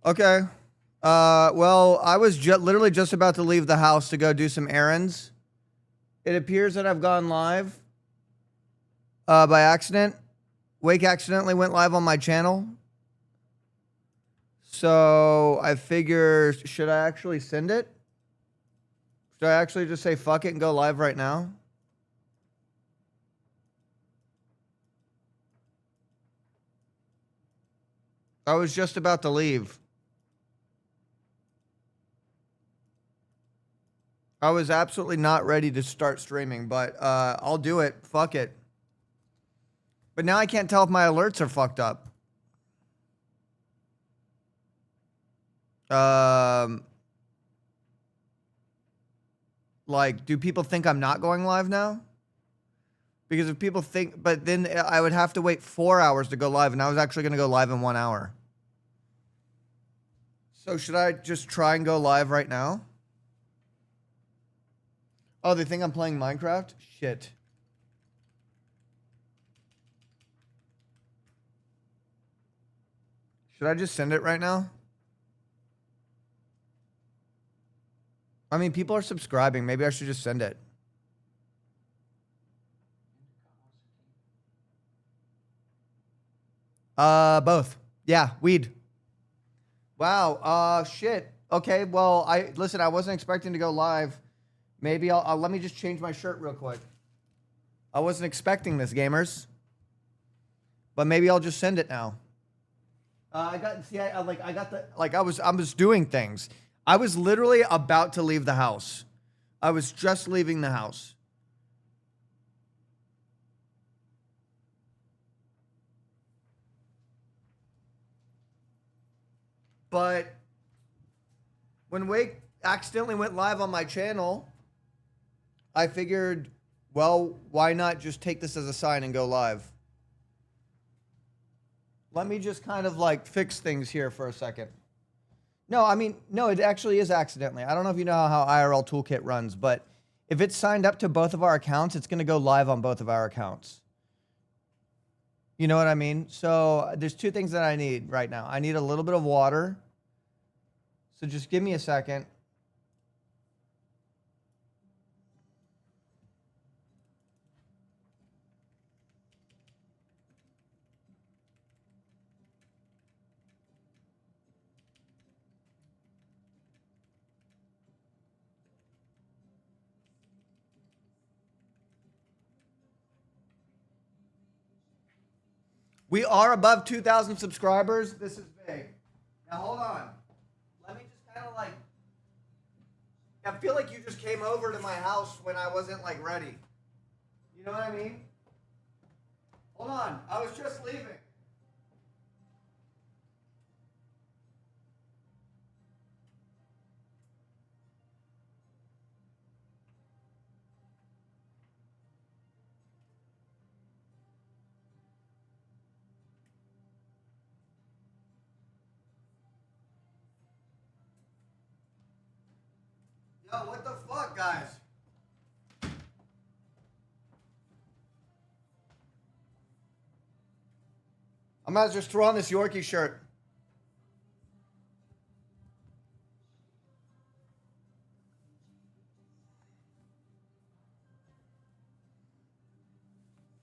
Okay. Well, I was literally just about to leave the house to go do some errands. It appears that I've gone live by accident. Wake accidentally went live on my channel. So I figure, should I actually send it? Should I actually just say fuck it and go live right now? I was just about to leave. I was absolutely not ready to start streaming, but I'll do it. Fuck it. But now I can't tell if my alerts are fucked up. Like, do people think I'm not going live now? Because if people think, but then I would have to wait 4 hours to go live, and I was actually going to go live in 1 hour. So should I just try and go live right now? Oh, they think I'm playing Minecraft? Shit. Should I just send it right now? I mean, people are subscribing. Maybe I should just send it. Both. Yeah, weed. Wow. Shit. Okay. Well, listen. I wasn't expecting to go live. Maybe I'll let me just change my shirt real quick. I wasn't expecting this, gamers. But maybe I'll just send it now. I was doing things. I was literally about to leave the house. I was just leaving the house. But when Wake accidentally went live on my channel, I figured, well, why not just take this as a sign and go live? Let me just kind of like fix things here for a second. No, I mean, no, it actually is accidentally. I don't know if you know how IRL Toolkit runs, but if it's signed up to both of our accounts, it's going to go live on both of our accounts. You know what I mean? So there's two things that I need right now. I need a little bit of water. So just give me a second. We are above 2,000 subscribers. This is big. Now, hold on. Let me just kind of like... I feel like you just came over to my house when I wasn't like ready. You know what I mean? Hold on. I was just leaving. Yo, what the fuck, guys? I'm gonna just throw on this Yorkie shirt.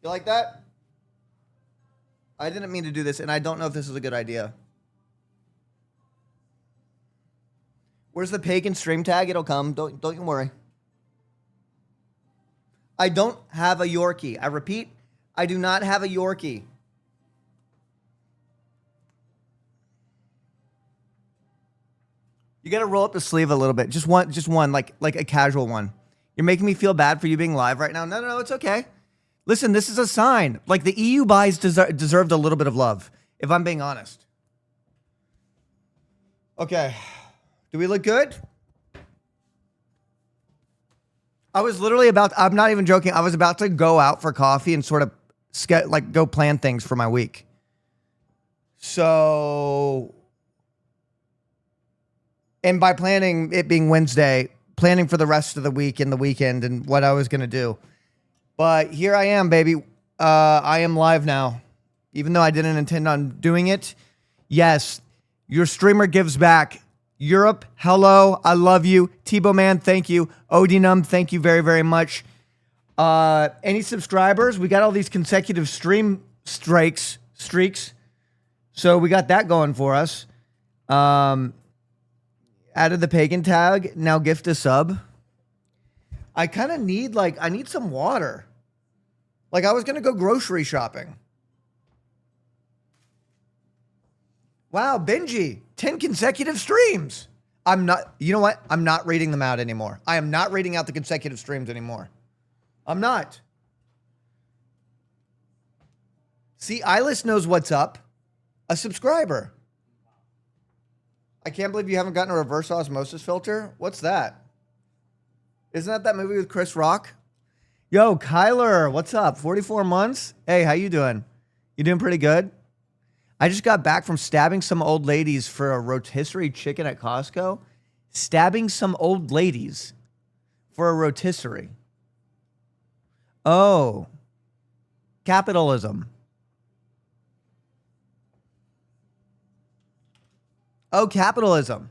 You like that? I didn't mean to do this, and I don't know if this is a good idea. Where's the pagan stream tag? It'll come. Don't you worry. I don't have a Yorkie. I repeat, I do not have a Yorkie. You gotta roll up the sleeve a little bit. Just one, like a casual one. You're making me feel bad for you being live right now. No, it's okay. Listen, this is a sign. Like the EU buys deserved a little bit of love, if I'm being honest. Okay. Do we look good? I was literally I'm not even joking. I was about to go out for coffee and sort of go plan things for my week. So, and by planning it being Wednesday, planning for the rest of the week and the weekend and what I was going to do. But here I am, baby. I am live now. Even though I didn't intend on doing it. Yes. Your streamer gives back. Europe, hello. I love you. Tebow Man, thank you. Odinum, thank you very, very much. Any subscribers? We got all these consecutive stream streaks. So we got that going for us. Added the pagan tag. Now gift a sub. I kind of need, like, I need some water. Like, I was going to go grocery shopping. Wow, Benji, 10 consecutive streams. I'm not, you know what? I'm not reading them out anymore. I am not reading out the consecutive streams anymore. I'm not. See, Eyeless knows what's up. A subscriber. I can't believe you haven't gotten a reverse osmosis filter. What's that? Isn't that movie with Chris Rock? Yo, Kyler, what's up? 44 months? Hey, how you doing? You doing pretty good? I just got back from stabbing some old ladies for a rotisserie chicken at Costco. Stabbing some old ladies for a rotisserie. Oh. Capitalism. Oh, capitalism.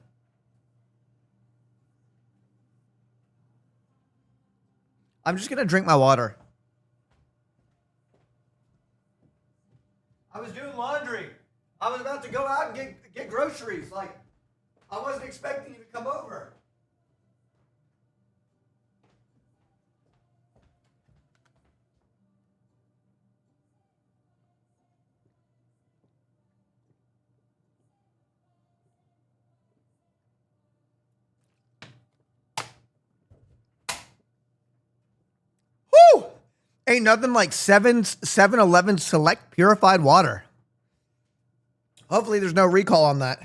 I'm just going to drink my water. I was doing laundry. I was about to go out and get groceries. Like, I wasn't expecting you to come over. Woo! Ain't nothing like 7-Eleven Select Purified Water. Hopefully there's no recall on that.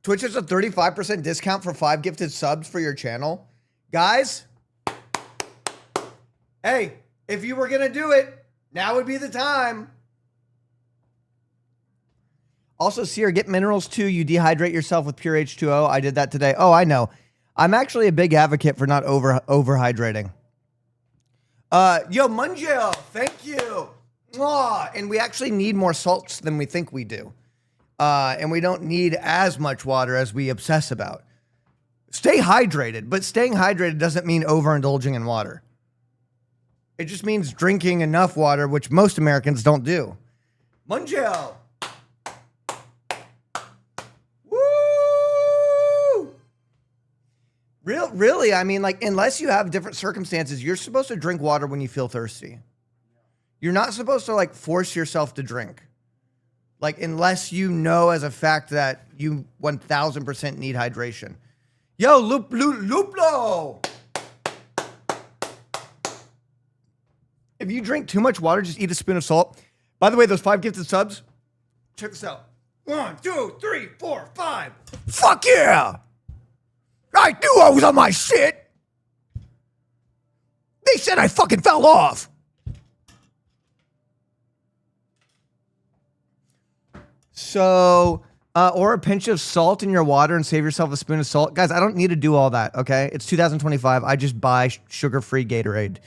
Twitch has a 35% discount for 5 gifted subs for your channel. Guys, hey, if you were going to do it, now would be the time. Also, Cyr, get minerals too. You dehydrate yourself with pure H2O. I did that today. Oh, I know. I'm actually a big advocate for not overhydrating. Yo, Munjo, thank you. Mwah. And we actually need more salts than we think we do. And we don't need as much water as we obsess about. Stay hydrated, but staying hydrated doesn't mean overindulging in water. It just means drinking enough water, which most Americans don't do. Munjo. Woo! Really, I mean, like, unless you have different circumstances, you're supposed to drink water when you feel thirsty. You're not supposed to, like, force yourself to drink. Like, unless you know as a fact that you 1000% need hydration. Yo, Luplo! If you drink too much water, just eat a spoon of salt. By the way, those 5 gifted subs, check this out. 1, 2, 3, 4, 5. Fuck yeah! I knew I was on my shit! They said I fucking fell off! So, or a pinch of salt in your water and save yourself a spoon of salt. Guys, I don't need to do all that, okay? It's 2025. I just buy sugar-free Gatorade.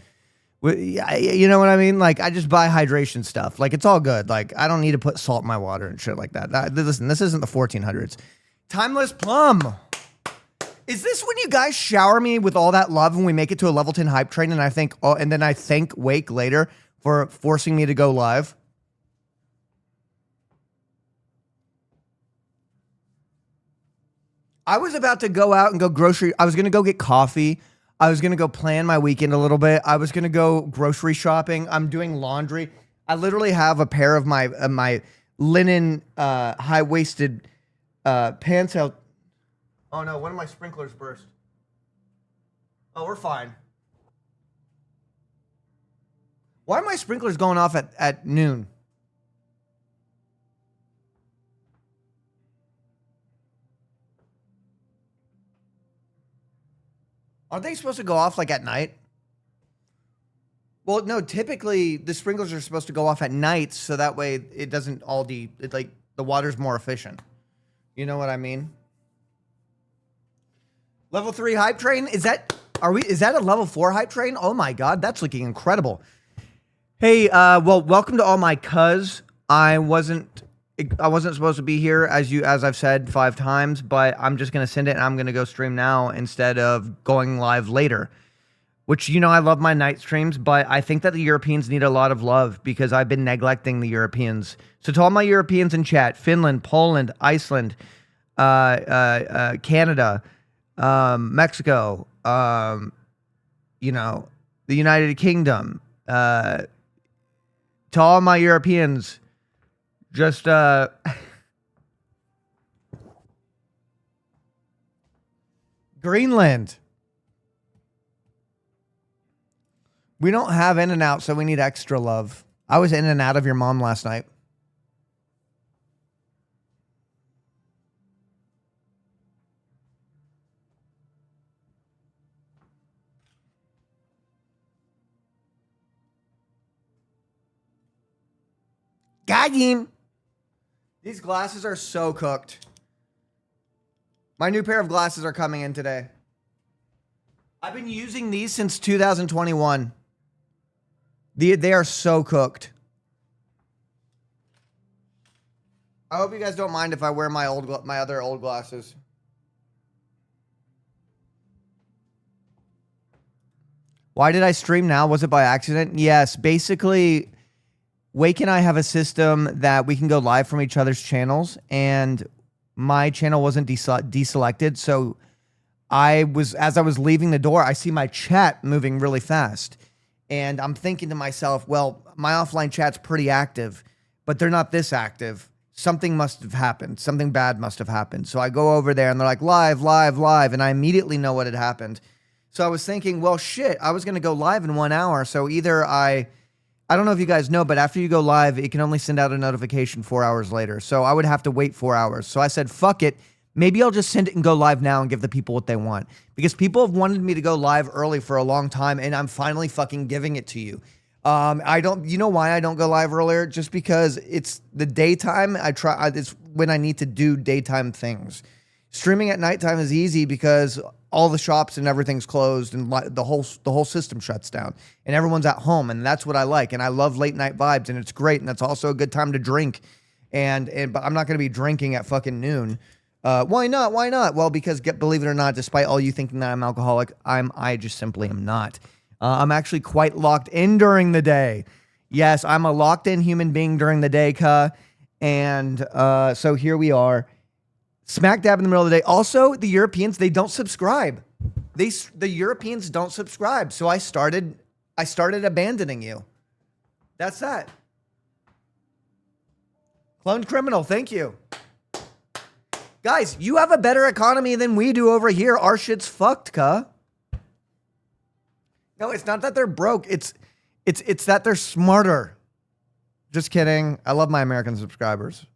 You know what I mean? Like, I just buy hydration stuff. Like, it's all good. Like, I don't need to put salt in my water and shit like that. Listen, this isn't the 1400s. Timeless Plum. Is this when you guys shower me with all that love and we make it to a level 10 hype train and I think, oh, and then I thank Wake later for forcing me to go live? I was about to go out and go grocery. I was going to go get coffee. I was going to go plan my weekend a little bit. I was going to go grocery shopping. I'm doing laundry. I literally have a pair of my linen high-waisted pants out. Oh, no. One of my sprinklers burst. Oh, we're fine. Why are my sprinklers going off at noon? Aren't they supposed to go off like at night? Well, no, typically the sprinklers are supposed to go off at night so that way it doesn't like the water's more efficient. You know what I mean? Level 3 hype train? Is that a level 4 hype train? Oh my god, that's looking incredible. Hey, well, welcome to all my cuz. I wasn't I wasn't supposed to be here as I've said 5 times, but I'm just gonna send it and I'm gonna go stream now instead of going live later. Which, you know, I love my night streams, but I think that the Europeans need a lot of love because I've been neglecting the Europeans. So to all my Europeans in chat, Finland, Poland, Iceland, Canada, Mexico, you know, the United Kingdom, to all my Europeans, just Greenland. We don't have In-N-Out, so we need extra love. I was in and out of your mom last night. Got him. These glasses are so cooked. My new pair of glasses are coming in today. I've been using these since 2021. They are so cooked. I hope you guys don't mind if I wear my other old glasses. Why did I stream now? Was it by accident? Yes. Basically, Wake and I have a system that we can go live from each other's channels, and my channel wasn't deselected, so as I was leaving the door, I see my chat moving really fast. And I'm thinking to myself, well, my offline chat's pretty active, but they're not this active. Something must have happened. Something bad must have happened. So I go over there and they're like, live, live, live. And I immediately know what had happened. So I was thinking, well, shit, I was going to go live in 1 hour. So either I don't know if you guys know, but after you go live, it can only send out a notification 4 hours later. So I would have to wait 4 hours. So I said, fuck it. Maybe I'll just send it and go live now and give the people what they want. Because people have wanted me to go live early for a long time, and I'm finally fucking giving it to you. You know why I don't go live earlier? Just because it's the daytime. It's when I need to do daytime things. Streaming at nighttime is easy because all the shops and everything's closed and the whole system shuts down and everyone's at home, and that's what I like. And I love late night vibes, and it's great, and that's also a good time to drink. But I'm not going to be drinking at fucking noon. Why not? Why not? Well, because believe it or not, despite all you thinking that I'm alcoholic, I just simply am not. I'm actually quite locked in during the day. Yes, I'm a locked in human being during the day, and so here we are, smack dab in the middle of the day. Also, the Europeans, they don't subscribe. The Europeans don't subscribe. So I started abandoning you. That's that. Cloned criminal, thank you. Guys, you have a better economy than we do over here. Our shit's fucked, No, it's not that they're broke. It's that they're smarter. Just kidding. I love my American subscribers.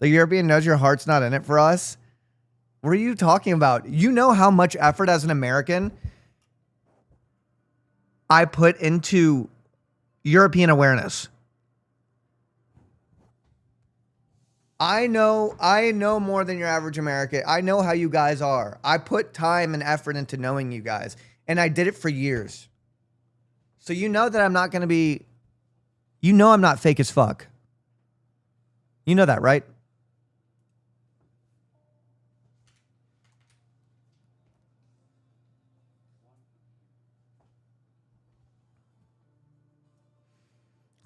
The European knows your heart's not in it for us. What are you talking about? You know how much effort as an American I put into European awareness. I know more than your average American. I know how you guys are. I put time and effort into knowing you guys, and I did it for years. So you know that I'm not going to be, you know I'm not fake as fuck. You know that, right?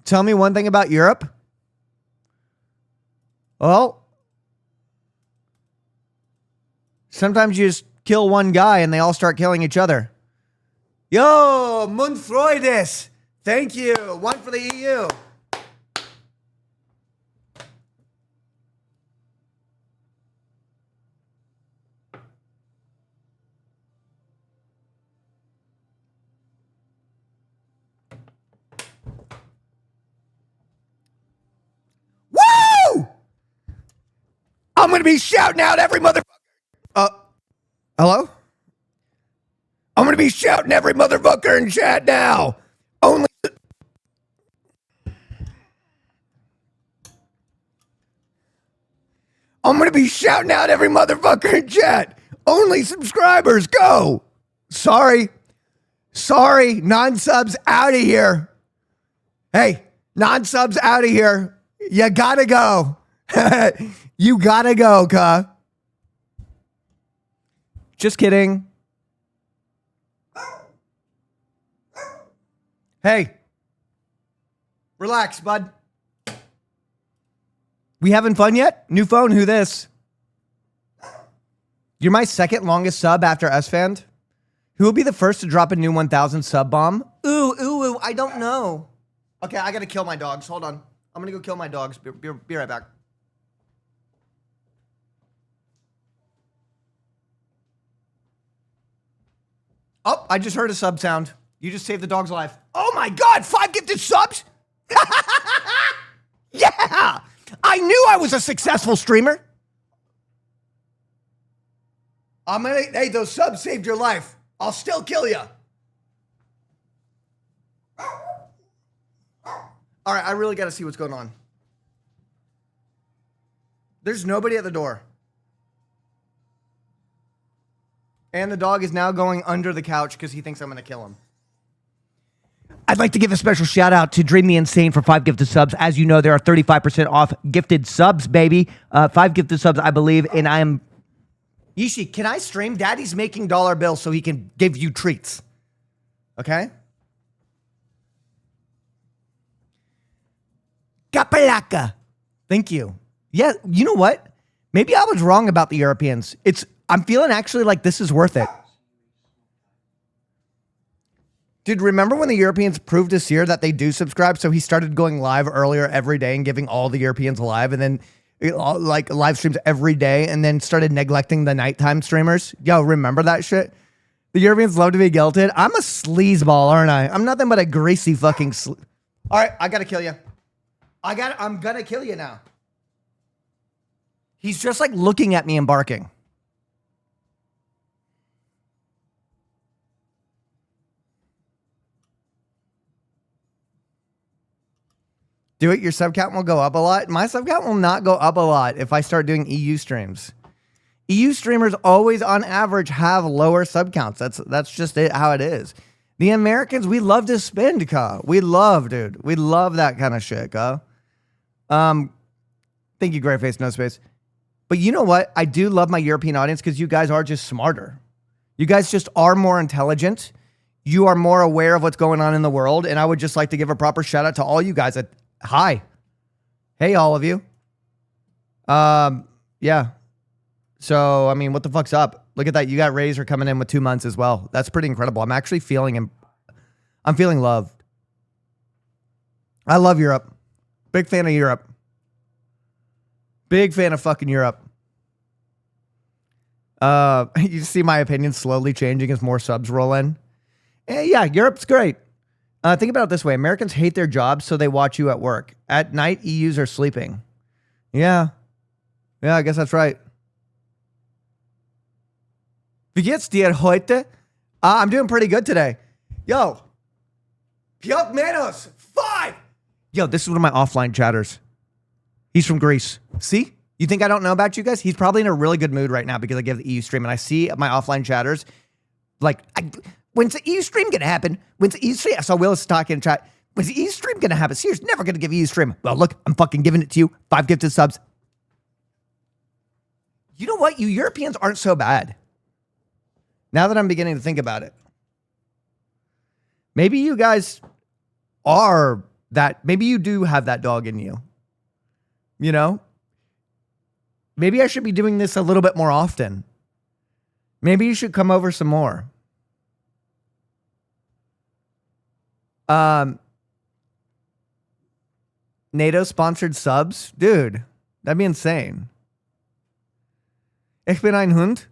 Tell me one thing about Europe. Well, sometimes you just kill one guy and they all start killing each other. Yo, Mundfreudes. Thank you. One for the EU. Woo! I'm going to be shouting out every motherfucker. Hello? I'm going to be shouting every motherfucker in chat now. I'm going to be shouting out every motherfucker in chat. Only subscribers, go. Sorry, non-subs out of here. Hey, non-subs out of here. You gotta go. You gotta go, cuh. Just kidding. Hey. Relax, bud. We having fun yet? New phone, who this? You're my second longest sub after S-Fan. Who will be the first to drop a new 1,000 sub bomb? Ooh, I don't know. Okay, I gotta kill my dogs. Hold on. I'm gonna go kill my dogs. Be right back. Oh, I just heard a sub sound. You just saved the dog's life. Oh my God, 5 gifted subs? Yeah! I knew I was a successful streamer. Hey, those subs saved your life. I'll still kill you. All right, I really got to see what's going on. There's nobody at the door. And the dog is now going under the couch because he thinks I'm going to kill him. I'd like to give a special shout out to Dream the Insane for 5 gifted subs. As you know, there are 35% off gifted subs, baby. 5 gifted subs, I believe, and I am... Yishi, can I stream? Daddy's making dollar bills so he can give you treats. Okay? Kapalaka. Thank you. Yeah, you know what? Maybe I was wrong about the Europeans. I'm feeling actually like this is worth it. Dude, remember when the Europeans proved to Cyr that they do subscribe? So he started going live earlier every day and giving all the Europeans live, and then like live streams every day, and then started neglecting the nighttime streamers. Yo, remember that shit? The Europeans love to be guilted. I'm a sleazeball, aren't I? I'm nothing but a greasy fucking All right, I gotta kill you. I'm gonna kill you now. He's just like looking at me and barking. Do it, your sub count will go up a lot. My sub count will not go up a lot if I start doing EU streams. EU streamers always, on average, have lower sub counts. That's just how it is. The Americans, we love to spend, cuh. We love, dude. We love that kind of shit, cuh. Thank you, Greyface, no space. But you know what? I do love my European audience because you guys are just smarter. You guys just are more intelligent. You are more aware of what's going on in the world. And I would just like to give a proper shout out to all you guys. Hi. Hey, all of you. Yeah. So, I mean, what the fuck's up? Look at that. You got Razor coming in with 2 months as well. That's pretty incredible. I'm actually feeling I'm feeling loved. I love Europe. Big fan of Europe. Big fan of fucking Europe. You see my opinion slowly changing as more subs roll in. Yeah, Europe's great. Think about it this way. Americans hate their jobs, so they watch you at work. At night, EUs are sleeping. Yeah. Yeah, I guess that's right. Wie geht's dir heute? I'm doing pretty good today. Yo. Piotr Manos. 5. Yo, this is one of my offline chatters. He's from Greece. See? You think I don't know about you guys? He's probably in a really good mood right now because I give the EU stream, and I see my offline chatters like... When's the EU stream gonna happen? When's the EU stream? I saw Willis talking in chat. When's the EU stream gonna happen? Cyr's never gonna give EU stream. Well, look, I'm fucking giving it to you. 5 gifted subs. You know what? You Europeans aren't so bad. Now that I'm beginning to think about it. Maybe you guys are that. Maybe you do have that dog in you. You know? Maybe I should be doing this a little bit more often. Maybe you should come over some more. NATO-sponsored subs? Dude, that'd be insane. Ich bin ein Hund.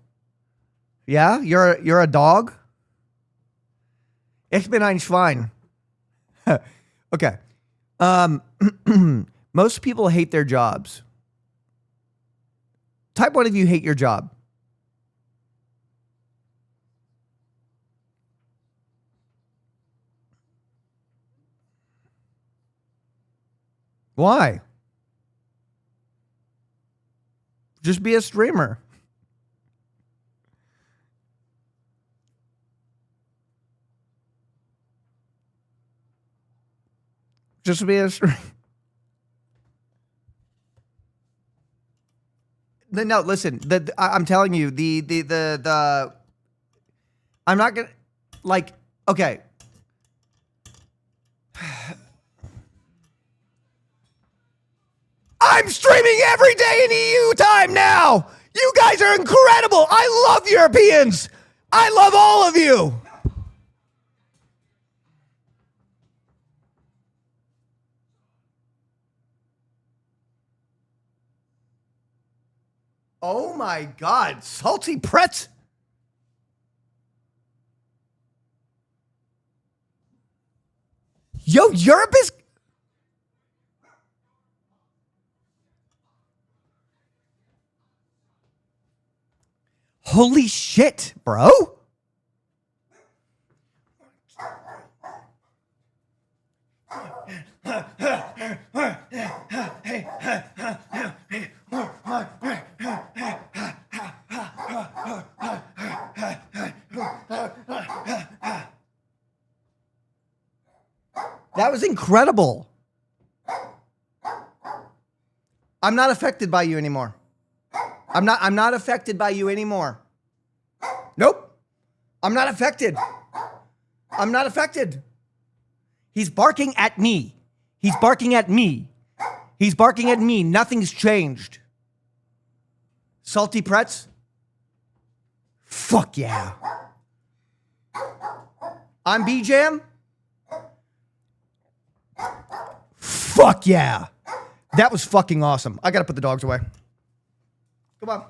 Yeah? You're a dog? Ich bin ein Schwein. Okay. Most people hate their jobs. Type 1 of you hate your job. Why? Just be a streamer. Just be a streamer. No, listen. I'm telling you, I'm not gonna like. Okay. I'm streaming every day in EU time now. You guys are incredible. I love Europeans. I love all of you. Oh my God, salty pretz. Yo, Europe is. Holy shit, bro. That was incredible. I'm not affected by you anymore. I'm not affected by you anymore. Nope. I'm not affected. I'm not affected. He's barking at me. He's barking at me. He's barking at me. Nothing's changed. Salty pretz? Fuck yeah. I'm B-Jam? Fuck yeah. That was fucking awesome. I gotta put the dogs away. Come on.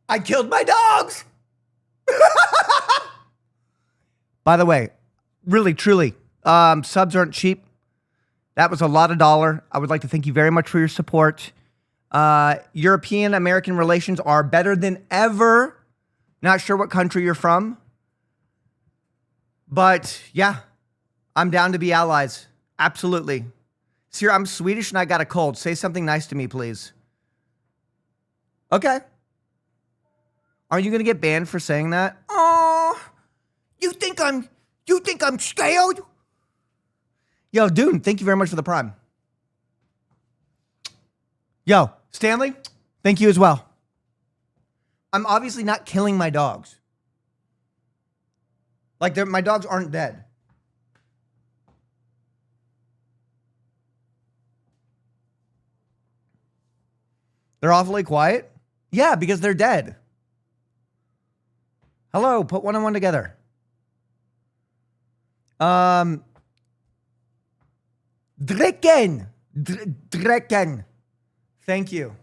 I killed my dogs. By the way, really, truly, subs aren't cheap. That was a lot of dollar. I would like to thank you very much for your support. European-American relations are better than ever. Not sure what country you're from. But yeah, I'm down to be allies. Absolutely. Cyr, I'm Swedish and I got a cold. Say something nice to me, please. Okay. Are you going to get banned for saying that? Oh, you think I'm scared? Yo, dude, thank you very much for the prime. Yo, Stanley, thank you as well. I'm obviously not killing my dogs. Like, my dogs aren't dead. They're awfully quiet? Yeah, because they're dead. Hello, put one and one together. Drecken. Drecken. Thank you.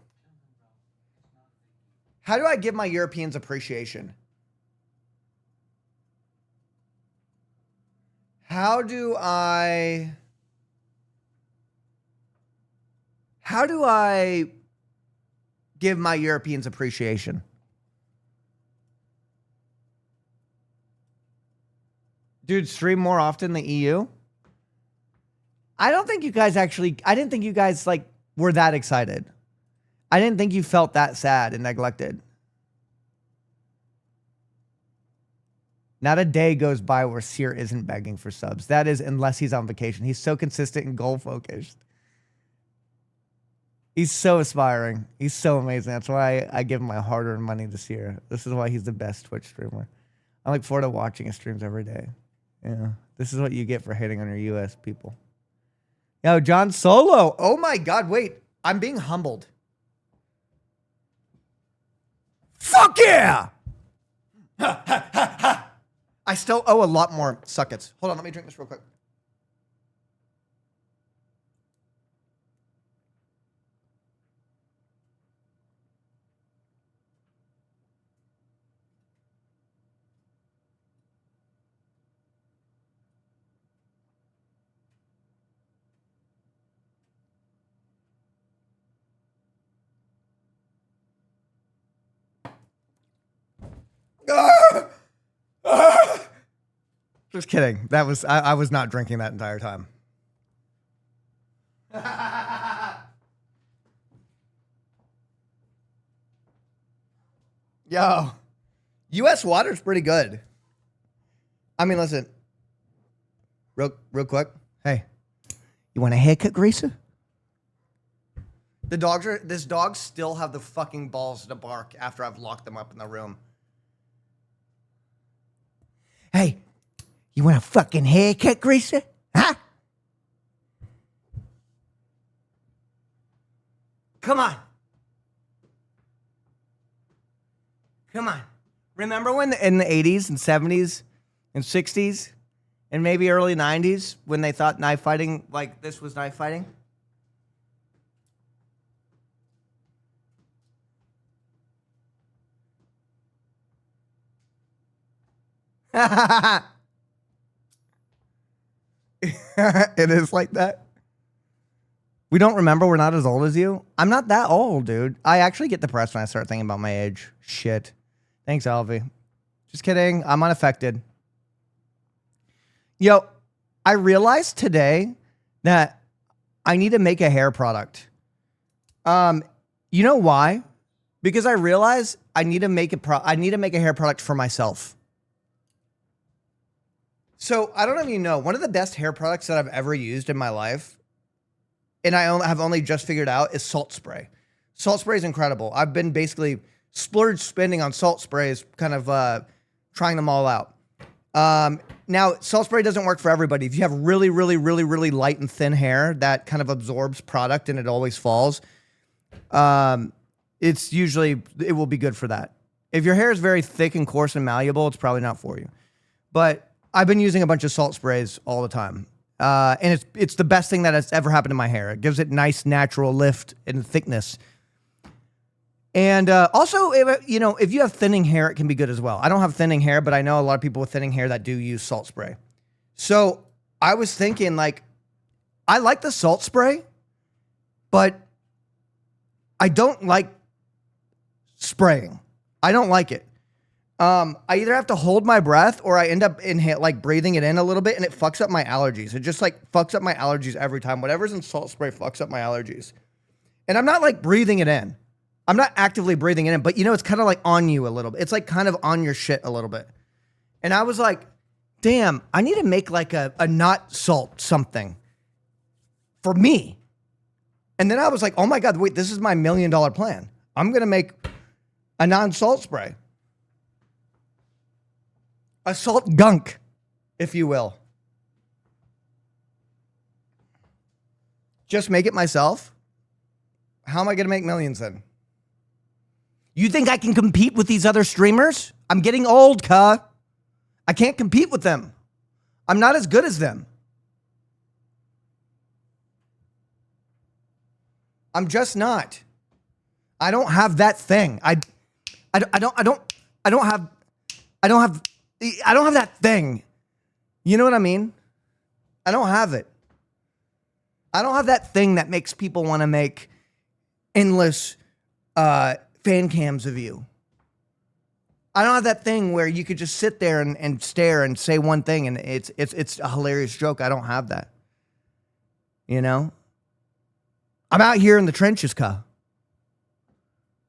How do I give my Europeans appreciation? How do I give my Europeans appreciation? Dude, stream more often than the EU? I don't think you guys actually, I didn't think you guys like were that excited. I didn't think you felt that sad and neglected. Not a day goes by where Cyr isn't begging for subs. That is, unless he's on vacation. He's so consistent and goal focused. He's so aspiring. He's so amazing. That's why I give my hard-earned money to Cyr. This is why he's the best Twitch streamer. I look forward to watching his streams every day. Yeah, this is what you get for hating on your US people. Yo, John Solo. Oh my God, wait. I'm being humbled. Fuck yeah! I still owe a lot more suckets. Hold on, let me drink this real quick. Just kidding. That was I was not drinking that entire time. Yo, U.S. water's pretty good. I mean, listen, real quick. Hey, you want a haircut, Greaser? This dogs still have the fucking balls to bark after I've locked them up in the room. Hey, you want a fucking haircut, Greaser? Huh? Come on. Come on. Remember when in the 80s and 70s and 60s and maybe early 90s when they thought knife fighting like this was knife fighting? It is like that. We don't remember. We're not as old as you. I'm not that old, dude. I actually get depressed when I start thinking about my age. Shit. Thanks, Alvy. Just kidding. I'm unaffected. Yo, I realized today that I need to make a hair product. You know why? Because I realize I need to make a hair product for myself. So I don't know if you know, one of the best hair products that I've ever used in my life, and I have only just figured out, is salt spray. Salt spray is incredible. I've been basically splurge spending on salt sprays, kind of trying them all out. Now, salt spray doesn't work for everybody. If you have really, really, really, really light and thin hair that kind of absorbs product and it always falls, it will be good for that. If your hair is very thick and coarse and malleable, it's probably not for you. But I've been using a bunch of salt sprays all the time. And it's the best thing that has ever happened to my hair. It gives it nice, natural lift and thickness. And also, if you have thinning hair, it can be good as well. I don't have thinning hair, but I know a lot of people with thinning hair that do use salt spray. So I was thinking, like, I like the salt spray, but I don't like spraying. I don't like it. I either have to hold my breath or I end up breathing it in a little bit and it fucks up my allergies. It just fucks up my allergies every time. Whatever's in salt spray fucks up my allergies. And I'm not like breathing it in. I'm not actively breathing it in, but it's kind of like on you a little bit. It's like kind of on your shit a little bit. And I was like, damn, I need to make like a not salt something for me. And then I was like, oh my God, wait, this is my $1 million plan. I'm going to make a non-salt spray. A salt gunk, if you will. Just make it myself. How am I going to make millions then? You think I can compete with these other streamers? I'm getting old, cuh. I can't compete with them. I'm not as good as them. I'm just not. I don't have that thing. I don't have that thing. You know what I mean? I don't have it. I don't have that thing that makes people want to make endless fan cams of you. I don't have that thing where you could just sit there and stare and say one thing and it's a hilarious joke. I don't have that. I'm out here in the trenches, cuh.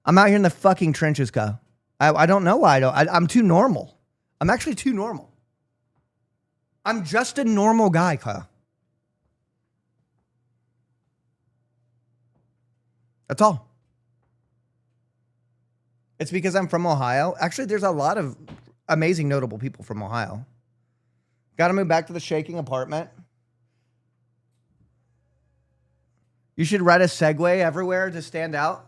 I'm out here in the fucking trenches, cuh. I don't know why I'm too normal. I'm actually too normal. I'm just a normal guy, cuh. That's all. It's because I'm from Ohio. Actually, there's a lot of amazing, notable people from Ohio. Got to move back to the shaking apartment. You should ride a Segway everywhere to stand out.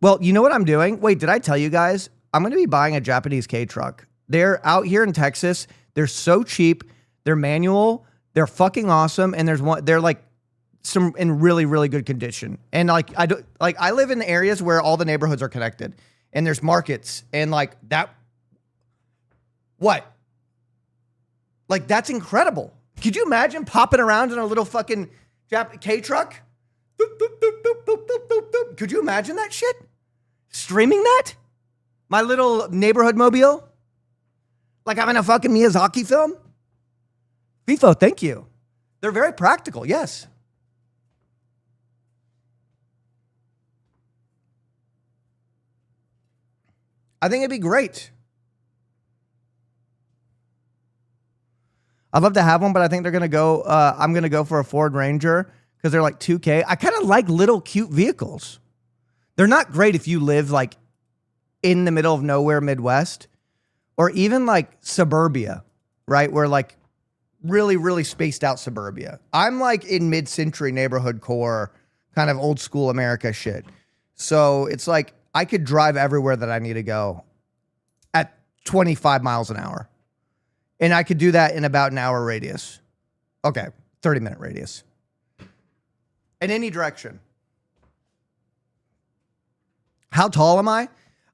Well, you know what I'm doing? Wait, did I tell you guys? I'm going to be buying a Japanese K truck. They're out here in Texas. They're so cheap. They're manual. They're fucking awesome. And they're like some in really, really good condition. And I live in areas where all the neighborhoods are connected and there's markets and like that. What? Like, that's incredible. Could you imagine popping around in a little fucking K truck? Boop, boop, boop, boop, boop, boop, boop, boop. Could you imagine that shit? Streaming that? My little neighborhood mobile? Like I'm in a fucking Miyazaki film? FIFO, thank you. They're very practical, yes. I think it'd be great. I'd love to have one, but I think they're going to go, I'm going to go for a Ford Ranger because they're like $2K. I kind of like little cute vehicles. They're not great if you live like in the middle of nowhere, Midwest, or even like suburbia, right? Where like really, really spaced out suburbia. I'm like in mid-century neighborhood core, kind of old school America shit. So it's like I could drive everywhere that I need to go at 25 miles an hour. And I could do that in about an hour radius. Okay, 30-minute radius. In any direction. How tall am I?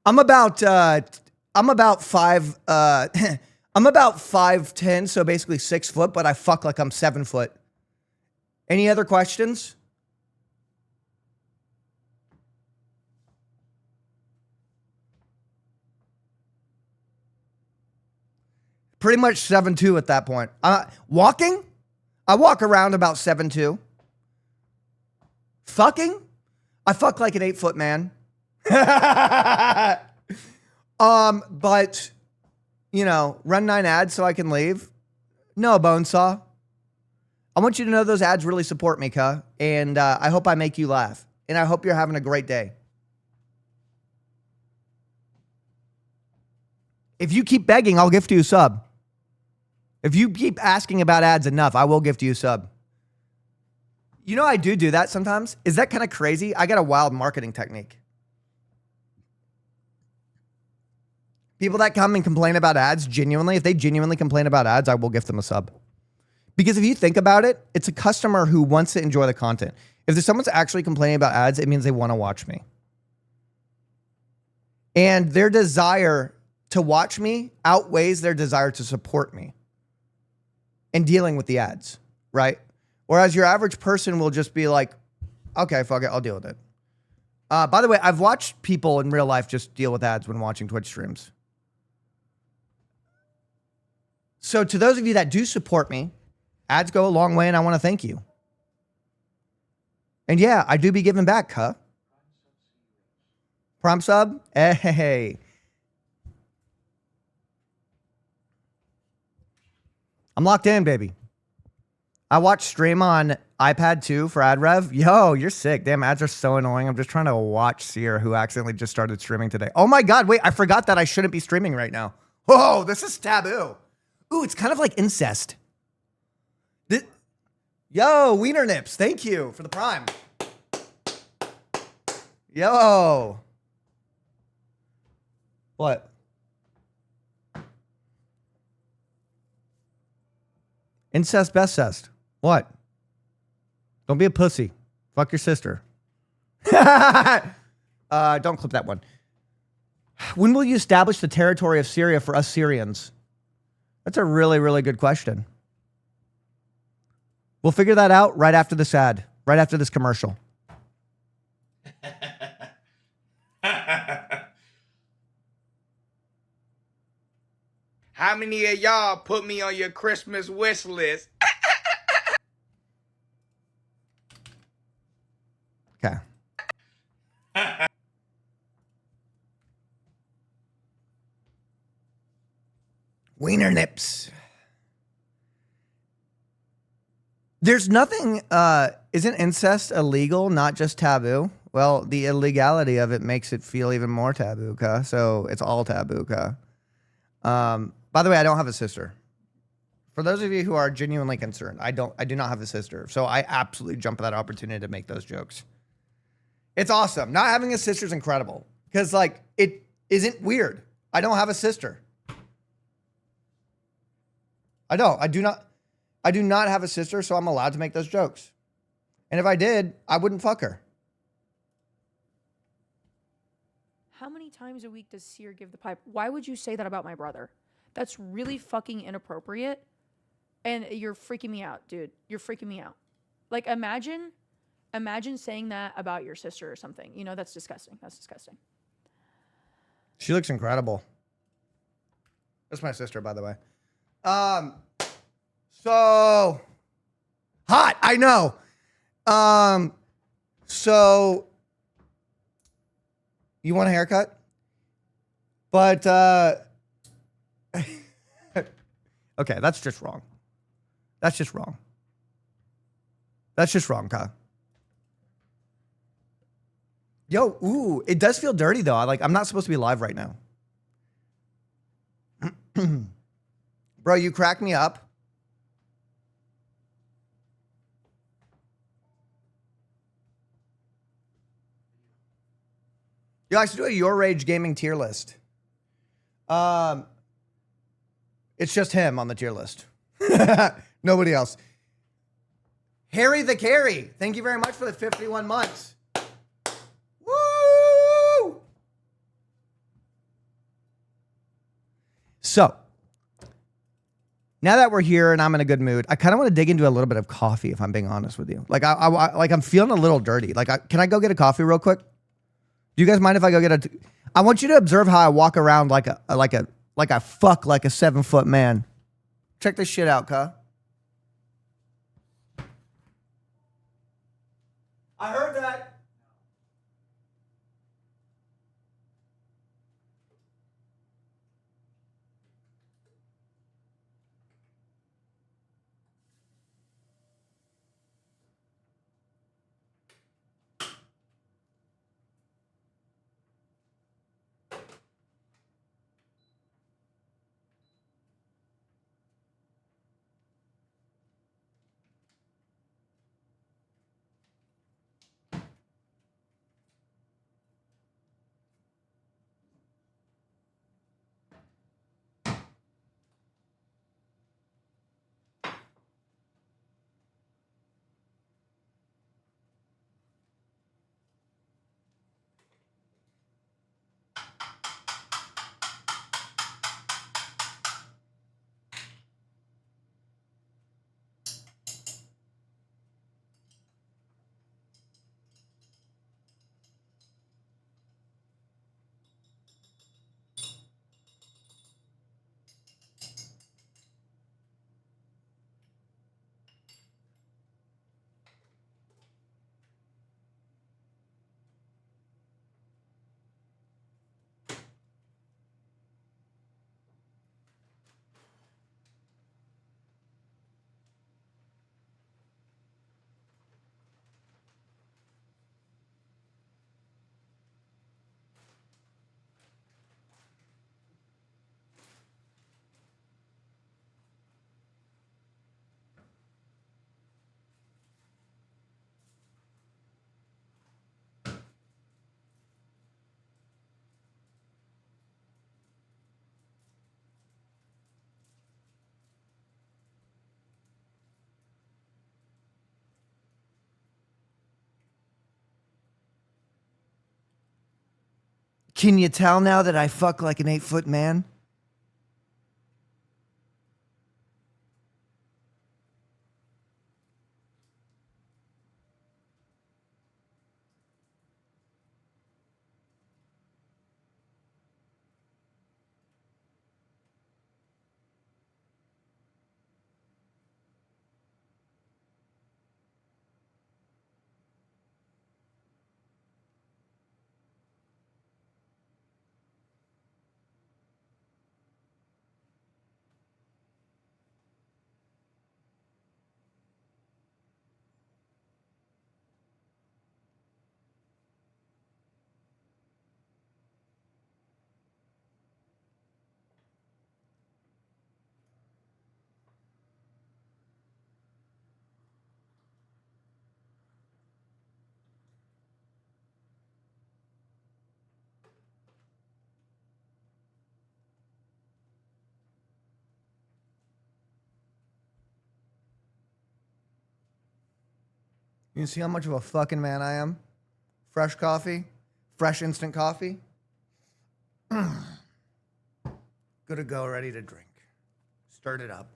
I'm about 5'10", so basically 6 foot, but I fuck like I'm 7 foot. Any other questions? Pretty much 7'2" at that point. Walking? I walk around about 7'2". Fucking? I fuck like an 8-foot man. But, you know, run 9 ads so I can leave. No, Bonesaw. I want you to know those ads really support me, cuh. And I hope I make you laugh. And I hope you're having a great day. If you keep begging, I'll gift you a sub. If you keep asking about ads enough, I will gift you a sub. You know, I do that sometimes. Is that kind of crazy? I got a wild marketing technique. People that come and complain about ads, genuinely, if they genuinely complain about ads, I will gift them a sub. Because if you think about it, it's a customer who wants to enjoy the content. If there's someone's actually complaining about ads, it means they want to watch me. And their desire to watch me outweighs their desire to support me in dealing with the ads, right? Whereas your average person will just be like, okay, fuck it, I'll deal with it. By the way, I've watched people in real life just deal with ads when watching Twitch streams. So to those of you that do support me, ads go a long way and I want to thank you. And yeah, I do be giving back, huh? Prime sub? Hey. I'm locked in, baby. I watch stream on iPad too for ad rev. Yo, you're sick. Damn, ads are so annoying. I'm just trying to watch Cyr, who accidentally just started streaming today. Oh my God, wait, I forgot that I shouldn't be streaming right now. Whoa, this is taboo. Ooh, it's kind of like incest. Yo, Wiener Nips, thank you for the prime. Yo. What? Incest, best cest. What? Don't be a pussy. Fuck your sister. Don't clip that one. When will you establish the territory of Syria for us Syrians? That's a really, really good question. We'll figure that out right after this ad, right after this commercial. How many of y'all put me on your Christmas wish list? Okay. Wiener Nips. There's nothing, isn't incest illegal, not just taboo? Well, the illegality of it makes it feel even more taboo, -ka. So it's all taboo, -ka. By the way, I don't have a sister. For those of you who are genuinely concerned, I do not have a sister. So I absolutely jump at that opportunity to make those jokes. It's awesome. Not having a sister is incredible because like it isn't weird. I don't have a sister. I do not have a sister, so I'm allowed to make those jokes. And if I did, I wouldn't fuck her. How many times a week does Cyr give the pipe? Why would you say that about my brother? That's really fucking inappropriate. And you're freaking me out, dude. You're freaking me out. Like, imagine saying that about your sister or something. You know, that's disgusting. That's disgusting. She looks incredible. That's my sister, by the way. So hot, I know. So you want a haircut? But okay, that's just wrong. That's just wrong. That's just wrong, Kyle. Yo, ooh, it does feel dirty though. I'm not supposed to be live right now. Bro, you crack me up. Yo, I should do a Your Rage Gaming tier list. It's just him on the tier list. Nobody else. Harry the Carry, thank you very much for the 51 months. Woo! So, now that we're here and I'm in a good mood, I kind of want to dig into a little bit of coffee, if I'm being honest with you. I'm feeling a little dirty. Can I go get a coffee real quick? Do you guys mind if I go get I want you to observe how I walk around like I fuck like a 7-foot man. Check this shit out, cuh. I heard that. Can you tell now that I fuck like an 8-foot man? You can see how much of a fucking man I am? Fresh coffee, fresh instant coffee. Good to go, ready to drink. Stirred it up.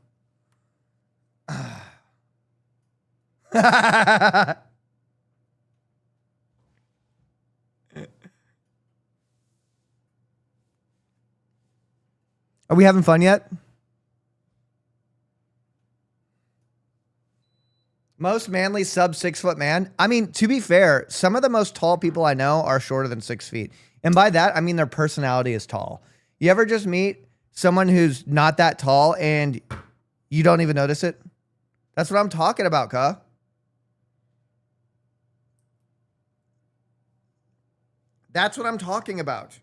Are we having fun yet? Most manly sub 6 foot man. I mean, to be fair, some of the most tall people I know are shorter than 6 feet. And by that, I mean their personality is tall. You ever just meet someone who's not that tall and you don't even notice it? That's what I'm talking about, cuh. That's what I'm talking about.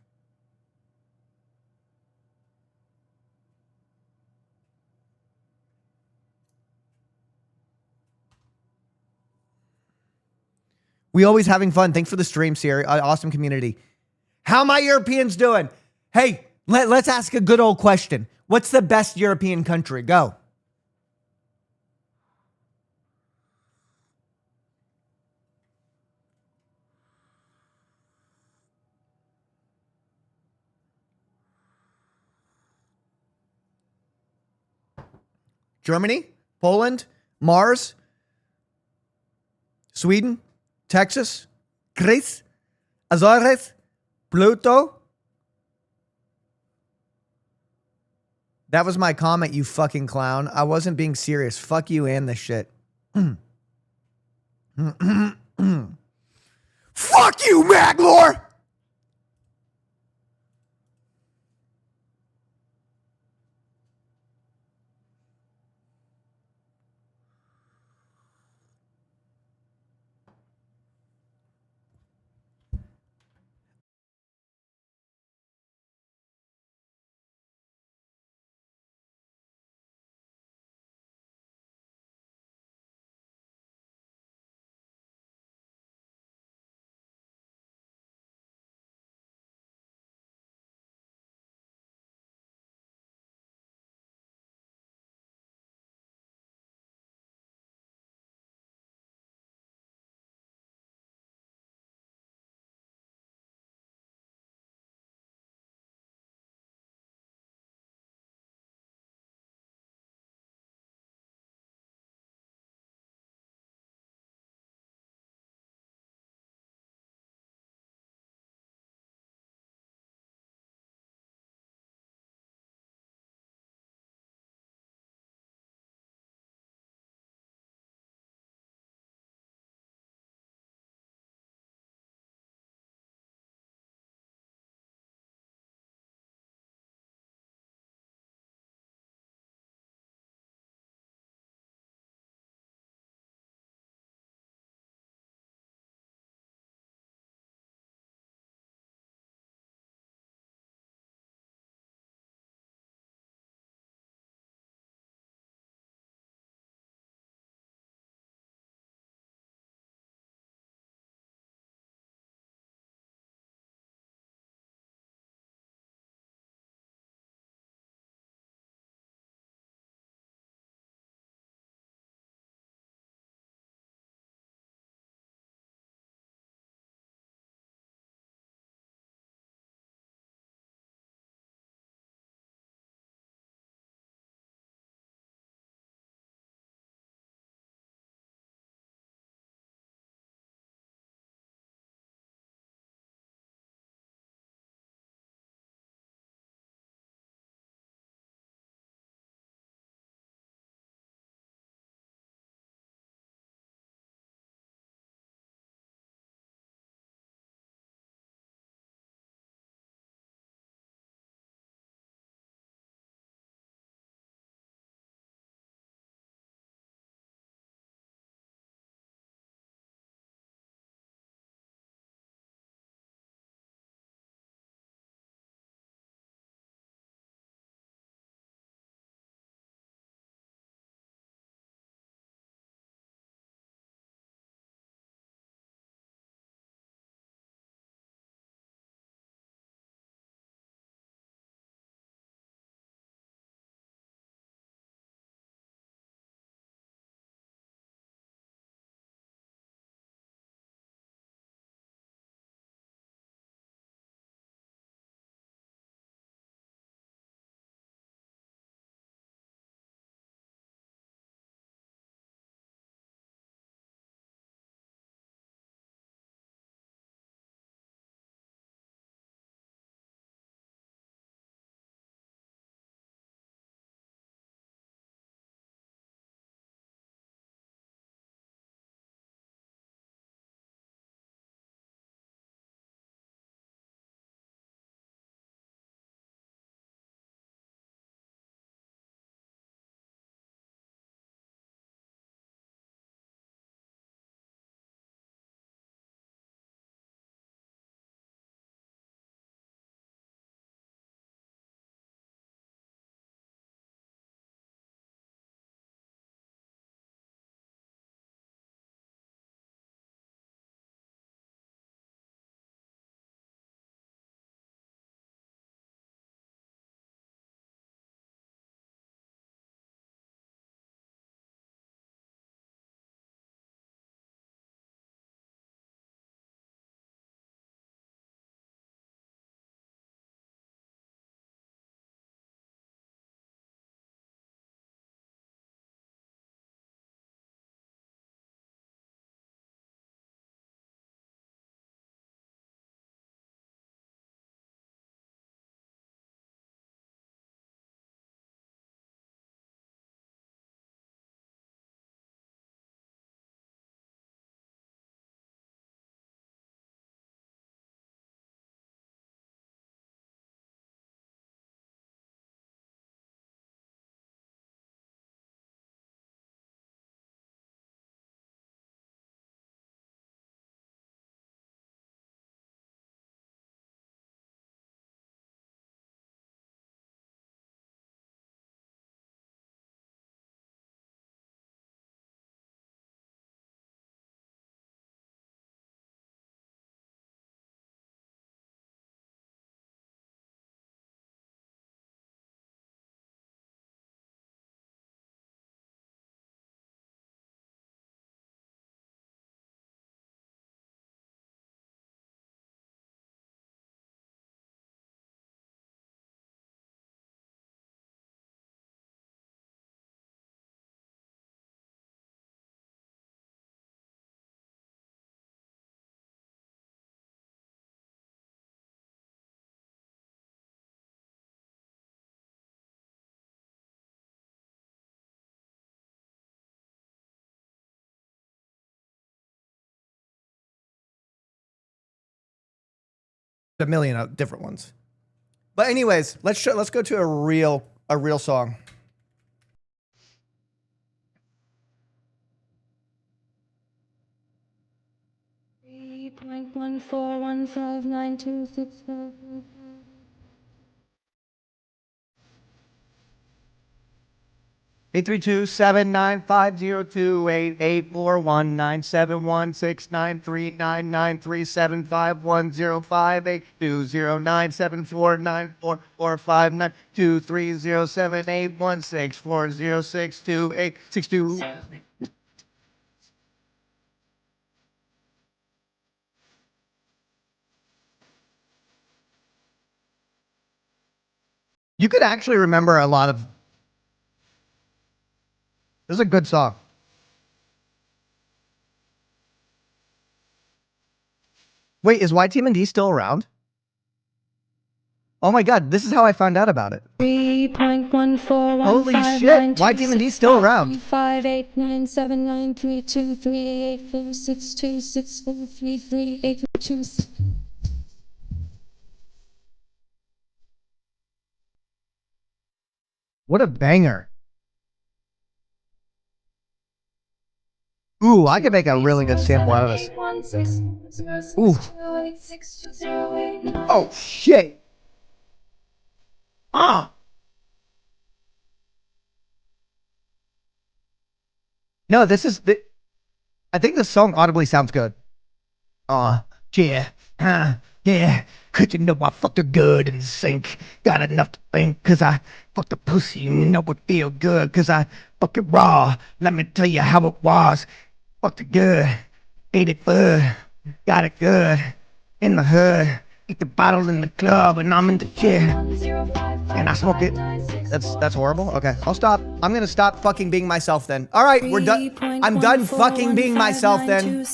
We always having fun. Thanks for the stream, Cyr. Awesome community. How my Europeans doing? Hey, let's ask a good old question. What's the best European country? Go. Germany, Poland, Mars, Sweden, Texas, Greece, Azores, Pluto. That was my comment, you fucking clown. I wasn't being serious. Fuck you and this shit. Fuck you, Maglore! A million different ones. But anyways, let's go to a real song. Eight 327950288419716939937510592307494059230781640628662. You could actually remember a lot of. This is a good song. Wait, is YTMD still around? Oh my god, this is how I found out about it. 3.141592653589723842. Holy shit, YTMD's still around. 589793238462646433842. What a banger. Ooh, I could make a really good sample out of this. Ooh. Oh shit. Ah. No, this is the. I think this song audibly sounds good. Yeah. Yeah. Could you know I fucked her good in sync? Got enough to think, cause I fucked the pussy, you know it feel good, cause I fuck it raw. Let me tell you how it was. Fucked it good. Ate it good. Got it good. In the hood. Eat the bottle in the club, and I'm in the chair. And I smoke it. That's horrible. Okay, I'll stop. I'm gonna stop fucking being myself then. All right, we're done. I'm done fucking being myself then.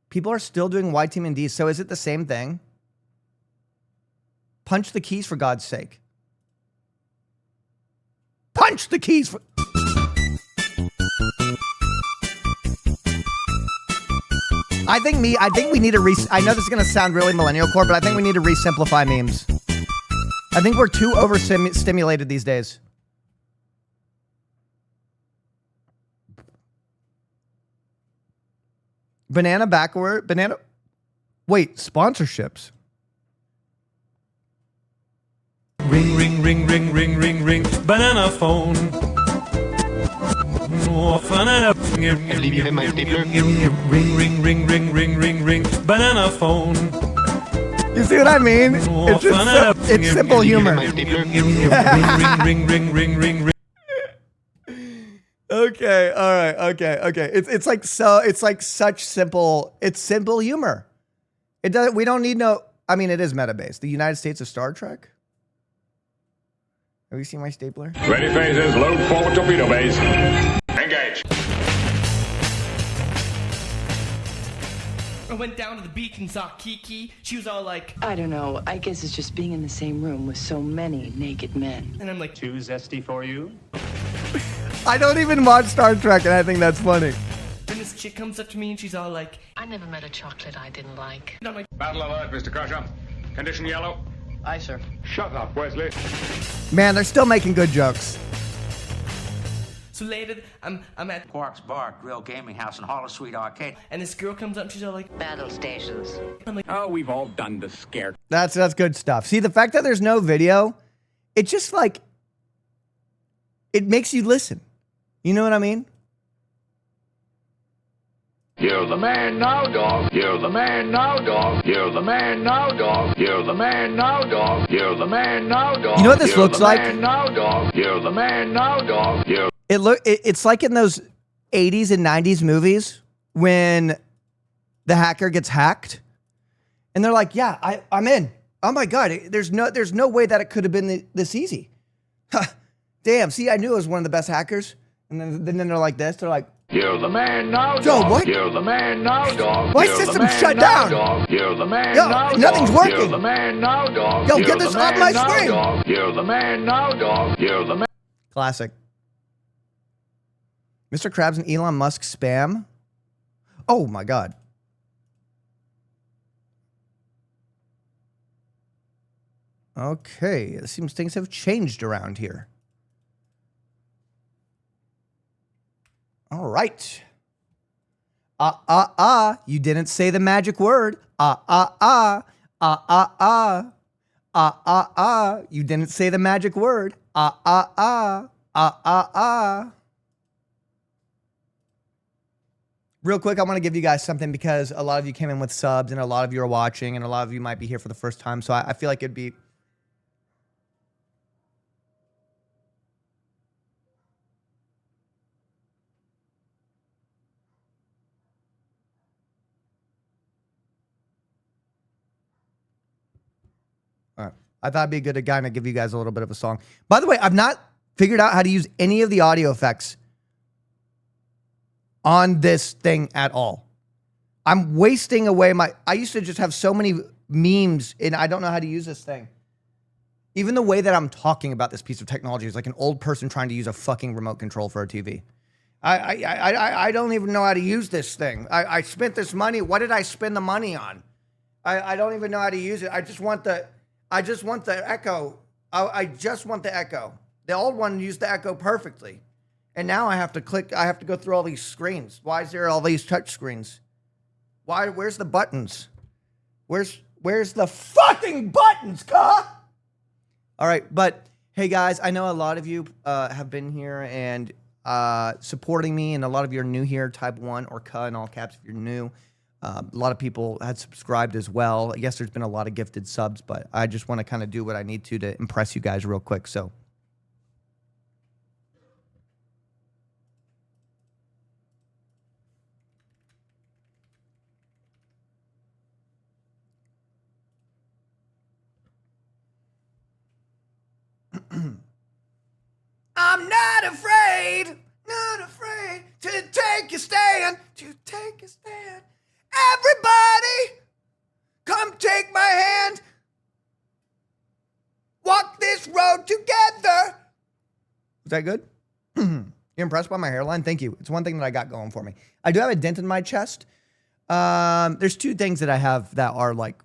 People are still doing Y Team and D, so is it the same thing? Punch the keys for God's sake. Punch the keys for. I think we need to I know this is gonna sound really millennial core, but I think we need to re-simplify memes. I think we're too overstimulated these days. Banana backward, banana. Wait, sponsorships. Ring, ring, ring, ring, ring, ring, ring. Banana phone. Oh, banana. Ring, ring, ring, ring, ring, ring, ring. Banana phone. You see what I mean? It's just it's simple humor. Ring, ring, ring, ring, ring, ring. Okay, all right, okay. It's like such simple. It's simple humor. It doesn't. We don't need no. I mean, it is meta based. The United States of Star Trek. Have you seen my stapler? Ready phases, load forward torpedo bays. Engage. I went down to the beach and saw Kiki. She was all like, I don't know. I guess it's just being in the same room with so many naked men. and I'm like, Too zesty for you? I don't even watch Star Trek, and I think that's funny. then this chick comes up to me and she's all like, I never met a chocolate I didn't like. and I'm like, Battle alert, Mr. Crusher. Condition yellow. Aye, sir. Shut up, Wesley. Man, they're still making good jokes. so later I'm at, Quark's Bar, Grill, Gaming House, and Hollow Suite Arcade. and this girl comes up and she's all like, Battle stations. I'm like, Oh, we've all done the scare. That's good stuff. See, the fact that there's no video, it just like it makes you listen. You know what I mean? You're the man now, dog. You're the man now, dog. You're the man now, dog. You're the man now, dog. You're the man now, dog. You know what this looks like? You're the man now, dog. You're the man now, dog. You're It's like in those 80s and 90s movies when the hacker gets hacked and they're like, yeah, I'm in. Oh my God, there's no way that it could have been this easy. Damn, see, I knew I was one of the best hackers. And then they're like this, they're like, You're the man now, dog. Yo, what? You're the man now, dog. My You're the system's man shut now, down. Dog. You're the man Yo, now, nothing's dog. working. You're the man now, dog. Yo, You're get the this off man my now, screen. dog. You're the man now, dog. You're the man. classic. Mr. Krabs and Elon Musk spam. Oh my God. Okay, it seems things have changed around here. All right. You didn't say the magic word. You didn't say the magic word. Real quick, I want to give you guys something because a lot of you came in with subs and a lot of you are watching and a lot of you might be here for the first time. So I feel like it'd be... All right. I thought it'd be a good guy to give you guys a little bit of a song. By the way, I've not figured out how to use any of the audio effects on this thing at all. I'm wasting away I used to just have so many memes and I don't know how to use this thing. Even the way that I'm talking about this piece of technology is like an old person trying to use a fucking remote control for a TV. I don't even know how to use this thing. I spent this money. What did I spend the money on? I don't even know how to use it. I just want the echo. I just want the echo. The old one used the echo perfectly. And now I have to go through all these screens. Why is there all these touch screens? Where's the buttons? Where's the fucking buttons, cuh? All right, but hey guys, I know a lot of you have been here and supporting me, and a lot of you are new here, type 1 or cuh in all caps if you're new. A lot of people had subscribed as well. Yes, there's been a lot of gifted subs, but I just want to kind of do what I need to impress you guys real quick. So I'm not afraid to take a stand, Everybody, come take my hand. Walk this road together. Was that good? You're impressed by my hairline? Thank you. It's one thing that I got going for me. I do have a dent in my chest. There's two things that I have that are like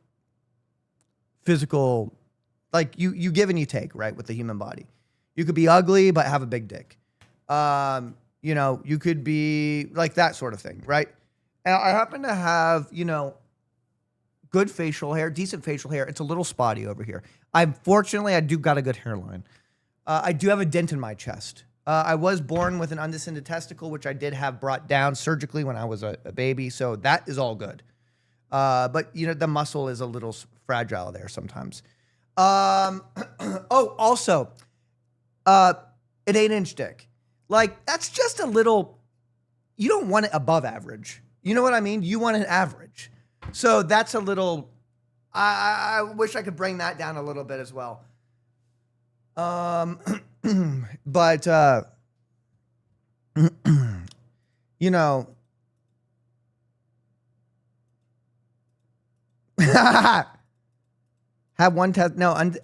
physical, like you give and you take, right, with the human body. You could be ugly but have a big dick. You know, you could be like that sort of thing, right? And I happen to have, you know, good facial hair, decent facial hair. It's a little spotty over here. Fortunately, I do got a good hairline. I do have a dent in my chest. I was born with an undescended testicle, which I did have brought down surgically when I was a baby. So that is all good. But, you know, the muscle is a little fragile there sometimes. Oh, also, an 8-inch dick. Like, that's just a little, you don't want it above average. You know what I mean? You want an average. So that's a little, I wish I could bring that down a little bit as well. But, you know, have one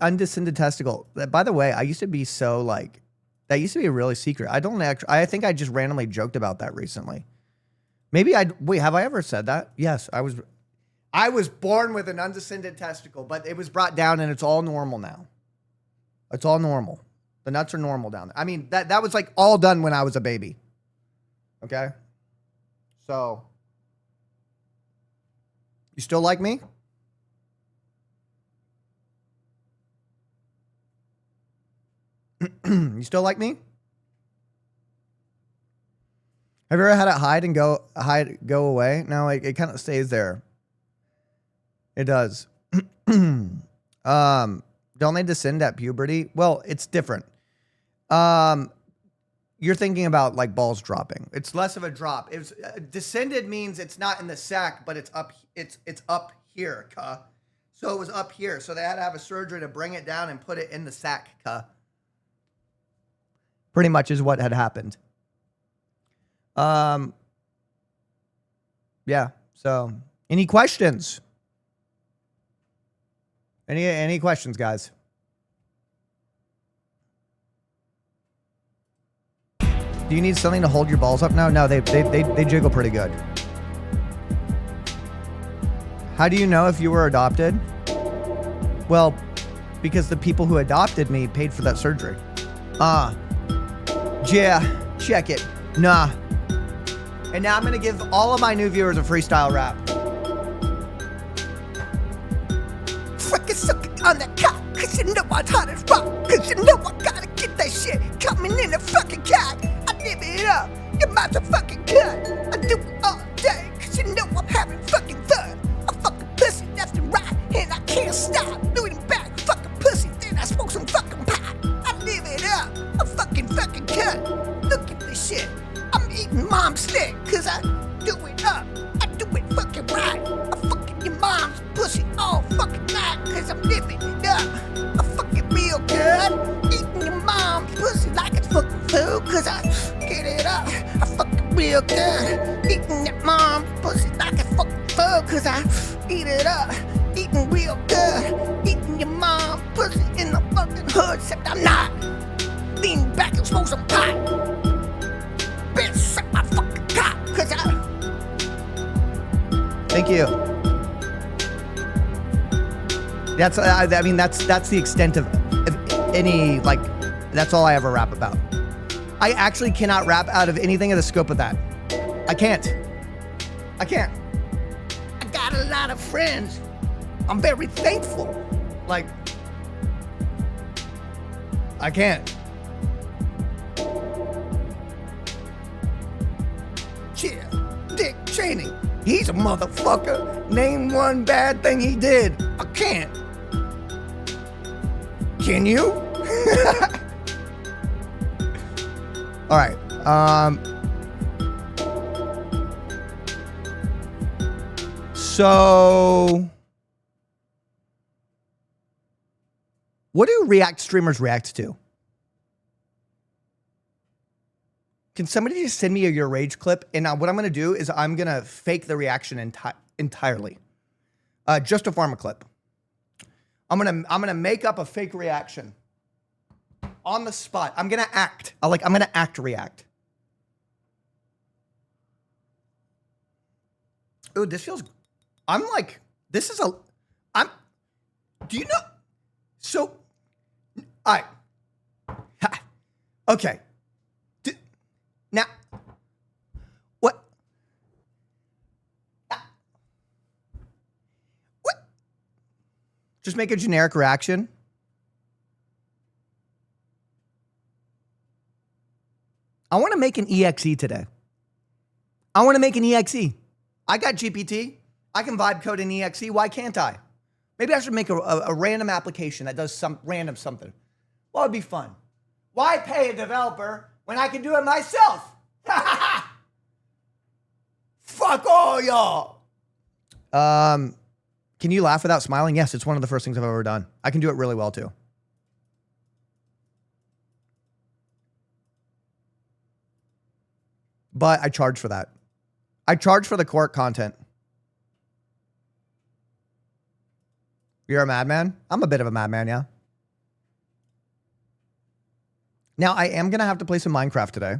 undescended testicle. By the way, I used to be so like, that used to be a really secret. I think I just randomly joked about that recently. Maybe wait, have I ever said that? Yes, I was born with an undescended testicle, but it was brought down and it's all normal now. It's all normal. The nuts are normal down there. I mean, that was like all done when I was a baby. Okay? So, you still like me? You still like me? Have you ever had it go away? No, it kind of stays there. It does. Don't they descend at puberty? Well, it's different. You're thinking about like balls dropping. It's less of a drop. It's descended means it's not in the sack, but it's up. It's up here, cuh. So it was up here. So they had to have a surgery to bring it down and put it in the sack, cuh. Pretty much is what had happened. Yeah. So, any questions? Any questions, guys? Do you need something to hold your balls up now? No, they jiggle pretty good. How do you know if you were adopted? Well, because the people who adopted me paid for that surgery. Yeah, check it. Nah. And now I'm gonna give all of my new viewers a freestyle rap. Fucking suck it on that cock, cause you know I'm hot as rock, cause you know I gotta get that shit coming in the fucking cock. I live it up, your mouth's a fucking cut. I do it all day, cause you know I'm having fucking fun. I fucking pussy left and right, and I can't stop. Doing it back, fucking pussy, then I smoke some fucking pot. I live it up, I fucking cut. Look at this shit, I'm eating mom's stick, cause I do it up, I do it fucking right. I fucking your mom's pussy all fucking night, cause I'm living it up. I fucking real good, eating your mom's pussy like it's fucking food, cause I get it up. I fucking real good, eating your mom's pussy like it's fucking food, cause I eat it up. Eating real good, eating your mom's pussy in the fucking hood, except I'm not. Lean back and smoke some pot. Bitch, suck my fucking cock, cause I... Thank you. That's, I mean, that's the extent of any, like, that's all I ever rap about. I actually cannot rap out of anything of the scope of that. I can't. I can't. I got a lot of friends. I'm very thankful. Like, I can't. Yeah, Dick Cheney. He's a motherfucker. Name one bad thing he did. I can't. Can you? All right. So what do React streamers react to? Can somebody just send me your rage clip? And what I'm going to do is I'm going to fake the reaction entirely. Just a pharma clip. I'm going to make up a fake reaction on the spot. I'm going to act. I'm going to act react. Ooh, this feels, I'm like, this is do you know? So, okay. Now, what? What? Just make a generic reaction. I want to make an EXE today. I want to make an EXE. I got GPT. I can vibe code an EXE. Why can't I? Maybe I should make a random application that does some random something. Well, it'd be fun. Why pay a developer when I can do it myself? Fuck all y'all. Can you laugh without smiling? Yes, it's one of the first things I've ever done. I can do it really well too. But I charge for that. I charge for the court content. You're a madman? I'm a bit of a madman, yeah. Now, I am going to have to play some Minecraft today.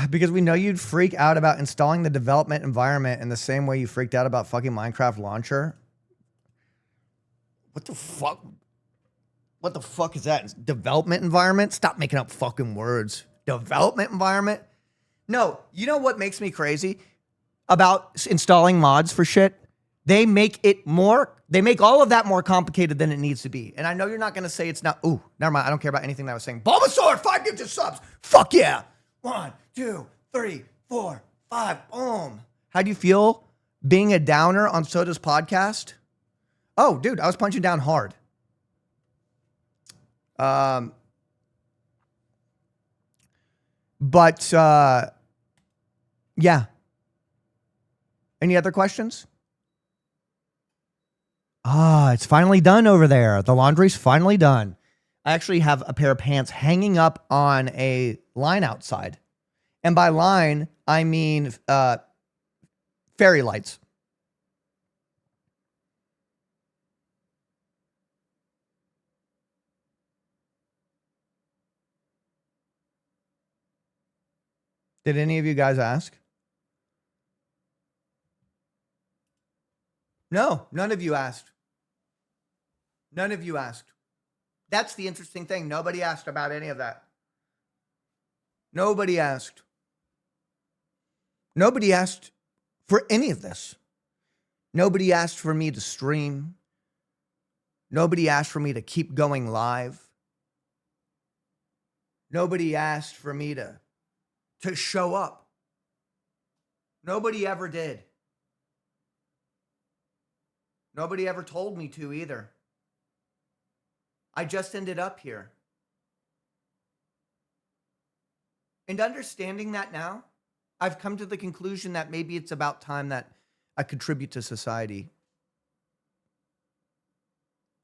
Because we know you'd freak out about installing the development environment in the same way you freaked out about fucking Minecraft launcher. What the fuck? What the fuck is that? Development environment? Stop making up fucking words. Development environment? No, you know what makes me crazy about installing mods for shit? They make all of that more complicated than it needs to be. And I know you're not going to say it's not. Ooh, never mind. I don't care about anything that I was saying. Bulbasaur, 5 gifted subs. Fuck yeah. 1, 2, 3, 4, 5. Boom. How do you feel being a downer on Soda's podcast? Oh, dude, I was punching down hard. But yeah. Any other questions? It's finally done over there. The laundry's finally done. I actually have a pair of pants hanging up on a line outside. And by line, I mean fairy lights. Did any of you guys ask? No, none of you asked. None of you asked. That's the interesting thing. Nobody asked about any of that. Nobody asked. Nobody asked for any of this. Nobody asked for me to stream. Nobody asked for me to keep going live. Nobody asked for me to show up. Nobody ever did. Nobody ever told me to either. I just ended up here. And understanding that now, I've come to the conclusion that maybe it's about time that I contribute to society.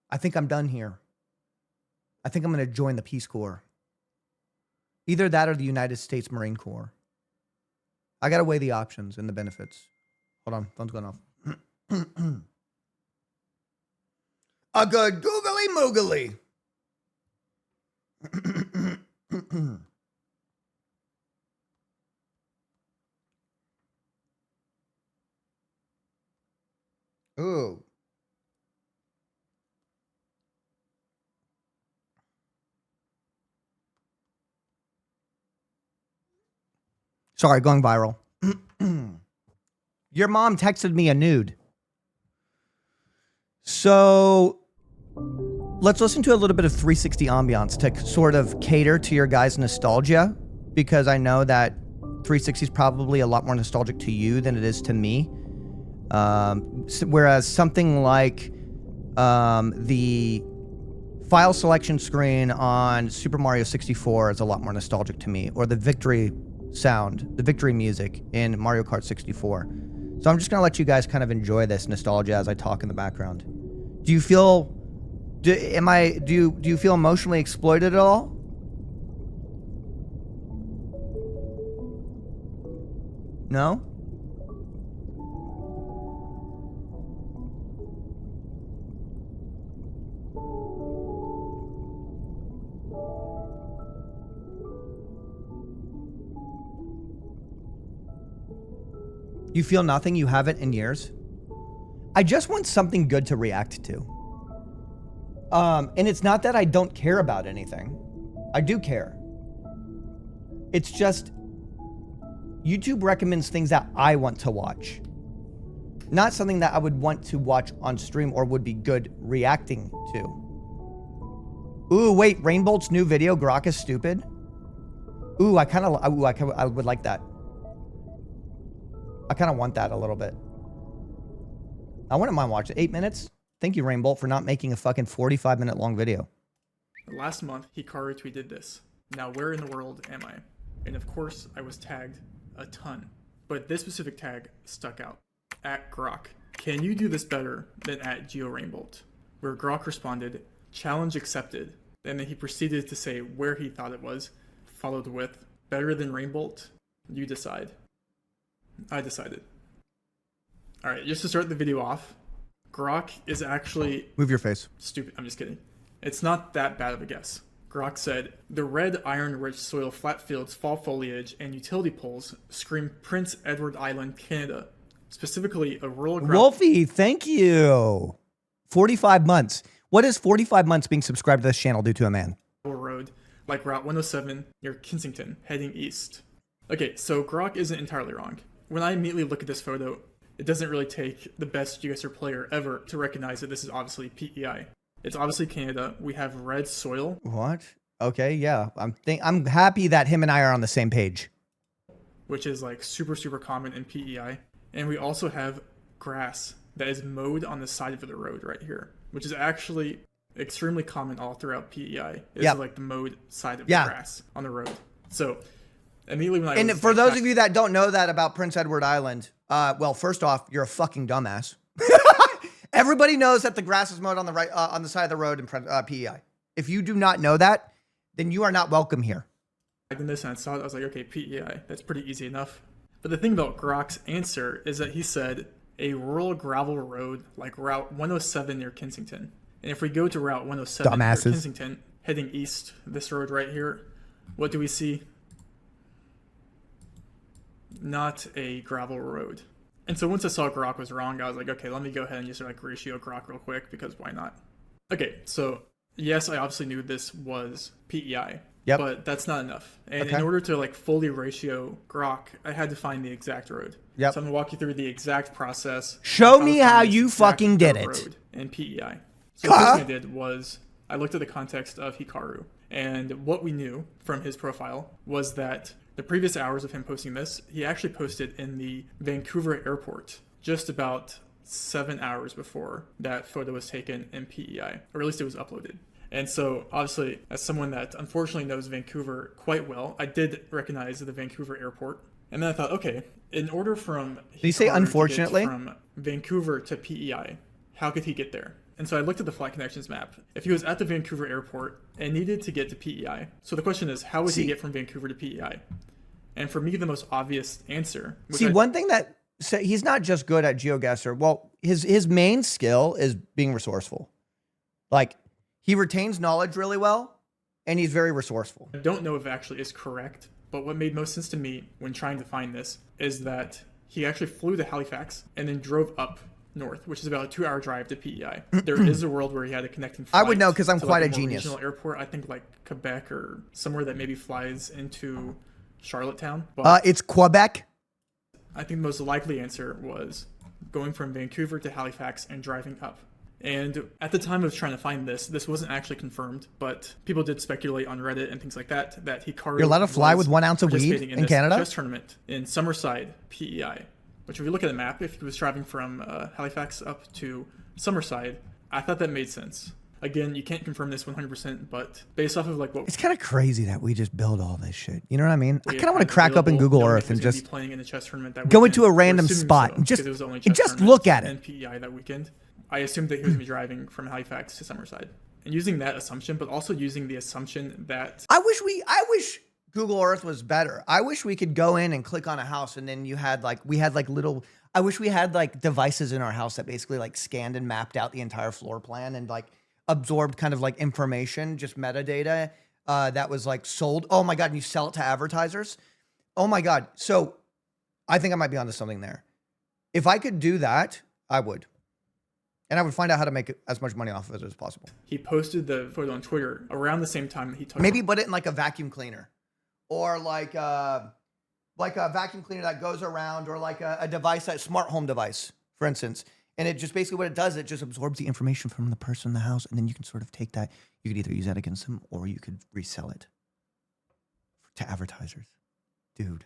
I think I'm done here. I think I'm going to join the Peace Corps. Either that or the United States Marine Corps. I got to weigh the options and the benefits. Hold on, phone's going off. A good googly moogly. Ooh. Sorry, going viral. Your mom texted me a nude. So let's listen to a little bit of 360 ambiance to sort of cater to your guys' nostalgia, because I know that 360 is probably a lot more nostalgic to you than it is to me. Whereas something like the file selection screen on Super Mario 64 is a lot more nostalgic to me, or the victory sound, the victory music in Mario Kart 64. So I'm just gonna let you guys kind of enjoy this nostalgia as I talk in the background. Do you feel, do you feel emotionally exploited at all? No? You feel nothing? You haven't in years? I just want something good to react to. And it's not that I don't care about anything. I do care. It's just YouTube recommends things that I want to watch. Not something that I would want to watch on stream or would be good reacting to. Ooh, wait, Rainbolt's new video, Grok is stupid? Ooh, I would like that. I kind of want that a little bit. I wouldn't mind watching 8 minutes. Thank you, Rainbolt, for not making a fucking 45-minute long video. Last month, Hikaru tweeted this. Now, where in the world am I? And of course, I was tagged a ton. But this specific tag stuck out. At Grok. Can you do this better than at GeoRainbolt? Where Grok responded, challenge accepted. And then he proceeded to say where he thought it was, followed with, better than Rainbolt? You decide. I decided. Alright, just to start the video off, Grok is actually... Move your face. Stupid. I'm just kidding. It's not that bad of a guess. Grok said, the red iron-rich soil, flat fields, fall foliage, and utility poles scream Prince Edward Island, Canada. Specifically, a rural... Wolfie, thank you. 45 months. What is 45 months being subscribed to this channel do to a man? Road, like Route 107 near Kensington, heading east. Okay, so Grok isn't entirely wrong. When I immediately look at this photo, it doesn't really take the best GeoGuessr player ever to recognize that this is obviously PEI. It's obviously Canada. We have red soil. What? Okay, yeah. I'm happy that him and I are on the same page. Which is like super, super common in PEI. And we also have grass that is mowed on the side of the road right here, which is actually extremely common all throughout PEI. It's like the mowed side of the grass on the road. So immediately when I and for those of you that don't know that about Prince Edward Island, well, first off, you're a fucking dumbass. Everybody knows that the grass is mowed on the right, on the side of the road in PEI. If you do not know that, then you are not welcome here. In this, and I saw it, I was like, okay, PEI, that's pretty easy enough. But the thing about Grok's answer is that he said a rural gravel road like Route 107 near Kensington. And if we go to Route 107 near Kensington, heading east, this road right here, what do we see? Not a gravel road. And so once I saw Grok was wrong, I was like, okay, let me go ahead and just like ratio Grok real quick, because why not? Okay, so yes, I obviously knew this was PEI. Yep. But that's not enough. And Okay. in order to like fully ratio grok, I had to find the exact road. Yep. So I'm gonna walk you through the exact process. Show to me find how this you exact fucking did it. road in PEI. So the first thing I did was I looked at the context of Hikaru, and what we knew from his profile was that the previous hours of him posting this, he actually posted in the Vancouver airport just about 7 hours before that photo was taken in PEI, or at least it was uploaded. And so, obviously, as someone that unfortunately knows Vancouver quite well, I did recognize the Vancouver airport. And then I thought, okay, in order from Did you say Hikaru to get unfortunately? from Vancouver to PEI, how could he get there? And so I looked at the flight connections map. If he was at the Vancouver airport and needed to get to PEI, so the question is, how would he get from Vancouver to PEI? And for me, the most obvious answer. One thing that he's not just good at GeoGuessr. Well, his main skill is being resourceful. Like, he retains knowledge really well, and he's very resourceful. I don't know if it actually is correct, but what made most sense to me when trying to find this is that he actually flew to Halifax and then drove up north, which is about a 2-hour drive to PEI. There is a world where he had a connecting flight. I would know because I'm to, quite like, a more genius. Regional airport, I think like Quebec or somewhere that maybe flies into Charlottetown. It's Quebec. I think the most likely answer was going from Vancouver to Halifax and driving up. And at the time of trying to find this wasn't actually confirmed, but people did speculate on Reddit and things like that Hikaru You're allowed to fly was with 1 ounce of weed participating in this Canada? chess tournament in Summerside, PEI. Which, if you look at the map, if he was driving from Halifax up to Summerside, I thought that made sense. Again, you can't confirm this 100%, but based off of like what It's kind of crazy that we just build all this shit. You know what I mean? I kind of want to crack open Google Earth and just playing in the chess tournament that go weekend. into a We're random assuming spot so, and because it was the only just chess tournament look at it. in PEI that weekend. I assumed that he was going to be driving from Halifax to Summerside. And using that assumption, but also using the assumption that... I wish Google Earth was better. I wish we could go in and click on a house and then I wish we had like devices in our house that basically like scanned and mapped out the entire floor plan and like absorbed kind of like information, just metadata that was like sold. Oh my God, and you sell it to advertisers. Oh my God. So I think I might be onto something there. If I could do that, I would. And I would find out how to make as much money off of it as possible. He posted the photo on Twitter around the same time that he took Maybe put it in like a vacuum cleaner or like a vacuum cleaner that goes around, or like a device, a smart home device, for instance. And it just basically what it does, it just absorbs the information from the person in the house. And then you can sort of take that. You could either use that against them or you could resell it to advertisers. Dude.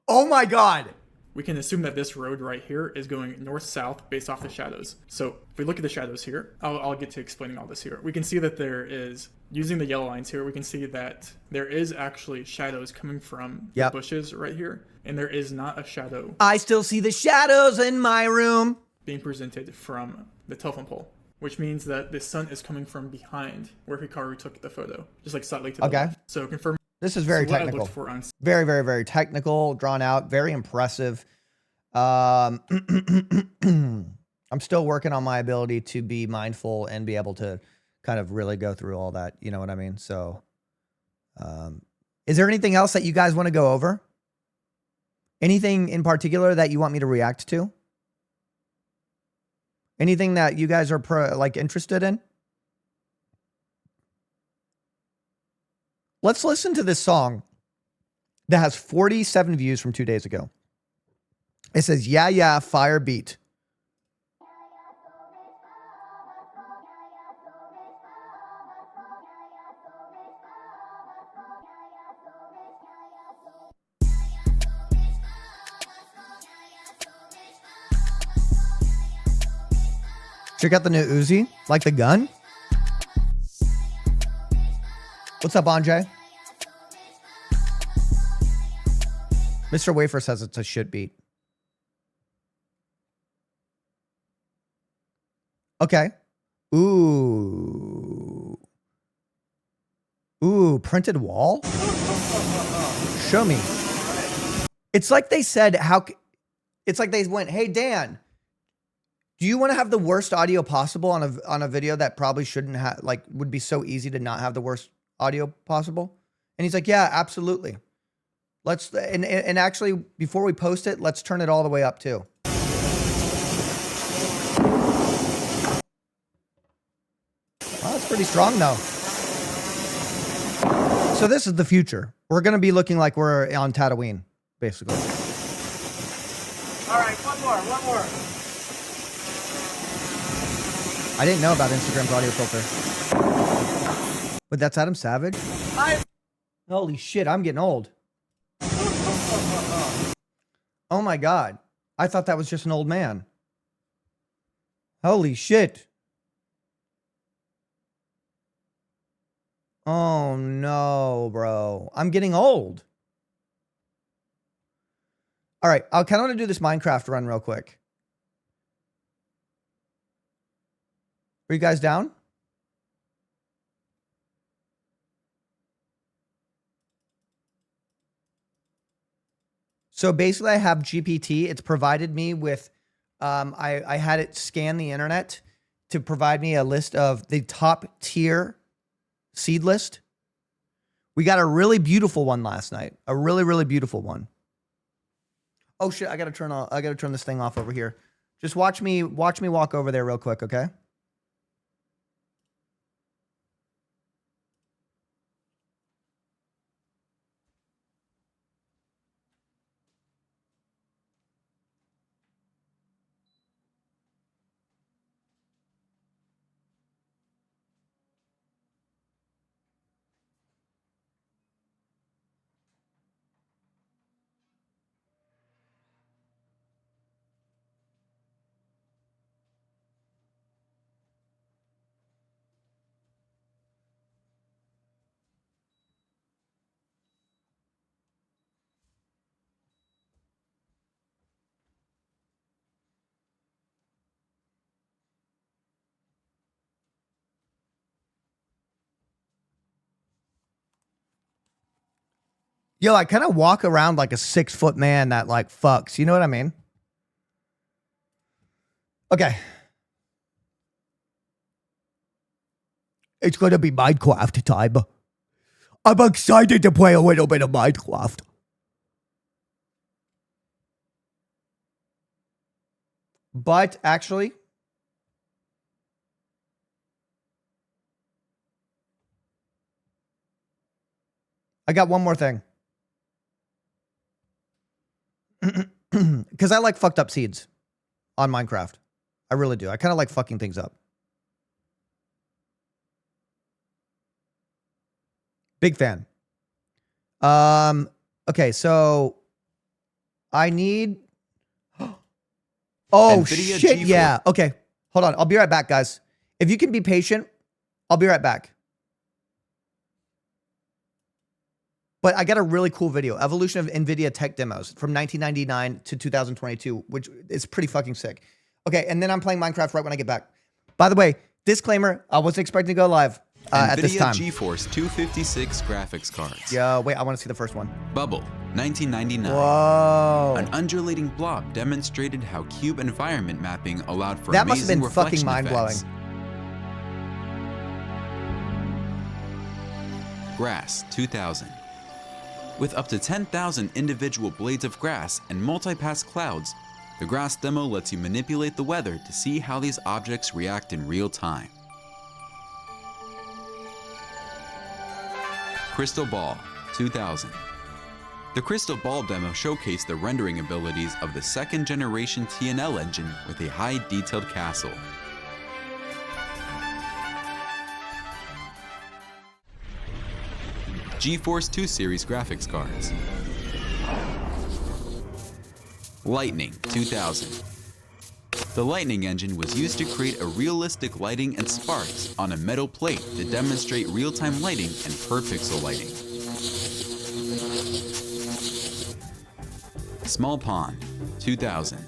Oh my God. We can assume that this road right here is going north-south based off the shadows. So if we look at the shadows here, I'll get to explaining all this here. We can see that there is, using the yellow lines here, we can see that there is actually shadows coming from the bushes right here. And there is not a shadow. I still see the shadows in my room. Being presented from the telephone pole, which means that the sun is coming from behind where Hikaru took the photo, just like slightly to the left. So confirm. This is very technical. Very, very, very technical, drawn out, very impressive. I'm still working on my ability to be mindful and be able to kind of really go through all that. You know what I mean? So, is there anything else that you guys want to go over? Anything in particular that you want me to react to? Anything that you guys are interested in? Let's listen to this song that has 47 views from 2 days ago. It says, "Yeah, yeah, fire beat." Check out the new Uzi, like the gun. What's up, Anjay? Mr. Wafer says it's a shit beat. Okay. Ooh. Ooh, printed wall? Show me. It's like they said, it's like they went, "Hey, Dan, do you want to have the worst audio possible on a video that probably shouldn't have, like, would be so easy to not have the worst audio possible?" And he's like, "Yeah, absolutely. Let's, and actually, before we post it, let's turn it all the way up too." That's pretty strong, though. So this is the future. We're going to be looking like we're on Tatooine, basically. All right, one more. I didn't know about Instagram's audio filter. But that's Adam Savage? Holy shit, I'm getting old. Oh my God. I thought that was just an old man. Holy shit. Oh no, bro. I'm getting old. All right, I kind of want to do this Minecraft run real quick. Are you guys down? So basically I have GPT. It's provided me with, I had it scan the internet to provide me a list of the top tier seed list. We got a really beautiful one last night. A really, really beautiful one. Oh shit, I gotta turn this thing off over here. Just watch me walk over there real quick, okay? Yo, I kind of walk around like a 6-foot man that like fucks. You know what I mean? Okay. It's going to be Minecraft time. I'm excited to play a little bit of Minecraft. But actually, I got one more thing. Because I like fucked up seeds on Minecraft. I really do. I kind of like fucking things up. Big fan. Okay, so I need... Oh, NVIDIA shit, G4. yeah. Okay, hold on. I'll be right back, guys. If you can be patient, I'll be right back. But I got a really cool video, Evolution of NVIDIA Tech Demos from 1999 to 2022, which is pretty fucking sick. Okay, and then I'm playing Minecraft right when I get back. By the way, disclaimer, I wasn't expecting to go live at this time. NVIDIA GeForce 256 graphics cards. Yeah, wait, I want to see the first one. Bubble, 1999. Whoa. An undulating blob demonstrated how cube environment mapping allowed for That must have amazing been fucking reflection mind-blowing. effects. Grass, 2000. With up to 10,000 individual blades of grass and multi-pass clouds, the grass demo lets you manipulate the weather to see how these objects react in real time. Crystal Ball, 2000. The Crystal Ball demo showcased the rendering abilities of the second generation TNL engine with a high detailed castle. GeForce 2 series graphics cards. Lightning, 2000. The Lightning engine was used to create a realistic lighting and sparks on a metal plate to demonstrate real-time lighting and per-pixel lighting. Small Pond, 2000.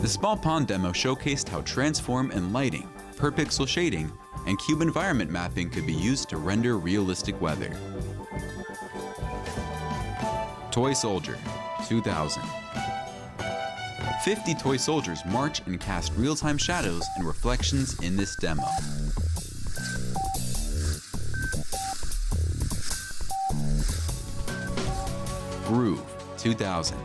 The Small Pond demo showcased how transform and lighting, per-pixel shading, and cube environment mapping could be used to render realistic weather. Toy Soldier, 2000. 50 toy soldiers march and cast real-time shadows and reflections in this demo. Groove, 2000.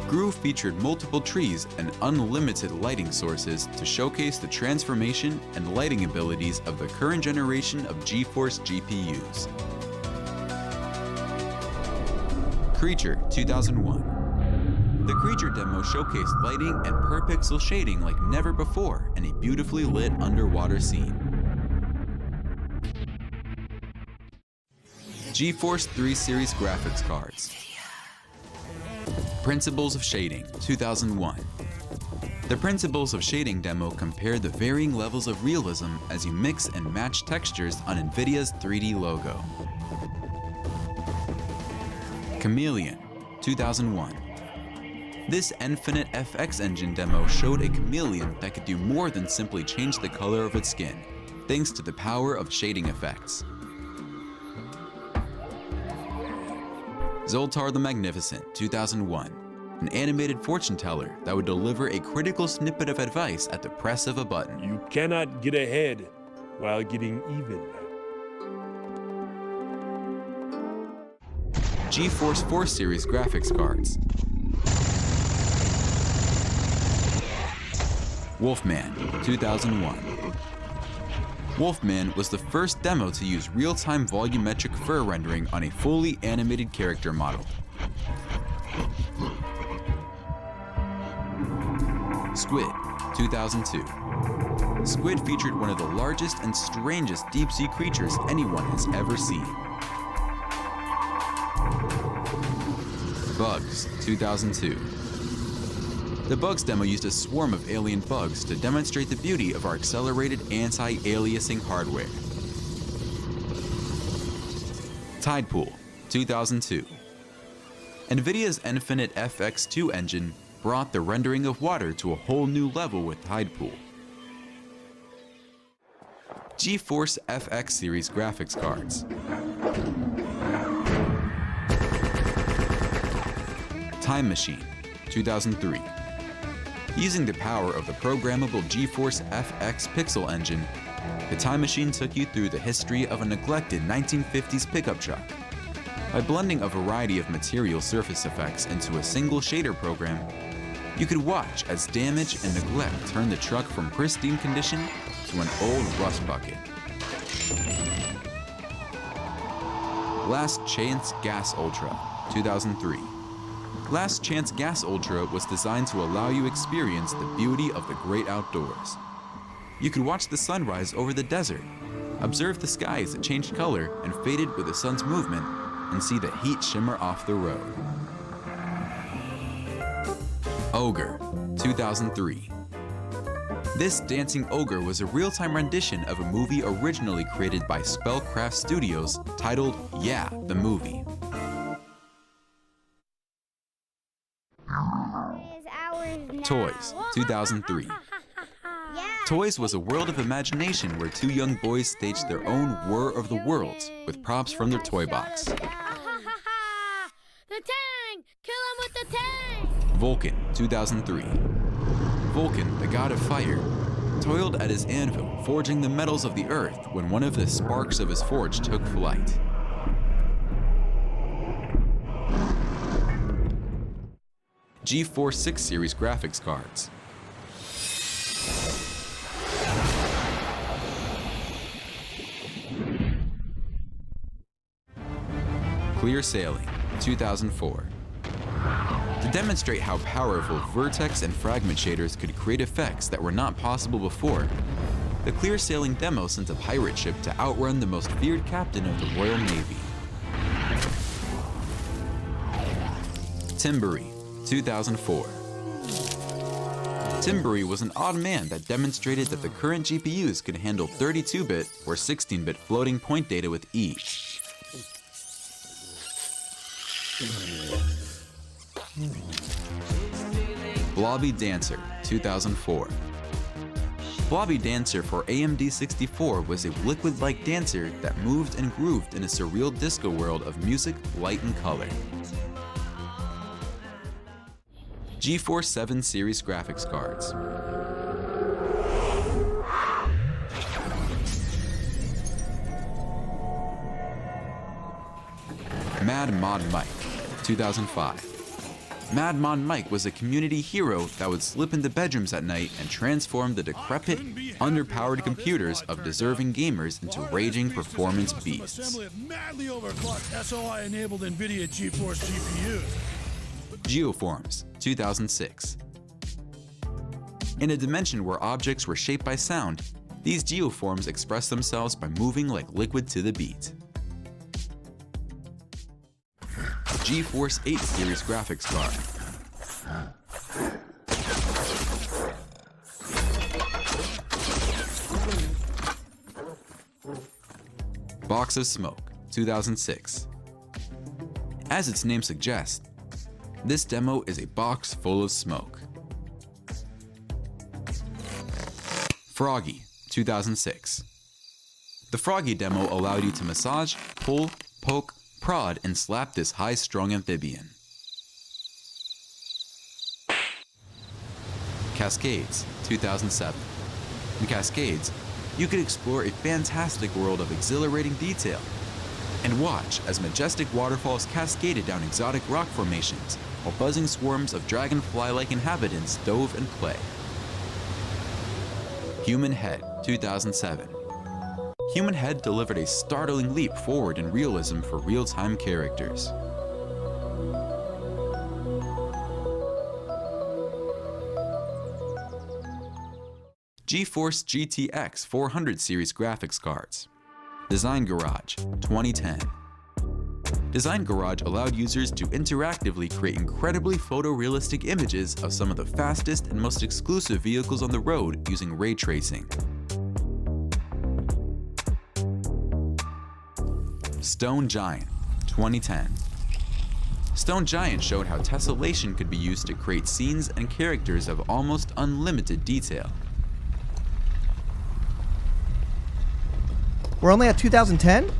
Groove featured multiple trees and unlimited lighting sources to showcase the transformation and lighting abilities of the current generation of GeForce GPUs. Creature 2001. The Creature demo showcased lighting and per-pixel shading like never before in a beautifully lit underwater scene. GeForce 3 Series graphics cards. Principles of Shading 2001. The Principles of Shading demo compared the varying levels of realism as you mix and match textures on NVIDIA's 3D logo. Chameleon 2001. This Infinite FX engine demo showed a chameleon that could do more than simply change the color of its skin, thanks to the power of shading effects. Zoltar the Magnificent 2001. An animated fortune teller that would deliver a critical snippet of advice at the press of a button. You cannot get ahead while getting even. GeForce 4 Series graphics cards. Wolfman 2001. Wolfman was the first demo to use real-time volumetric fur rendering on a fully animated character model. Squid 2002. Squid featured one of the largest and strangest deep-sea creatures anyone has ever seen. Bugs 2002. The Bugs demo used a swarm of alien bugs to demonstrate the beauty of our accelerated anti-aliasing hardware. Tidepool 2002. NVIDIA's Infinite FX2 engine brought the rendering of water to a whole new level with Tidepool. GeForce FX series graphics cards. Time Machine 2003. Using the power of the programmable GeForce FX Pixel engine, the Time Machine took you through the history of a neglected 1950s pickup truck. By blending a variety of material surface effects into a single shader program, you could watch as damage and neglect turned the truck from pristine condition to an old rust bucket. Last Chance Gas Ultra 2003. Last Chance Gas Ultra was designed to allow you experience the beauty of the great outdoors. You could watch the sunrise over the desert, observe the sky as it changed color and faded with the sun's movement, and see the heat shimmer off the road. Ogre 2003. This dancing ogre was a real-time rendition of a movie originally created by Spellcraft Studios titled Yeah, the Movie. Toys 2003. Toys was a world of imagination where two young boys staged their own War of the Worlds with props from their toy box. The Tang! Kill him with the Tang! Vulcan 2003. Vulcan, the god of fire, toiled at his anvil, forging the metals of the earth when one of the sparks of his forge took flight. GeForce 6 Series graphics cards. Clear Sailing 2004. To demonstrate how powerful vertex and fragment shaders could create effects that were not possible before, the Clear Sailing demo sent a pirate ship to outrun the most feared captain of the Royal Navy. Timbury 2004. Timbury was an odd man that demonstrated that the current GPUs could handle 32-bit or 16-bit floating point data with ease. Blobby Dancer 2004. Blobby Dancer for AMD 64 was a liquid-like dancer that moved and grooved in a surreal disco world of music, light, and color. GeForce 7 Series graphics cards. Mad Mod Mike 2005. Madmon Mike was a community hero that would slip into bedrooms at night and transform the decrepit, underpowered computers of deserving gamers into raging performance beasts. Assembly of madly overclocked SOI-enabled NVIDIA GeForce GPUs. Geoforms, 2006. In a dimension where objects were shaped by sound, these geoforms express themselves by moving like liquid to the beat. GeForce 8 series graphics card. Box of Smoke, 2006. As its name suggests, this demo is a box full of smoke. Froggy, 2006. The Froggy demo allowed you to massage, pull, poke, prod, and slap this high-strung amphibian. Cascades, 2007. In Cascades, you could explore a fantastic world of exhilarating detail and watch as majestic waterfalls cascaded down exotic rock formations while buzzing swarms of dragonfly-like inhabitants dove and play. Human Head, 2007. Human Head delivered a startling leap forward in realism for real-time characters. GeForce GTX 400 series graphics cards. Design Garage, 2010. Design Garage allowed users to interactively create incredibly photorealistic images of some of the fastest and most exclusive vehicles on the road using ray tracing. Stone Giant, 2010. Stone Giant showed how tessellation could be used to create scenes and characters of almost unlimited detail. We're only at 2010?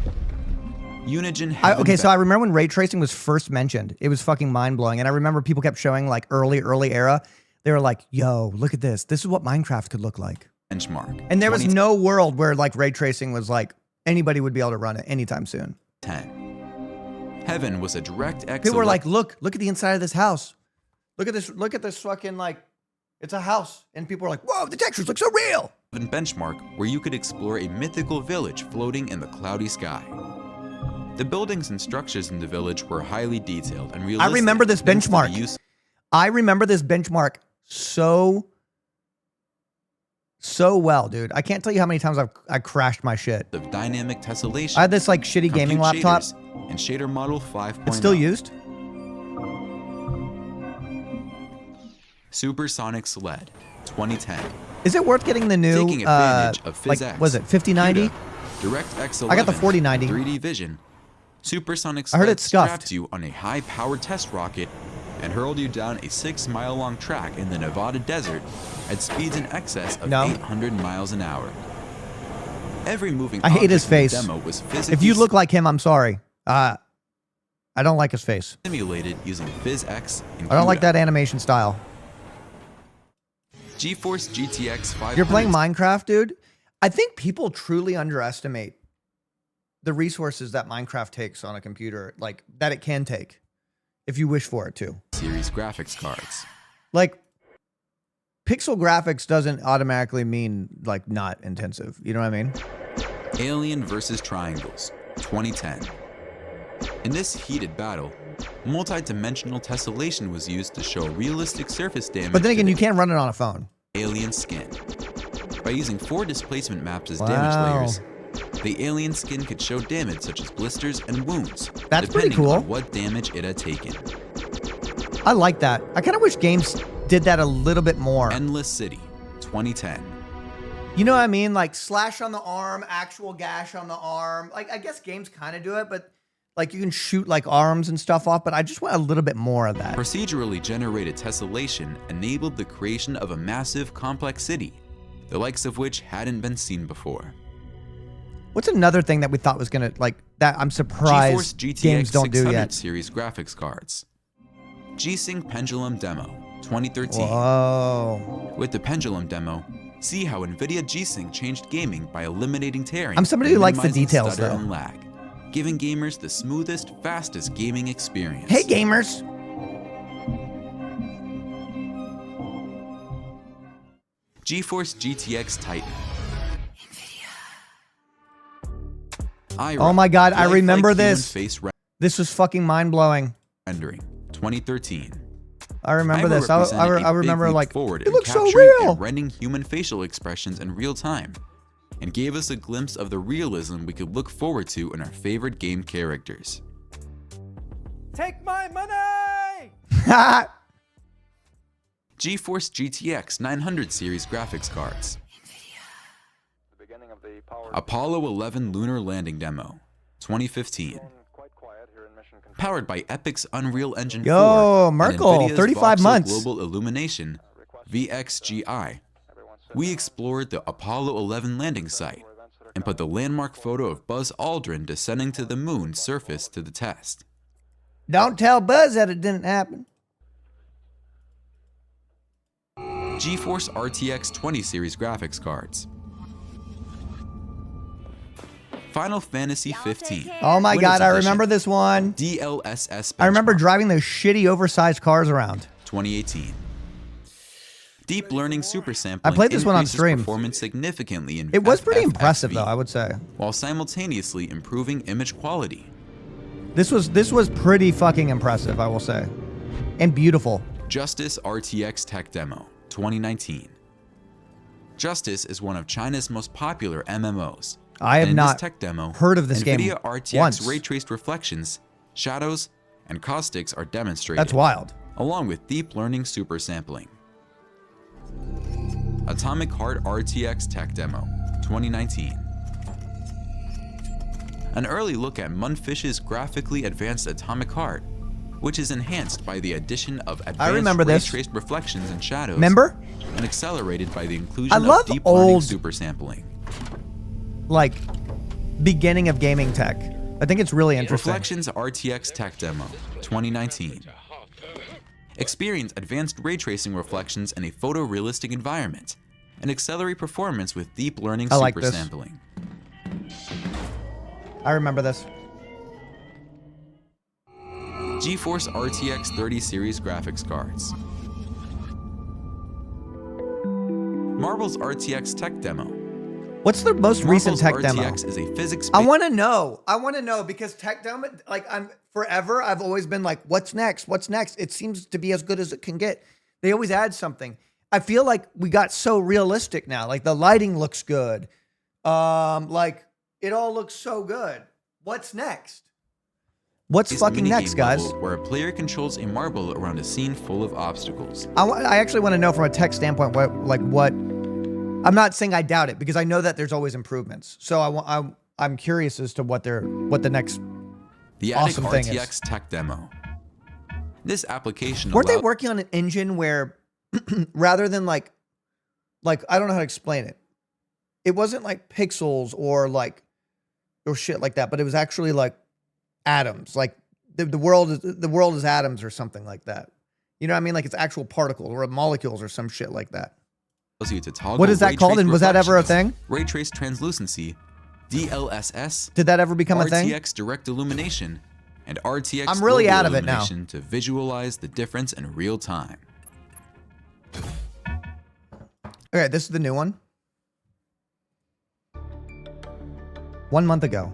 Unigen Okay, so I remember when ray tracing was first mentioned. It was fucking mind-blowing. And I remember people kept showing like early era. They were like, yo, look at this. This is what Minecraft could look like. Benchmark. And there was no world where like ray tracing was like, anybody would be able to run it anytime soon. 10. Heaven was a DirectX. People were like, look at the inside of this house. Look at this fucking like, it's a house. And people were like, whoa, the textures look so real. Benchmark, where you could explore a mythical village floating in the cloudy sky. The buildings and structures in the village were highly detailed and realistic. I remember this benchmark. I remember this benchmark so well, dude. I can't tell you how many times I crashed my shit. Of dynamic tessellation. I had this like shitty gaming laptop. And shader model 5.0. It's still used. Supersonic Sled, 2010. Is it worth getting the new, Taking advantage of like, PhysX, was it 5090? DirectX 11, I got the 4090. 3D Vision. Supersonic I heard Sled it's scuffed. strapped you on a high-powered test rocket and hurled you down a 6-mile-long track in the Nevada desert at speeds in excess of 800 miles an hour. Every moving I hate his object in the face. demo was physically If you look like him, I'm sorry. I don't like his face. simulated using PhysX and I don't like CUDA. that animation style. GeForce GTX 500. You're playing Minecraft, dude? I think people truly underestimate the resources that Minecraft takes on a computer, like that it can take if you wish for it to. Series graphics cards. Like pixel graphics doesn't automatically mean like not intensive. You know what I mean? Alien vs. Triangles, 2010. In this heated battle, multi-dimensional tessellation was used to show realistic surface damage. But then again, you can't run it on a phone. Alien skin. By using 4 displacement maps as damage layers, the alien skin could show damage such as blisters and wounds, That's pretty depending cool. on what damage it had taken. I like that. I kind of wish games did that a little bit more. Endless City, 2010. You know what I mean? Like slash on the arm, actual gash on the arm. Like I guess games kind of do it, but like you can shoot like arms and stuff off, but I just want a little bit more of that. Procedurally generated tessellation enabled the creation of a massive, complex city, the likes of which hadn't been seen before. What's another thing that we thought was gonna like that? I'm surprised GeForce GTX games don't do 600 yet. series graphics cards. G-Sync Pendulum Demo, 2013. Whoa. With the Pendulum Demo, see how NVIDIA G-Sync changed gaming by eliminating tearing. I'm somebody and who likes the minimizing details, stutter though. and lag, giving gamers the smoothest, fastest gaming experience. Hey gamers. GeForce GTX Titan. Oh my God, I remember this. Face This was fucking mind-blowing. rendering, 2013. I remember this. I remember like, forward it looks so capturing real. and rendering human facial expressions in real time, and gave us a glimpse of the realism we could look forward to in our favorite game characters. Take my money! GeForce GTX 900 series graphics cards. Apollo 11 lunar landing demo, 2015. Powered by Epic's Unreal Engine 4 Yo, and Merkel, NVIDIA's 35 Voxel months. Global Illumination, VXGI. We explored the Apollo 11 landing site and put the landmark photo of Buzz Aldrin descending to the moon's surface to the test. Don't tell Buzz that it didn't happen. GeForce RTX 20 series graphics cards. Final Fantasy 15. Oh my Winners God, I Edition. remember this one. DLSS I remember benchmark, driving those shitty oversized cars around. 2018. Deep learning super sampling I played this one on increases stream. performance significantly in It was pretty impressive FFFV, though, I would say. while simultaneously improving image quality. This was pretty fucking impressive, I will say. And beautiful. Justice RTX Tech Demo, 2019. Justice is one of China's most popular MMOs. I have and in not this tech demo, heard of this game NVIDIA RTX once. ray-traced reflections, shadows, and caustics are demonstrated. That's wild. Along with deep learning super sampling. Atomic Heart RTX Tech Demo, 2019. An early look at Munfish's graphically advanced Atomic Heart, which is enhanced by the addition of advanced ray-traced reflections and shadows. Remember? And accelerated by the inclusion I love of deep learning old, super sampling. like, beginning of gaming tech. I think it's really interesting. Reflections RTX Tech Demo, 2019. Experience advanced ray tracing reflections in a photorealistic environment and accelerate performance with deep learning I like super this. sampling. I remember this. GeForce RTX 30 series graphics cards. Marble's RTX Tech Demo. What's the most recent tech demo? RTX is a physics. I want to know. I want to know because tech demo, like I've always been like, what's next? What's next? It seems to be as good as it can get. They always add something. I feel like we got so realistic now. Like the lighting looks good. Like it all looks so good. What's next? What's fucking next, guys? Where a player controls a marble around a scene full of obstacles. I actually want to know from a tech standpoint what. I'm not saying I doubt it because I know that there's always improvements. So I'm curious as to what the next The awesome Attic thing RTX is. Tech Demo. This application Weren't they allows working on an engine where rather than like I don't know how to explain it. It wasn't like pixels or shit like that, but it was actually like atoms. Like the world is atoms or something like that. You know what I mean? Like it's actual particles or molecules or some shit like that. you to toggle What is that called? ray-traced And was that ever a reflections, thing? Ray trace translucency, DLSS. Did that ever become a thing? RTX direct illumination, and RTX I'm really global out of it now. illumination to visualize the difference in real time. Okay, this is the new one. 1 month ago.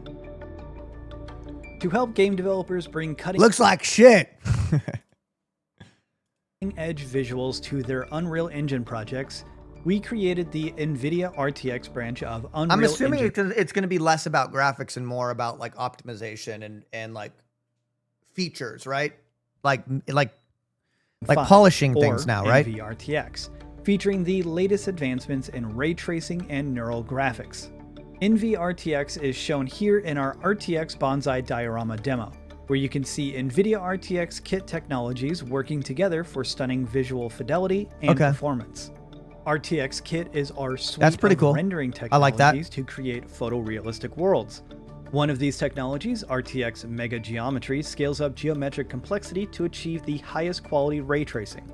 To help game developers bring Looks like shit. edge visuals to their Unreal Engine projects, we created the NVIDIA RTX branch of Unreal I'm assuming Engine. it's going to be less about graphics and more about like optimization and like features, right? Like polishing things now, right? NVRTX, featuring the latest advancements in ray tracing and neural graphics. NVRTX is shown here in our RTX Bonsai diorama demo, where you can see NVIDIA RTX kit technologies working together for stunning visual fidelity and performance. RTX Kit is our suite pretty of cool. rendering I like that. technologies to create photorealistic worlds. One of these technologies, RTX Mega Geometry, scales up geometric complexity to achieve the highest quality ray tracing.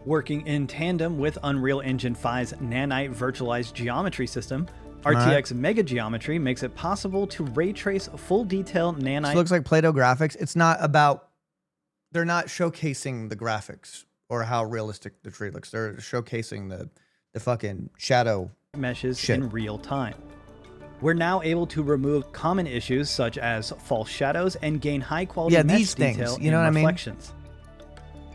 Working in tandem with Unreal Engine 5's Nanite Virtualized Geometry System, RTX Mega Geometry makes it possible to ray trace full detail nanite. This looks like Play-Doh graphics. It's not about, they're not showcasing the graphics or how realistic the tree looks. They're showcasing the fucking shadow meshes shit. in real time. We're now able to remove common issues such as false shadows and gain high quality mesh these things, detail you know in what I mean? reflections.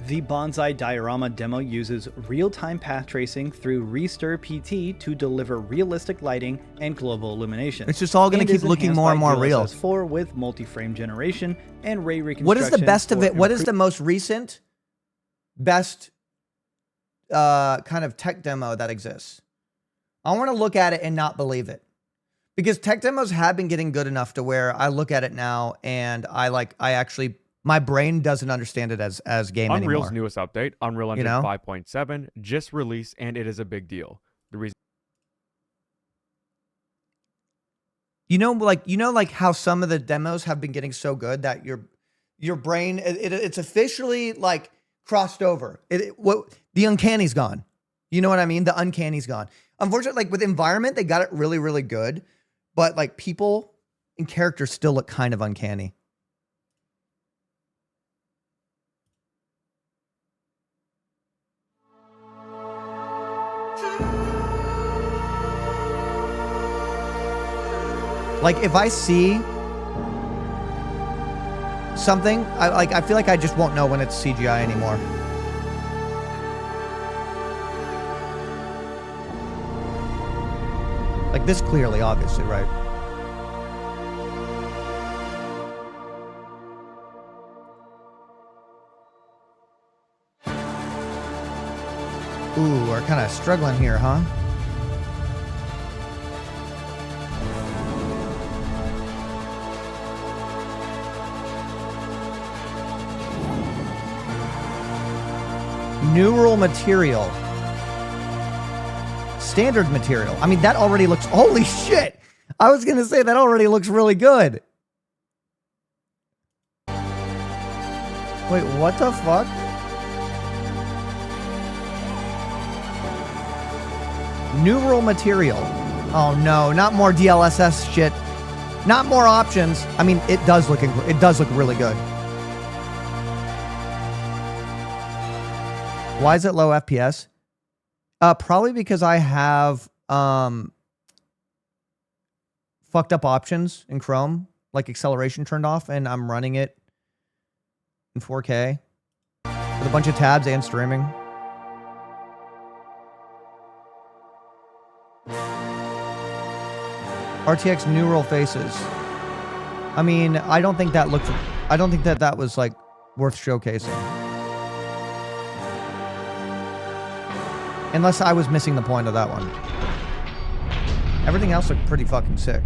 The Bonsai diorama demo uses real-time path tracing through Restir PT to deliver realistic lighting and global illumination. It's just all going to keep looking more and more real. 4 with multi-frame generation and ray reconstruction. What is the best of for it? What is the most recent, best kind of tech demo that exists? I want to look at it and not believe it. Because tech demos have been getting good enough to where I look at it now and I actually, my brain doesn't understand it as game Unreal's anymore. newest update, Unreal Engine You know? 5.7, just released, and it is a big deal. The reason like how some of the demos have been getting so good that your brain it's officially like crossed over. The uncanny's gone. You know what I mean? The uncanny's gone. Unfortunately, like with environment, they got it really, really good, but like people and characters still look kind of uncanny. Like if I see something, I feel like I just won't know when it's CGI anymore. Like this clearly, obviously, right? Ooh, we're kind of struggling here, huh? Neural material. Standard material. I mean, that already looks... Holy shit! I was going to say that already looks really good. Wait, what the fuck? Neural material. Oh no, not more DLSS shit. Not more options. I mean, it does look really good. Why is it low FPS? Probably because I have fucked up options in Chrome, like acceleration turned off, and I'm running it in 4K with a bunch of tabs and streaming. RTX neural faces. I mean, I don't think that was like worth showcasing. Unless I was missing the point of that one. Everything else looked pretty fucking sick.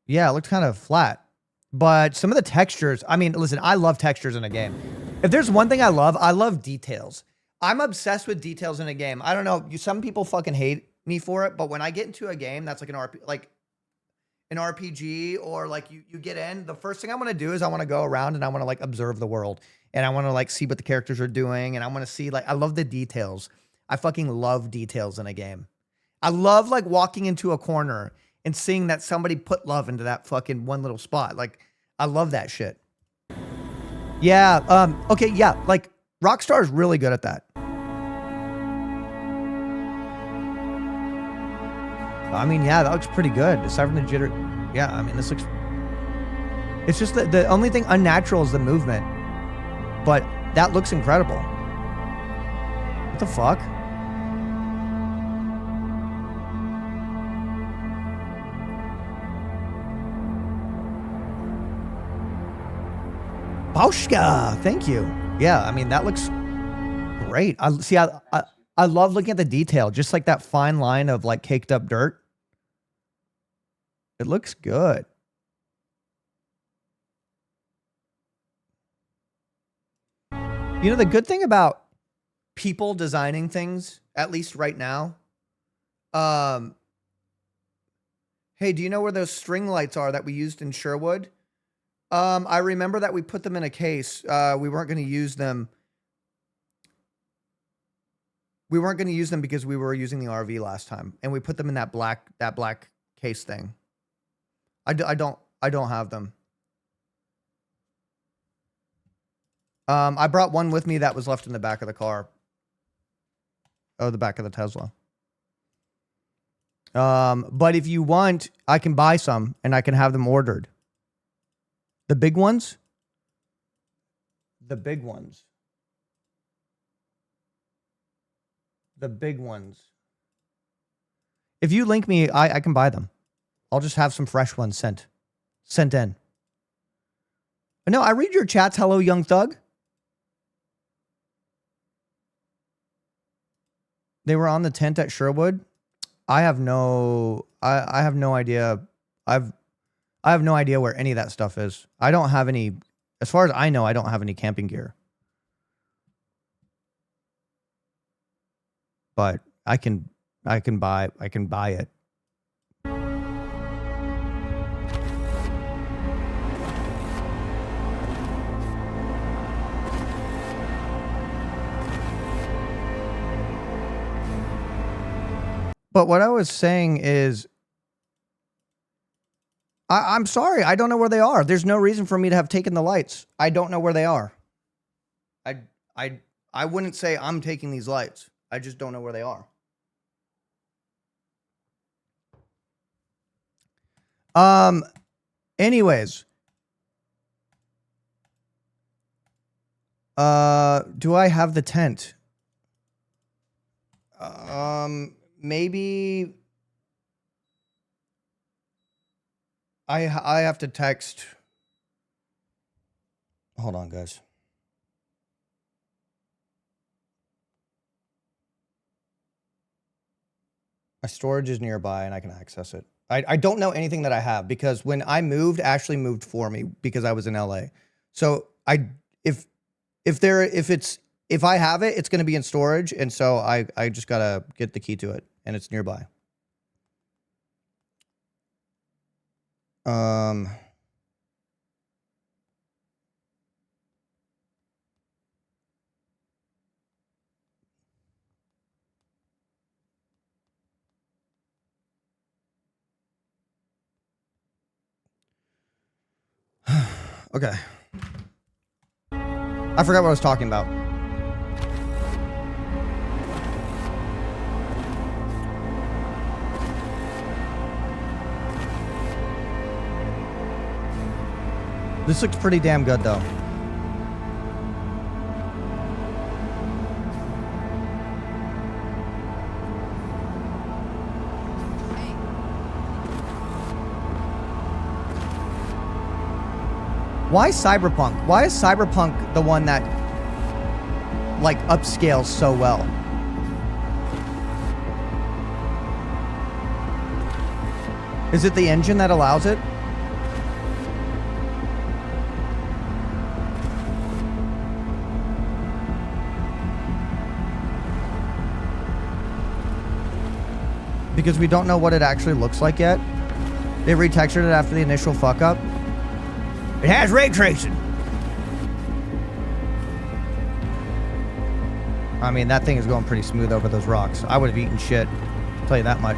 Yeah, it looked kind of flat. But some of the textures, I mean, listen, I love textures in a game. If there's one thing I love details. I'm obsessed with details in a game. I don't know, some people fucking hate me for it, but when I get into a game that's like an RPG or like you get in, the first thing I want to do is I want to go around and I want to like observe the world. And I want to like see what the characters are doing. And I want to see I love the details. I fucking love details in a game. I love like walking into a corner and seeing that somebody put love into that fucking one little spot. Like, I love that shit. Yeah. Okay. Yeah. Like Rockstar is really good at that. I mean, yeah, that looks pretty good. Aside from the jitter. Yeah. I mean, this looks, it's just the only thing unnatural is the movement. But that looks incredible. What the fuck? Bauschka, thank you. Yeah, I mean, that looks great. I love looking at the detail, just like that fine line of like caked up dirt. It looks good. You know, the good thing about people designing things, at least right now, hey, do you know where those string lights are that we used in Sherwood? I remember that we put them in a case. We weren't going to use them. We weren't going to use them because we were using the RV last time, and we put them in that black case thing. I don't have them. I brought one with me that was left in the back of the car. Oh, the back of the Tesla. But if you want, I can buy some and I can have them ordered. The big ones? The big ones. The big ones. If you link me, I can buy them. I'll just have some fresh ones sent in. No, I read your chats. Hello, young thug. They were on the tent at Sherwood. I have no idea. I have no idea where any of that stuff is. I don't have any, as far as I know, I don't have any camping gear. But I can buy it. But what I was saying is, I'm sorry, I don't know where they are. There's no reason for me to have taken the lights. I don't know where they are. I wouldn't say I'm taking these lights. I just don't know where they are. Anyways. Do I have the tent? Maybe I have to text. Hold on, guys. My storage is nearby and I can access it. I don't know anything that I have because when I moved, Ashley moved for me because I was in LA. So if I have it, it's going to be in storage, and so I just gotta get the key to it, and it's nearby. Okay. I forgot what I was talking about. This looks pretty damn good, though. Why Cyberpunk? Why is Cyberpunk the one that, like, upscales so well? Is it the engine that allows it? Because we don't know what it actually looks like yet. They retextured it after the initial fuck up. It has ray tracing. I mean, that thing is going pretty smooth over those rocks. I would have eaten shit. I'll tell you that much.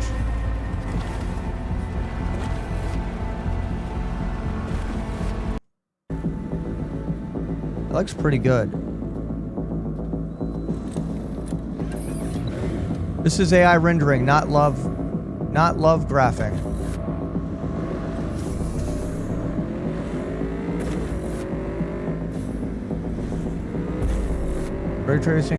It looks pretty good. This is AI rendering, not love graphing. Ray tracing.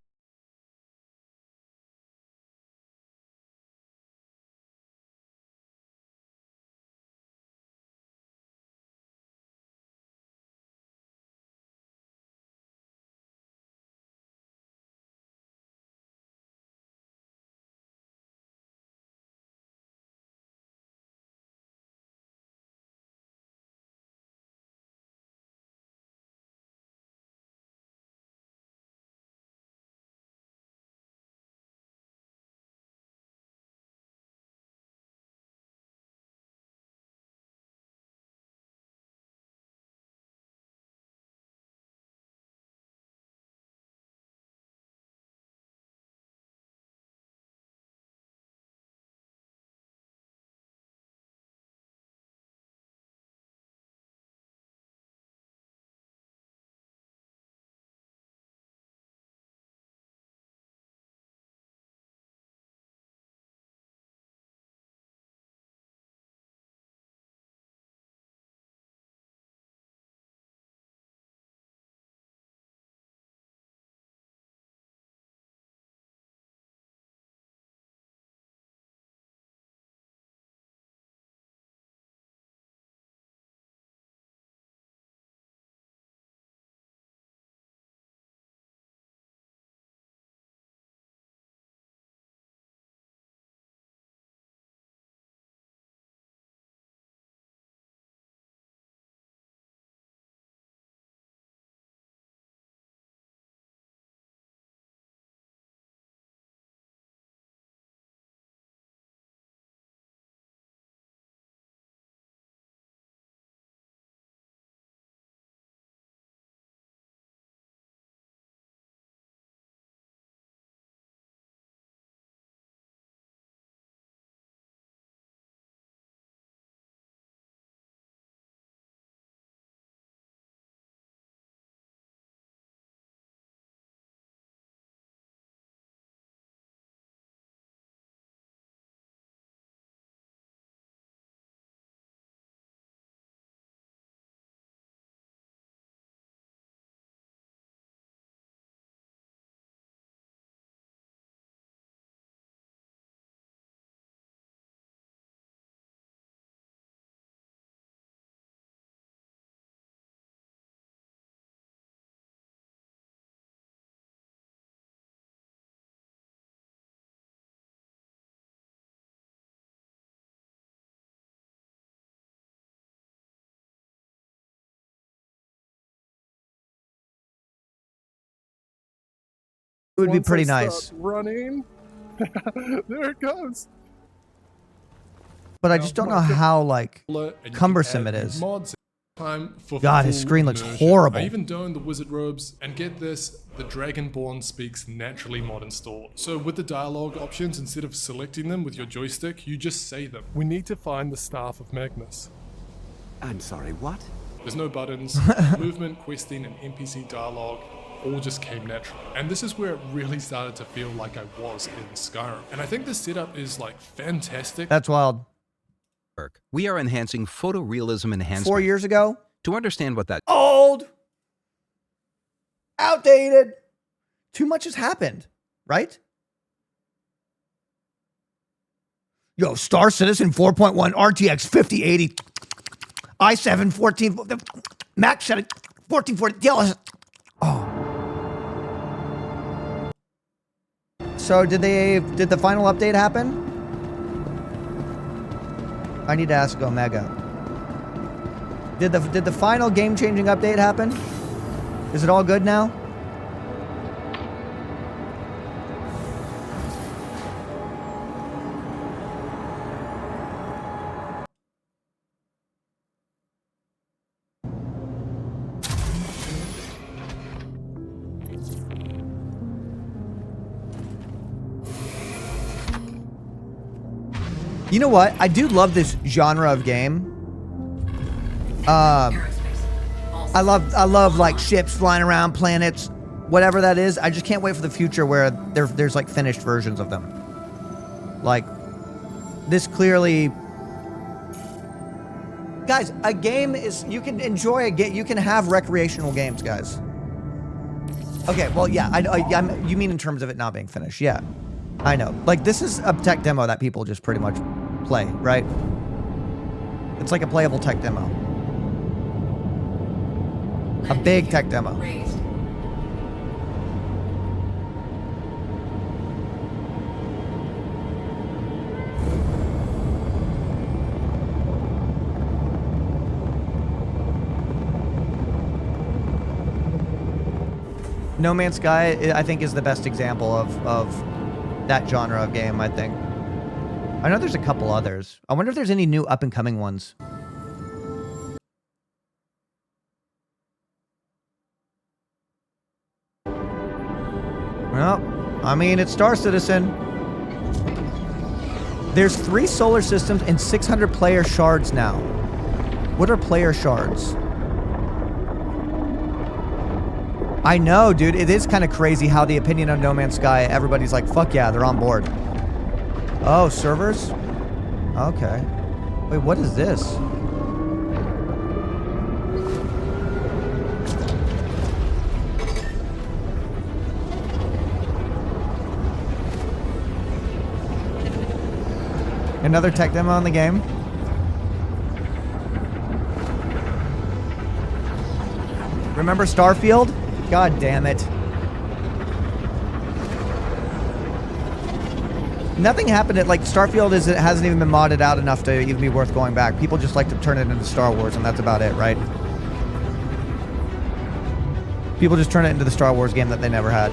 It would be Once pretty I nice. start running. There it goes. But I just don't know how, like, And you can cumbersome add it is. mods. Time for God, his full screen looks immersion. horrible. I even donned the wizard robes, and get this, the Dragonborn speaks naturally mod installed. So with the dialogue options, instead of selecting them with your joystick, you just say them. We need to find the Staff of Magnus. I'm sorry, what? There's no buttons, movement, questing, and NPC dialogue all just came naturally. And this is where it really started to feel like I was in Skyrim. And I think the setup is like fantastic. That's wild. We are enhancing photorealism enhancement. 4 years ago? To understand what that... Old! Outdated! Too much has happened, right? Yo, Star Citizen 4.1 RTX 5080 i7 14 Max 1440 DLSS. Oh. So did the final update happen? I need to ask Omega. Did the final game-changing update happen? Is it all good now? You know what? I do love this genre of game. I love like ships flying around, planets, whatever that is. I just can't wait for the future where there's like finished versions of them. Like this clearly, guys. A game is, you can enjoy a game. You can have recreational games, guys. Okay, well, yeah. You mean in terms of it not being finished? Yeah, I know. Like this is a tech demo that people just pretty much play, right? It's like a playable tech demo. A big tech demo. No Man's Sky, I think, is the best example of that genre of game, I think. I know there's a couple others. I wonder if there's any new up-and-coming ones. Well, I mean, it's Star Citizen. There's 3 solar systems and 600 player shards now. What are player shards? I know, dude. It is kind of crazy how the opinion on No Man's Sky, everybody's like, fuck yeah, they're on board. Oh, servers? Okay. Wait, what is this? Another tech demo in the game. Remember Starfield? God damn it. Nothing happened at, like, Starfield it hasn't even been modded out enough to even be worth going back. People just like to turn it into Star Wars, and that's about it, right? People just turn it into the Star Wars game that they never had.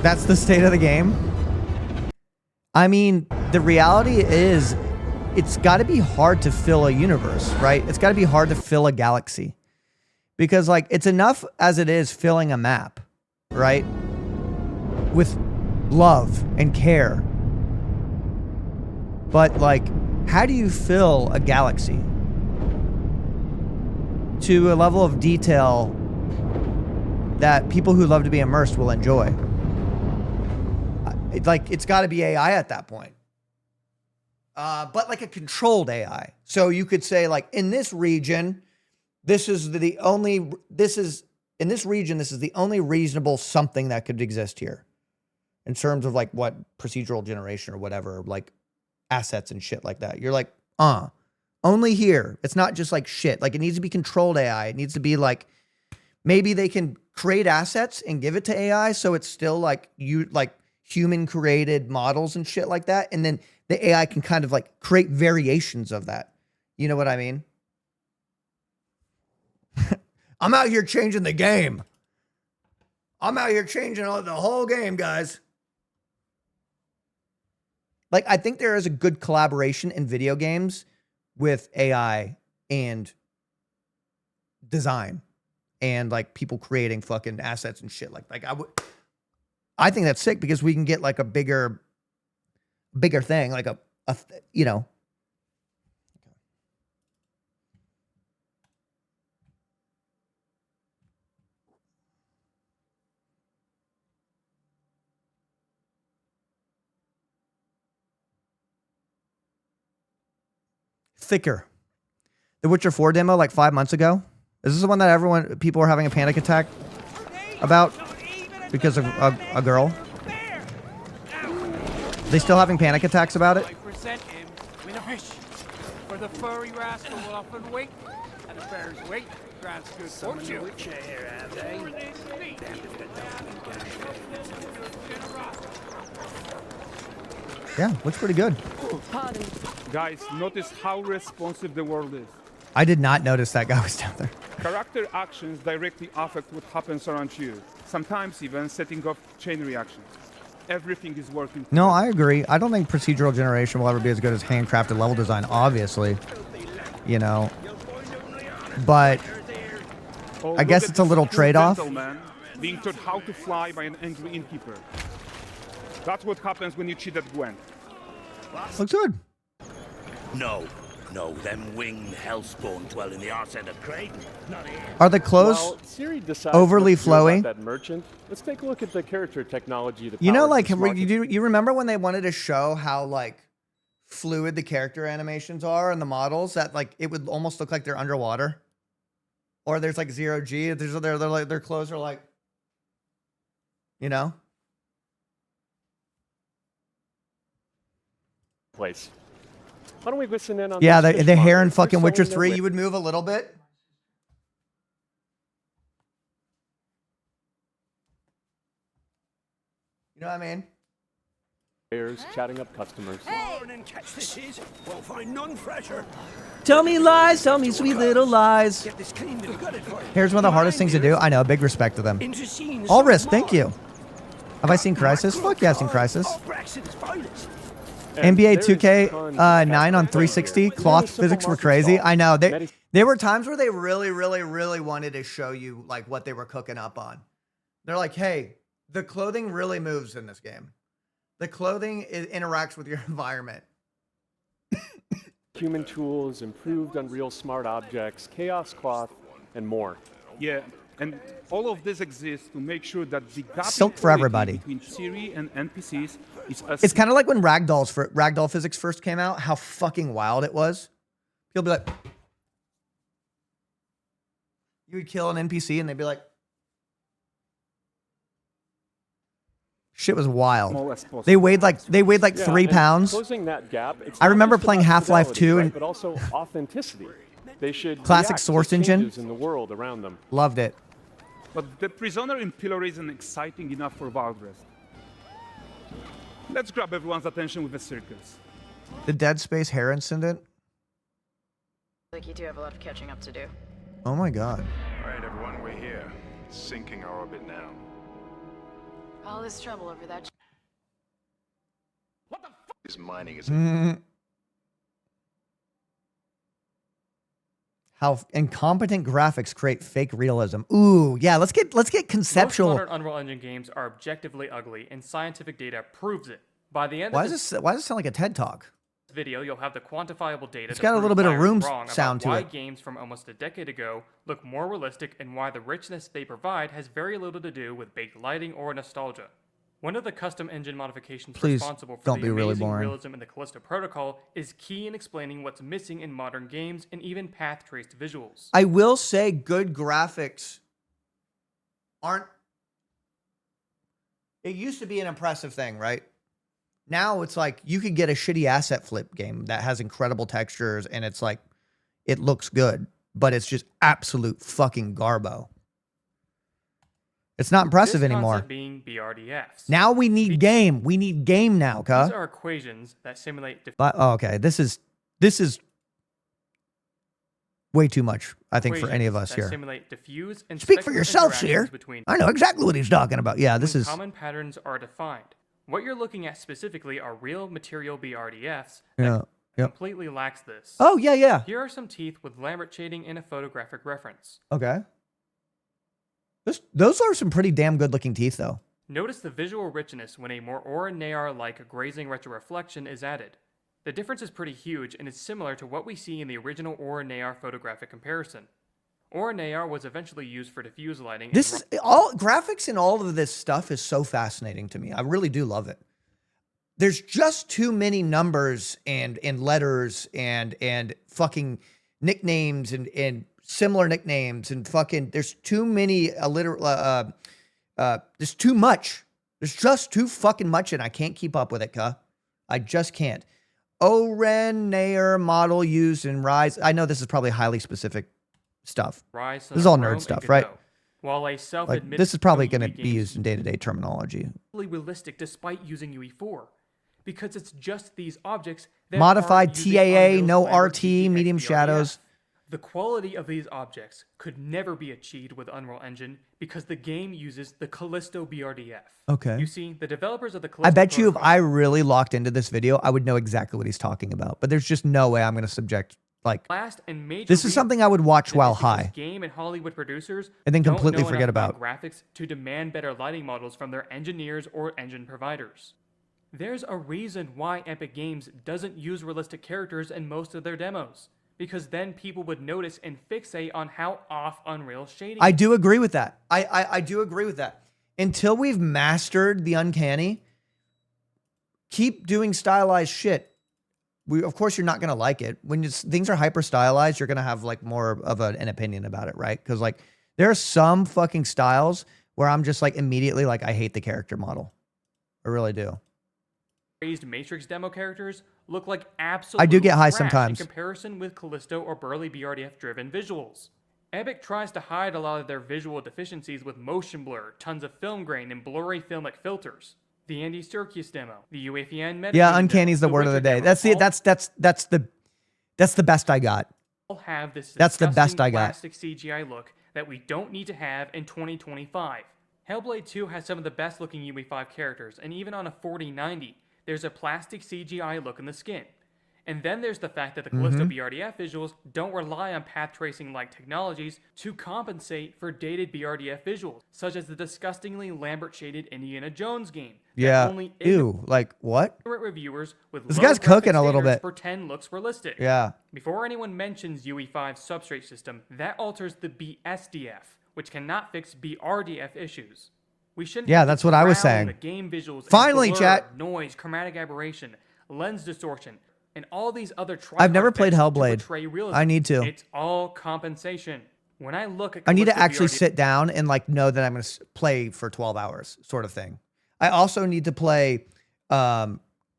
That's the state of the game. I mean, the reality is, it's got to be hard to fill a universe, right? It's got to be hard to fill a galaxy. Because, like, it's enough as it is filling a map, right? With love and care. But, like, how do you fill a galaxy to a level of detail that people who love to be immersed will enjoy? It's got to be AI at that point. But like a controlled AI. So you could say, like, in this region, this is the only reasonable something that could exist here. In terms of, like, what procedural generation or whatever, like assets and shit like that. You're like, only here. It's not just like shit. Like, it needs to be controlled AI. It needs to be like, maybe they can create assets and give it to AI so it's still like human created models and shit like that. And then the AI can kind of like create variations of that. You know what I mean? I'm out here changing the game. I'm out here changing the whole game, guys. Like, I think there is a good collaboration in video games with AI and design and like people creating fucking assets and shit. I think that's sick because we can get like a bigger thing, like you know. Thicker. The Witcher 4 demo like 5 months ago. Is this the one that people were having a panic attack about because of a girl? They still having panic attacks about it? I present him with a fish. For the furry rascal will often wait, and a bear's weight grants good fortune. Yeah, looks pretty good. Guys, notice how responsive the world is. I did not notice that guy was down there. Character actions directly affect what happens around you, sometimes even setting off chain reactions. Everything is working. No, I agree. I don't think procedural generation will ever be as good as handcrafted level design, obviously. You know. But I guess it's a little trade-off. Being taught how to fly by an angry innkeeper. That's what happens when you cheat at Gwent. Looks good. No, them winged hellspawn dwell in the arse end of Creighton. Not here. Are the clothes overly flowy? That merchant. Let's take a look at the character technology. You know, like, you remember when they wanted to show how, like, fluid the character animations are and the models? That, like, it would almost look like they're underwater. Or there's, like, 0G. They're like, their clothes are, like, you know? Place. Why don't we listen in on yeah, the hair in fucking Witcher 3, you would move a little bit. You know what I mean? Bears chatting up customers. Won't find none fresher. Tell me lies, tell me sweet little lies. Here's one of the hardest things to do. I know, big respect to them. All risk, thank you. Have I seen Crisis? Fuck yeah, I've seen Crisis. NBA 2K 9 on 360 cloth physics were crazy. I know there were times where they really wanted to show you like what they were cooking up on. They're like, hey, the clothing really moves in this game. The clothing interacts with your environment. Human tools, improved Unreal Smart Objects, Chaos Cloth, and more. Yeah, and all of this exists to make sure that the gap Silk for everybody. between Cyr and NPCs is It's kind of like when ragdoll physics first came out, how fucking wild it was. People be like, you would kill an NPC and they'd be like, shit was wild. They weighed like 3 pounds. Closing that gap, I remember playing Half-Life 2 and but also authenticity. They should classic react to Source engine. changes in the world around them. Loved it. But the prisoner in Pillory isn't exciting enough for Valdrest. Let's grab everyone's attention with a circus. The Dead Space hair incident. Like you do have a lot of catching up to do. Oh my god. All right, everyone, we're here. Sinking our orbit now. All this trouble over that. What the fuck is mining? Is How incompetent graphics create fake realism. Ooh, yeah, let's get conceptual. Most modern Unreal Engine games are objectively ugly, and scientific data proves it. By the end Why of does it sound like a TED Talk? video, you'll have the quantifiable data. It's got a little bit of room sound to why it. Games from almost a decade ago look more realistic and why the richness they provide has very little to do with baked lighting or nostalgia. One of the custom engine modifications responsible for don't the be really amazing boring. realism in the Callisto Protocol is key in explaining what's missing in modern games and even path-traced visuals. I will say good graphics aren't... It used to be an impressive thing, right? Now it's like you could get a shitty asset flip game that has incredible textures and it's like, it looks good, but it's just absolute fucking garbo. It's not impressive this anymore. concept being BRDFs. Now we need game. We need game now, These cuh. are equations that simulate Oh, okay. This is way too much, I think, for any of us that here. simulate diffuse and Speak for speculative yourself, Cyr. interactions between I know exactly what he's talking about. Yeah, this when is... common patterns are defined. What you're looking at specifically are real material BRDFs Yeah. that completely lacks this. Oh, yeah, yeah. Here are some teeth with Lambert shading in a photographic reference. Okay. Those are some pretty damn good-looking teeth, though. Notice the visual richness when a more Aura-Nayar-like grazing retroreflection is added. The difference is pretty huge and is similar to what we see in the original Aura-Nayar photographic comparison. Aura-Nayar was eventually used for diffuse lighting. This is all graphics and all of this stuff is so fascinating to me. I really do love it. There's just too many numbers and letters and fucking nicknames and similar nicknames and fucking there's too many there's too much. There's just too fucking much and I can't keep up with it, cuh. I just can't. Oren-Nayar model used in Rise. I know this is probably highly specific stuff. Rise, This is all nerd stuff, right? While a Like, self-admitted this is probably going to be used in day-to-day terminology. realistic despite using UE4, because it's just these objects that Modified are using TAA, Unreal's no Lambert RT, GPX medium BRDF. shadows. The quality of these objects could never be achieved with Unreal Engine because the game uses the Callisto BRDF. Okay. You see, the developers of the Callisto I bet you if protocol I really locked into this video, I would know exactly what he's talking about. But there's just no way I'm going to subject, like, last and major this is something I would watch reason while is because high. Game and Hollywood producers And then don't completely know forget enough about. graphics to demand better lighting models from their engineers or engine providers. There's a reason why Epic Games doesn't use realistic characters in most of their demos, because then people would notice and fixate on how off Unreal shading. I do agree with that. I do agree with that. Until we've mastered the uncanny, keep doing stylized shit. Of course, you're not going to like it. When things are hyper stylized, you're going to have like more of an opinion about it, right? Because like there are some fucking styles where I'm just like immediately like, I hate the character model. I really do. Raised Matrix demo characters look like absolute I do get high trash sometimes. in comparison with Callisto or burly BRDF driven visuals. Epic tries to hide a lot of their visual deficiencies with motion blur, tons of film grain, and blurry filmic filters. The Andy Serkis demo, the UAVN meta. Yeah, uncanny's the word of the day. That's the best I got. All have this That's the best disgusting I got. plastic CGI look that we don't need to have in 2025. Hellblade 2 has some of the best looking UE5 characters, and even on a 4090, there's a plastic CGI look in the skin. And then there's the fact that the Callisto BRDF visuals don't rely on path tracing like technologies to compensate for dated BRDF visuals, such as the disgustingly Lambert shaded Indiana Jones game. Yeah. That only Ew. Like what? reviewers with This low guy's cooking graphics a little standards bit. pretend looks realistic. Yeah. Before anyone mentions UE5's substrate system, that alters the BSDF, which cannot fix BRDF issues. We shouldn't Yeah, have to that's what I was drown saying. The game visuals in Finally, blur, chat. noise, chromatic aberration, lens distortion, and all these other I've never played fixes to Hellblade. portray realism. I need to. It's all compensation. When I look at I need to Callisto actually BRDF sit down and like know that I'm going to play for 12 hours sort of thing. I also need to play Clair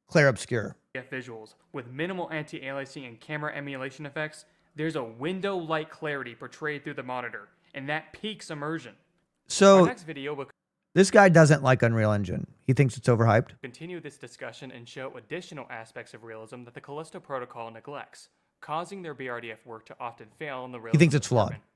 Obscur. visuals with minimal anti-aliasing and camera emulation effects, there's a window-like clarity portrayed through the monitor, and that peaks immersion. So Our next video will this guy doesn't like Unreal Engine. He thinks it's overhyped. continue this discussion and show additional aspects of realism that the Callisto protocol neglects, causing their BRDF work to often fail in the realism He thinks it's flawed. department.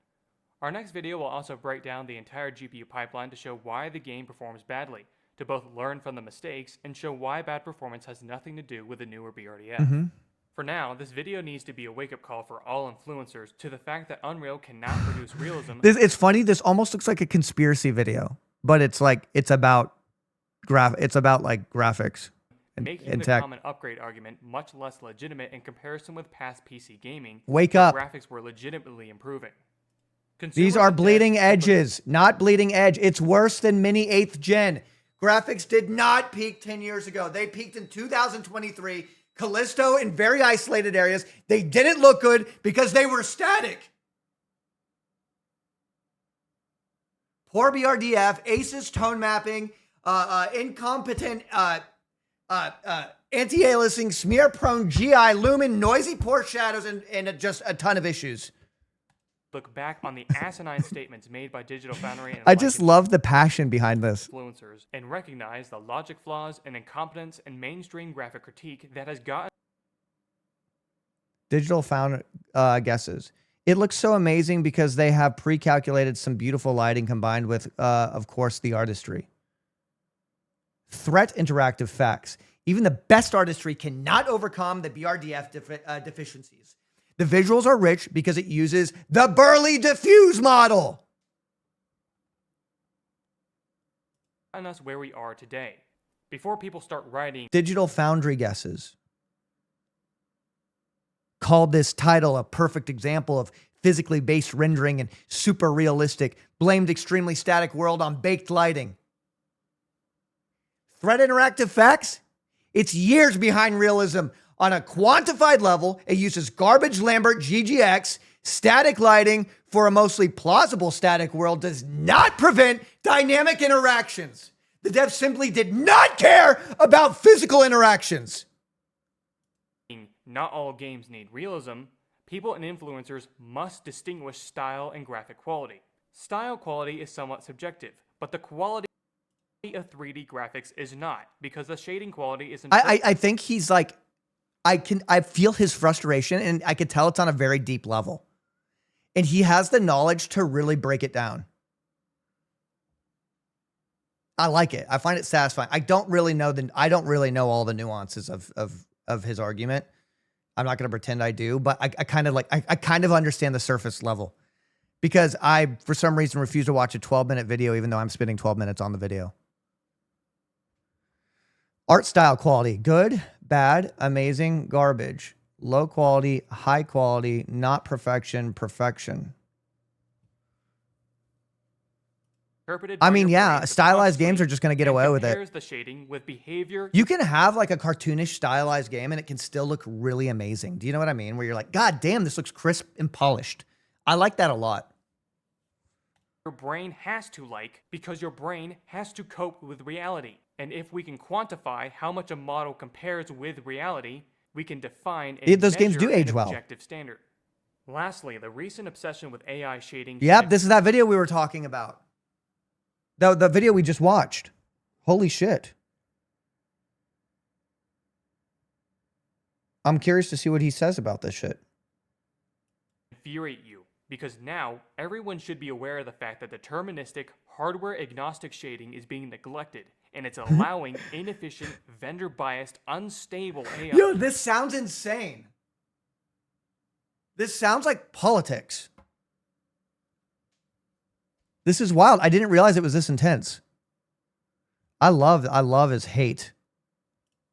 Our next video will also break down the entire GPU pipeline to show why the game performs badly, to both learn from the mistakes and show why bad performance has nothing to do with the newer BRDF. For now, this video needs to be a wake-up call for all influencers to the fact that Unreal cannot produce realism. It's funny. This almost looks like a conspiracy video, but it's like it's about like graphics making and the tech. common upgrade argument much less legitimate in comparison with past PC gaming. Wake where up. Graphics were legitimately improving. These Consumers are of bleeding this- edges, not bleeding edge. It's worse than mini 8th gen. Graphics did not peak 10 years ago. They peaked in 2023. Callisto in very isolated areas. They didn't look good because they were static. Poor BRDF, ACES tone mapping, incompetent anti-aliasing, smear-prone GI, lumen, noisy poor shadows, and just a ton of issues. look back on the asinine statements made by Digital Foundry and I just love the passion behind this. influencers and recognize the logic flaws and incompetence in mainstream graphic critique that has gotten Digital Found guesses. It looks so amazing because they have pre-calculated some beautiful lighting combined with, of course, the artistry. Threat interactive facts. Even the best artistry cannot overcome the BRDF deficiencies. The visuals are rich because it uses the Burley diffuse model. us where we are today. Before people start writing Digital Foundry guesses. Called this title a perfect example of physically based rendering and super realistic, blamed extremely static world on baked lighting. Threat interactive facts? It's years behind realism on a quantified level. It uses garbage Lambert GGX. Static lighting for a mostly plausible static world does not prevent dynamic interactions. The devs simply did not care about physical interactions. not all games need realism, people and influencers must distinguish style and graphic quality. Style quality is somewhat subjective, but the quality of 3D graphics is not, because the shading quality is I think he's like, I feel his frustration, and I could tell it's on a very deep level. And he has the knowledge to really break it down. I like it. I find it satisfying. I don't really know all the nuances of his argument. I'm not going to pretend I do, but I kind of understand the surface level, because I, for some reason, refuse to watch a 12-minute video, even though I'm spending 12 minutes on the video. Art style quality: good, bad, amazing, garbage. Low quality, high quality, not perfection, perfection. I mean, yeah, stylized games are just going to get away with it. The shading with behavior. You can have like a cartoonish stylized game and it can still look really amazing. Do you know what I mean? Where you're like, God damn, this looks crisp and polished. I like that a lot. Your brain has to like, because your brain has to cope with reality. And if we can quantify how much a model compares with reality, we can define and those games do measure age an well. objective standard. Lastly, the recent obsession with AI shading. Yep, this is that video we were talking about. The video we just watched. Holy shit. I'm curious to see what he says about this shit. Infuriate you, because now everyone should be aware of the fact that deterministic, hardware-agnostic shading is being neglected, and it's allowing inefficient, vendor-biased, unstable AI. Yo, this sounds insane. This sounds like politics. This is wild. I didn't realize it was this intense. I love his hate.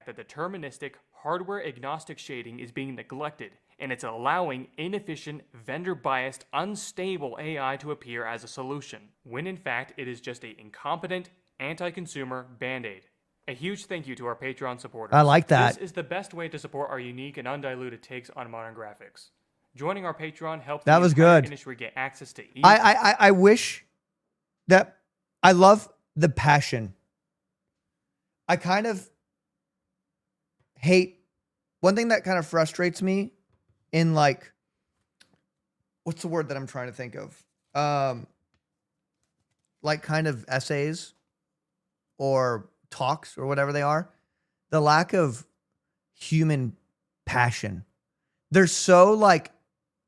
The deterministic, hardware-agnostic shading is being neglected, and it's allowing inefficient, vendor-biased, unstable AI to appear as a solution, when in fact it is just an incompetent, anti-consumer band-aid. A huge thank you to our Patreon supporters. I like that. This is the best way to support our unique and undiluted takes on modern graphics. Joining our Patreon helps That the was entire good. industry get access to each I wish that I love the passion. I kind of hate one thing that kind of frustrates me in, like, what's the word that I'm trying to think of? Like kind of essays or talks or whatever they are. The lack of human passion. They're so like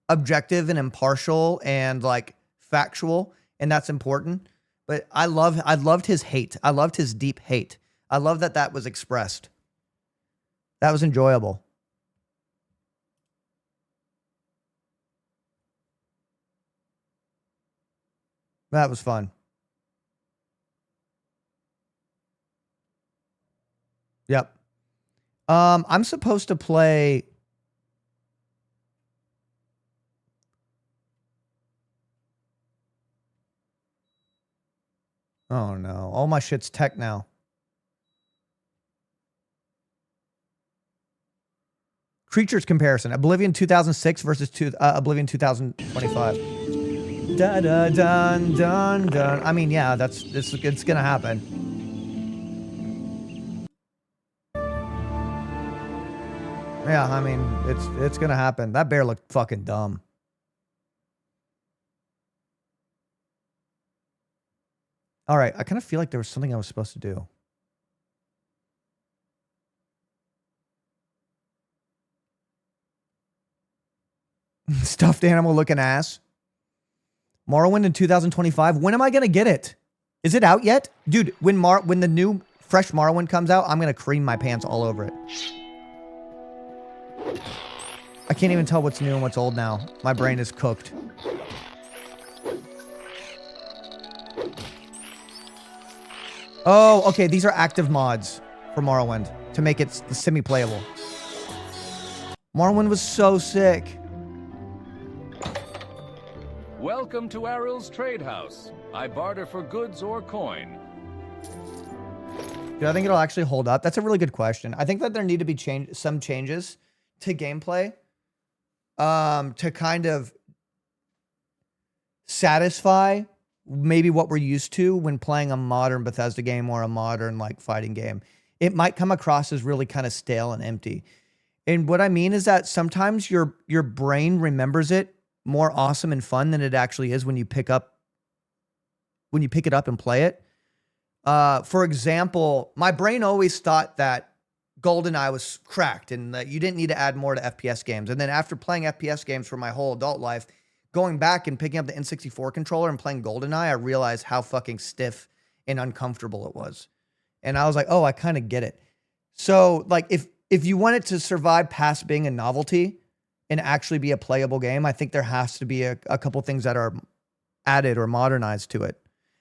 objective and impartial and like factual, and that's important. But I loved his hate. I loved his deep hate. I love that that was expressed. That was enjoyable. That was fun. Yep. I'm supposed to play. Oh no, all my shit's tech now. Creatures comparison: Oblivion 2006 versus Oblivion 2025. Da da dun dun dun. I mean, yeah, it's gonna happen. Yeah, I mean, it's gonna happen. That bear looked fucking dumb. All right, I kind of feel like there was something I was supposed to do. Stuffed animal looking ass. Morrowind in 2025. When am I going to get it? Is it out yet? Dude, when the new fresh Morrowind comes out, I'm going to cream my pants all over it. I can't even tell what's new and what's old now. My brain is cooked. Oh, okay. These are active mods for Morrowind to make it semi-playable. Morrowind was so sick. Welcome to Aril's Trade House. I barter for goods or coin. Do I think it'll actually hold up? That's a really good question. I think that there need to be some changes to gameplay to kind of satisfy maybe what we're used to when playing a modern Bethesda game or a modern like fighting game. It might come across as really kind of stale and empty. And what I mean is that sometimes your brain remembers it more awesome and fun than it actually is when you pick it up and play it. For example, my brain always thought that GoldenEye was cracked and that you didn't need to add more to FPS games. And then after playing FPS games for my whole adult life, going back and picking up the N64 controller and playing GoldenEye, I realized how fucking stiff and uncomfortable it was. And I was like, oh, I kind of get it. So like if you want it to survive past being a novelty and actually be a playable game, I think there has to be a couple things that are added or modernized to it.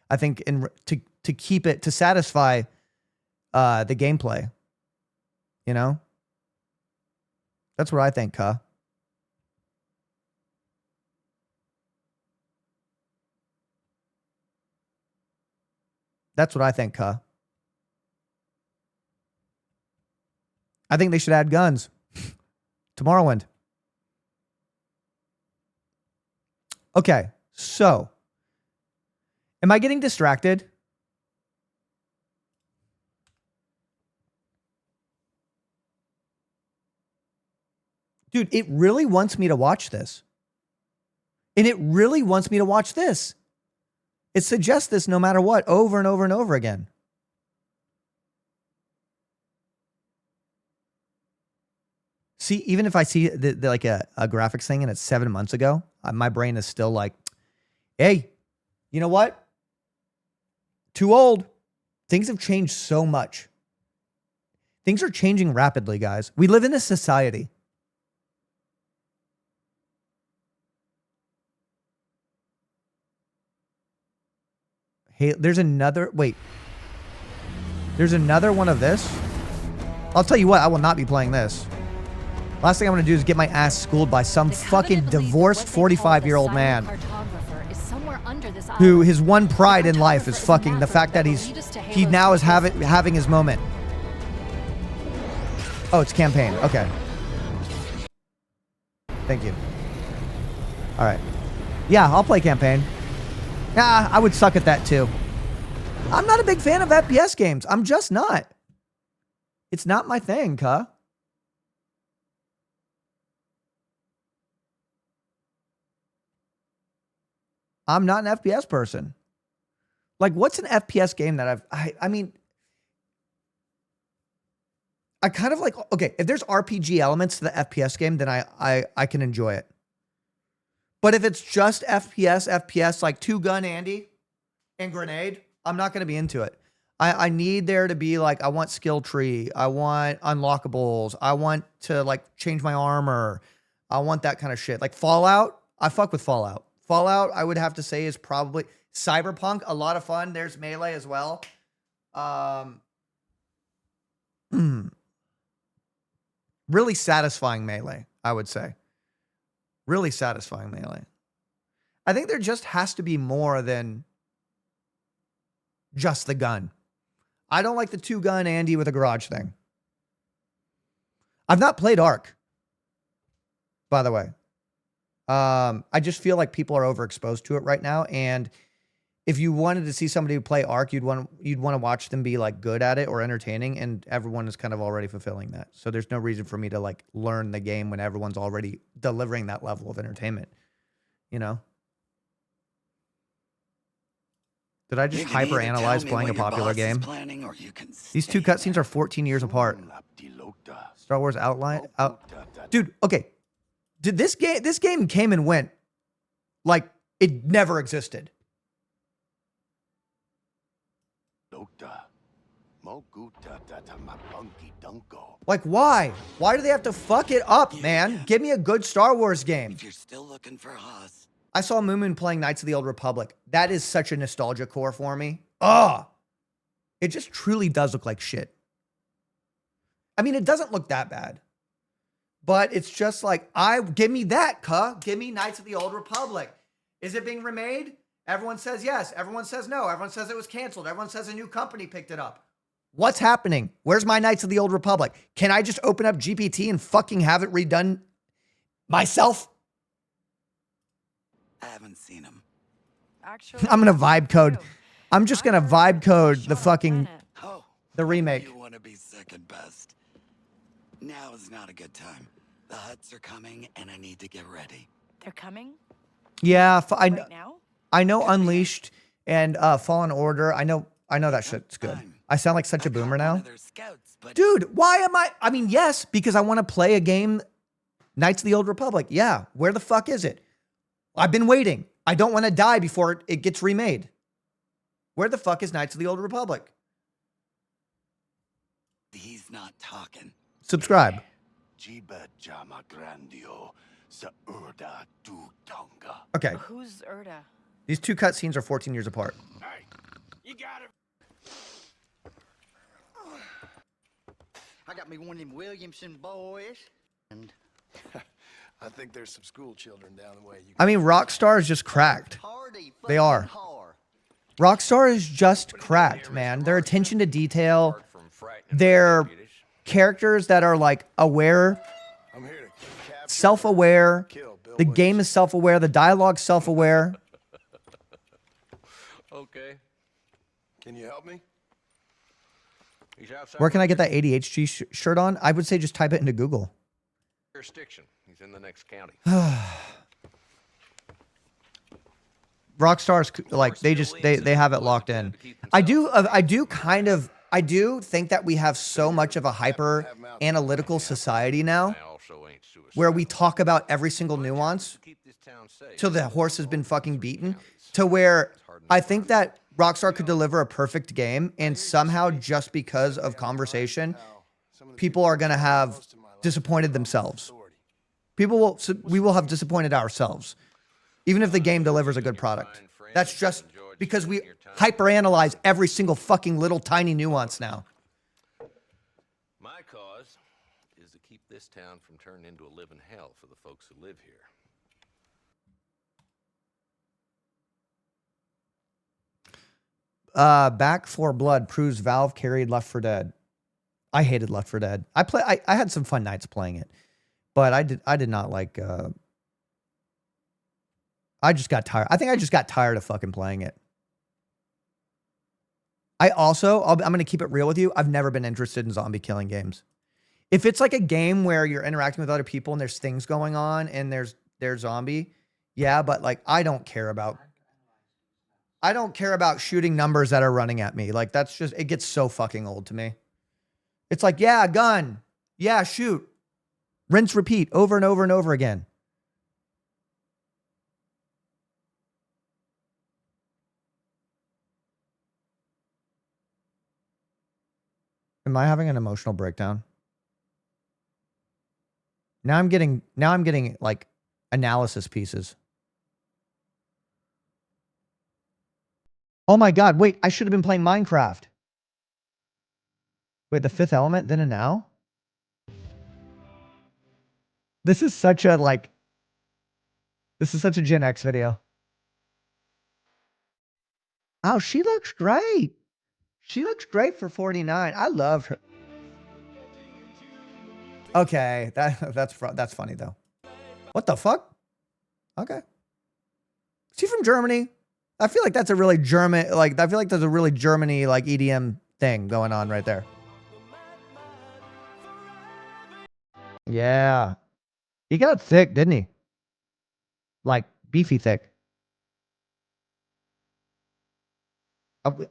I think to keep it, to satisfy the gameplay, you know? That's what I think, Ka. That's what I think, Ka. I think they should add guns to Morrowind. Okay, so am I getting distracted? Dude, it really wants me to watch this. And it really wants me to watch this. It suggests this no matter what, over and over and over again. See, even if I see like a graphics thing and it's 7 months ago, my brain is still like, hey, you know what? Too old. Things have changed so much. Things are changing rapidly, guys. We live in a society. Hey, there's another, wait. There's another one of this? I'll tell you what, I will not be playing this. Last thing I'm going to do is get my ass schooled by some fucking divorced 45-year-old man who his one pride in life is fucking the fact that he now is having his moment. Oh, it's campaign. Okay. Thank you. All right. Yeah, I'll play campaign. Nah, I would suck at that too. I'm not a big fan of FPS games. I'm just not. It's not my thing, Ka. I'm not an FPS person. Like, what's an FPS game that I mean, I kind of like, okay, if there's RPG elements to the FPS game, then I can enjoy it. But if it's just FPS, like two-gun Andy and grenade, I'm not going to be into it. I need there to be like, I want skill tree. I want unlockables. I want to like change my armor. I want that kind of shit. Like Fallout, I fuck with Fallout. Fallout, I would have to say, is probably Cyberpunk, a lot of fun. There's Melee as well. Really satisfying Melee, I would say. Really satisfying Melee. I think there just has to be more than just the gun. I don't like the two-gun Andy with a garage thing. I've not played Ark, by the way. I just feel like people are overexposed to it right now, and if you wanted to see somebody play Ark, you'd want to watch them be like good at it or entertaining, and everyone is kind of already fulfilling that. So there's no reason for me to like learn the game when everyone's already delivering that level of entertainment, you know? Did I just hyper-analyze playing a popular game? These two cutscenes are 14 years apart. Star Wars Outline. Dude, okay. Did this game came and went like it never existed. Like, why? Why do they have to fuck it up, man? Give me a good Star Wars game. If you're still looking for Haas. I saw Moon playing Knights of the Old Republic. That is such a nostalgia core for me. Ugh. It just truly does look like shit. I mean, it doesn't look that bad. But it's just like, give me that, give me Knights of the Old Republic. Is it being remade? Everyone says yes. Everyone says no. Everyone says it was canceled. Everyone says a new company picked it up. What's happening? Where's my Knights of the Old Republic? Can I just open up GPT and fucking have it redone myself? I haven't seen him. Actually, I'm going to vibe code. I'm just going to vibe code the fucking, the remake. You want to be second best. Now is not a good time. The Hutts are coming and I need to get ready. They're coming? Yeah, Right now? I know Unleashed and Fallen Order. I know that shit's good. I sound like such a boomer now. Dude, why am I mean, yes, because I want to play a game, Knights of the Old Republic. Yeah, where the fuck is it? I've been waiting. I don't want to die before it gets remade. Where the fuck is Knights of the Old Republic? He's not talking. Subscribe. Okay. Who's Erda? These two cutscenes are 14 years apart. You got it. I got me one of them Williamson boys. And I think there's some school children down the way. I mean, Rockstar is just cracked. They are. Rockstar is just cracked, man. Their attention to detail, their characters that are like aware, self-aware. The game is self-aware. The dialogue's self-aware. Okay. Can you help me? Where can I get that ADHD shirt on? I would say just type it into Google. Jurisdiction. He's in the next county. Rockstar's like they have it locked in. I do think that we have so much of a hyper analytical society now where we talk about every single nuance till the horse has been fucking beaten, to where I think that Rockstar could deliver a perfect game, and somehow just because of conversation, people are going to have disappointed themselves. We will have disappointed ourselves, even if the game delivers a good product. That's just because we hyperanalyze every single fucking little tiny nuance now. My cause is to keep this town from turning into a living hell for the folks who live here. Back 4 Blood proves Valve carried Left 4 Dead. I hated Left 4 Dead. I had some fun nights playing it, but I did not like. I just got tired. I think I just got tired of fucking playing it. I'm going to keep it real with you. I've never been interested in zombie killing games. If it's like a game where you're interacting with other people and there's things going on and there's zombie, yeah, but like I don't care about shooting numbers that are running at me. Like that's just, it gets so fucking old to me. It's like, yeah, gun. Yeah, shoot. Rinse, repeat over and over and over again. Am I having an emotional breakdown? Now I'm getting like analysis pieces. Oh my God, wait, I should have been playing Minecraft. Wait, the Fifth Element, then and now? This is such a Gen X video. Oh, she looks great. She looks great for 49. I love her. Okay, that's funny though. What the fuck? Okay. Is he from Germany? I feel like that's a really German, like, I feel like there's a really Germany, like, EDM thing going on right there. Yeah. He got thick, didn't he? Like, beefy thick.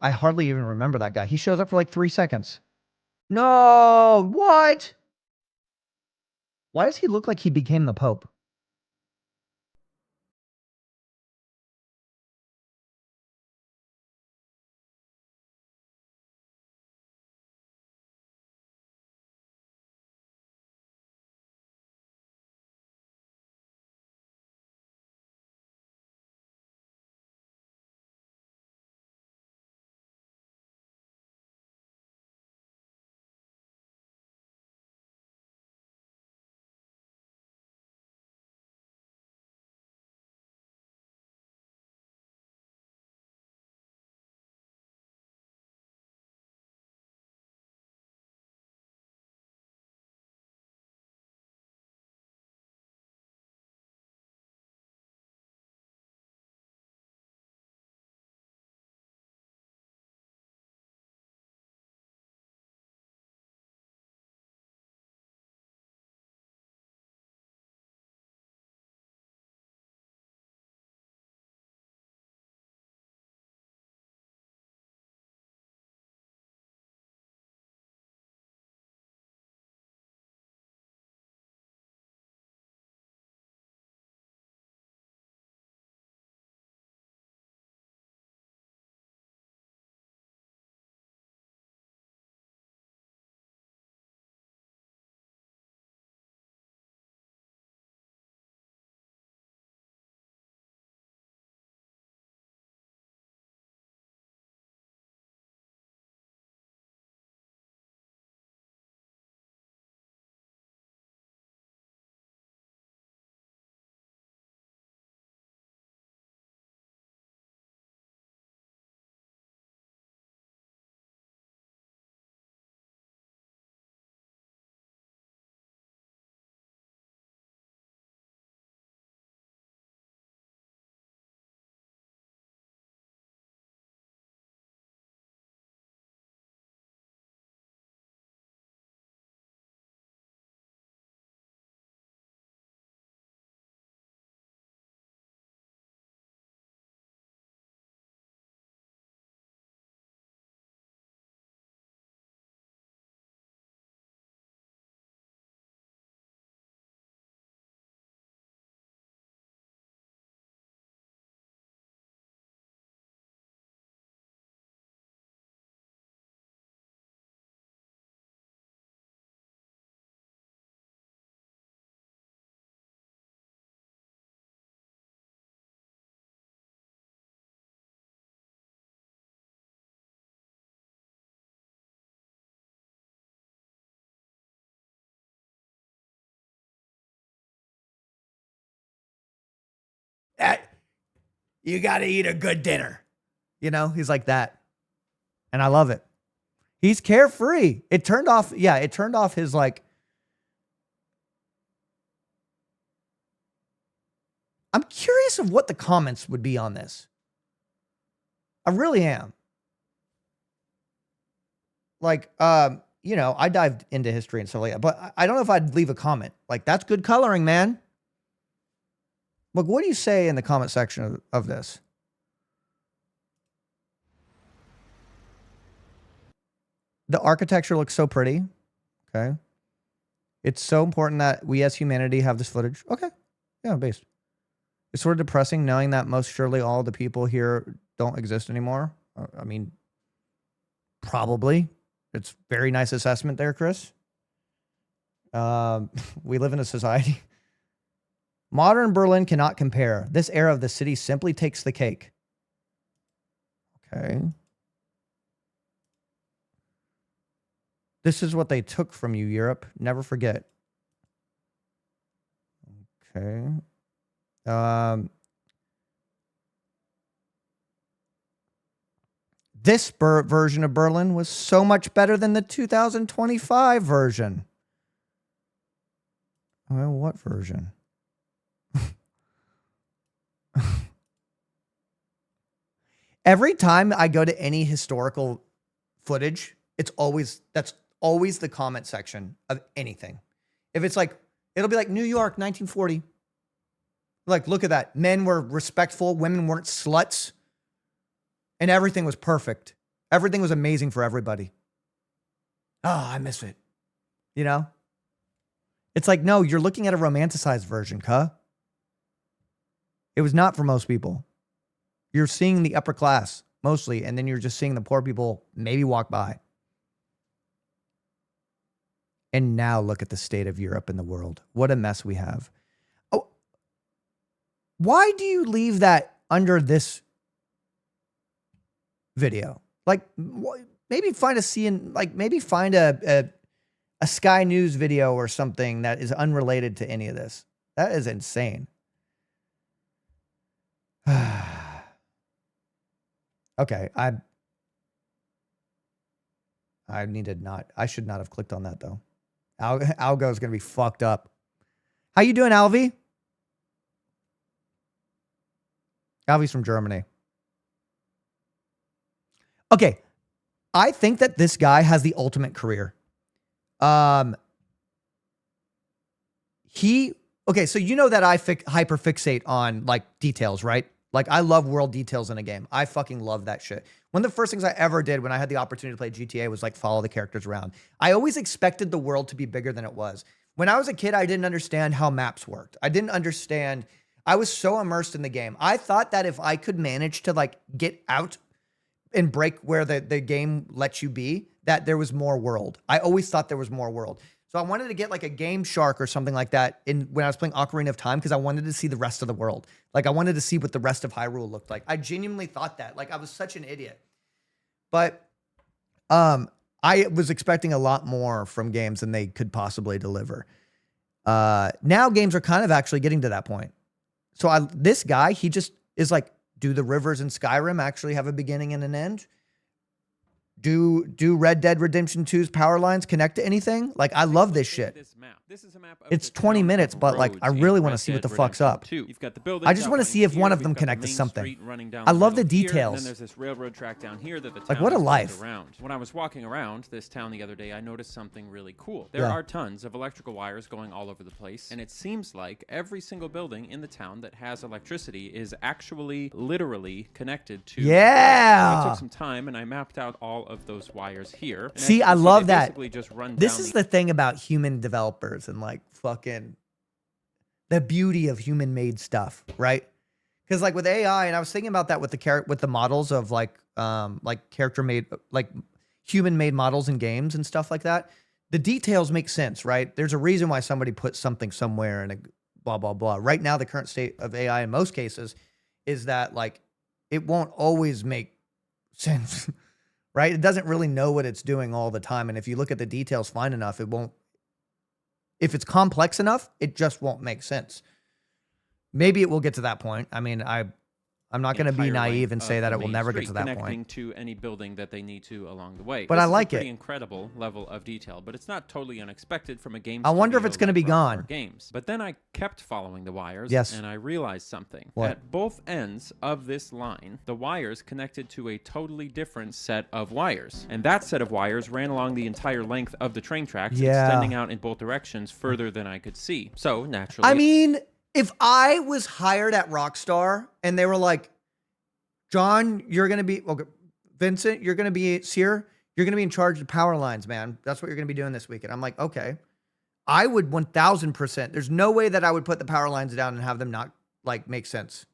I hardly even remember that guy. He shows up for like 3 seconds. No, what? Why does he look like he became the Pope? You got to eat a good dinner. You know, he's like that. And I love it. He's carefree. It turned off his like. I'm curious of what the comments would be on this. I really am. Like, you know, I dived into history and stuff like that, but I don't know if I'd leave a comment. Like, that's good coloring, man. Look, what do you say in the comment section of this? The architecture looks so pretty. Okay. It's so important that we as humanity have this footage. Okay. Yeah, based. It's sort of depressing knowing that most surely all the people here don't exist anymore. I mean, probably. It's very nice assessment there, Chris. We live in a society. Modern Berlin cannot compare. This era of the city simply takes the cake. Okay. This is what they took from you, Europe. Never forget. Okay. This version of Berlin was so much better than the 2025 version. Well, what version? Every time I go to any historical footage, that's always the comment section of anything. If it's like, it'll be like New York, 1940. Like, look at that. Men were respectful. Women weren't sluts. And everything was perfect. Everything was amazing for everybody. Oh, I miss it. You know? It's like, no, you're looking at a romanticized version, cuh. It was not for most people. You're seeing the upper class mostly, and then you're just seeing the poor people maybe walk by. And now look at the state of Europe and the world. What a mess we have. Oh, why do you leave that under this video? Like, maybe find a scene, like maybe find a Sky News video or something that is unrelated to any of this. That is insane. Okay, I should not have clicked on that though. Algo is going to be fucked up. How you doing, Alvy? Alvy's from Germany. Okay, I think that this guy has the ultimate career. Okay, so you know that I hyperfixate on like details, right? Like I love world details in a game. I fucking love that shit. One of the first things I ever did when I had the opportunity to play GTA was like follow the characters around. I always expected the world to be bigger than it was. When I was a kid, I didn't understand how maps worked. I didn't understand. I was so immersed in the game. I thought that if I could manage to like get out and break where the game lets you be, that there was more world. I always thought there was more world. So I wanted to get like a Game Shark or something like that when I was playing Ocarina of Time because I wanted to see the rest of the world. Like I wanted to see what the rest of Hyrule looked like. I genuinely thought that. Like I was such an idiot. But I was expecting a lot more from games than they could possibly deliver. Now games are kind of actually getting to that point. So this guy, he just is like, do the rivers in Skyrim actually have a beginning and an end? Do Red Dead Redemption 2's power lines connect to anything? Like, I love this shit. It's 20 minutes, but like, I really want to see what the fuck's up. I just want to see if one of them connect to something. I love the details. And then there's this railroad track down here that the town like, what a life. Around. When I was walking around this town the other day, I noticed something really cool. There are tons of electrical wires going all over the place, and it seems like every single building in the town that has electricity is actually literally connected to. Yeah. So I took some time and I mapped out all of those wires here. See, I love that. Just run this is the thing about human developers and like fucking the beauty of human made stuff, right? Because like with AI, and I was thinking about that with the models of like character made, like human made models in games and stuff like that. The details make sense, right? There's a reason why somebody put something somewhere and a blah, blah, blah. Right now, the current state of AI in most cases is that like it won't always make sense. Right? It doesn't really know what it's doing all the time. And if you look at the details fine enough, it won't. If it's complex enough, it just won't make sense. Maybe it will get to that point. I mean, I'm not going to be naive and say that it will never get to that point. Connecting to any building that they need to along the way. But I like it. it. Pretty incredible level of detail, but it's not totally unexpected from a game. I wonder if it's going to be gone. Games. But then I kept following the wires, yes, and I realized something. What? At both ends of this line, the wires connected to a totally different set of wires, and that set of wires ran along the entire length of the train tracks, extending out in both directions further than I could see. So naturally, I mean, if I was hired at Rockstar and they were like, John, you're going to be, okay, Vincent, you're going to be, Cyr, you're going to be in charge of power lines, man. That's what you're going to be doing this weekend. I'm like, okay. I would 1000%. There's no way that I would put the power lines down and have them not, like, make sense.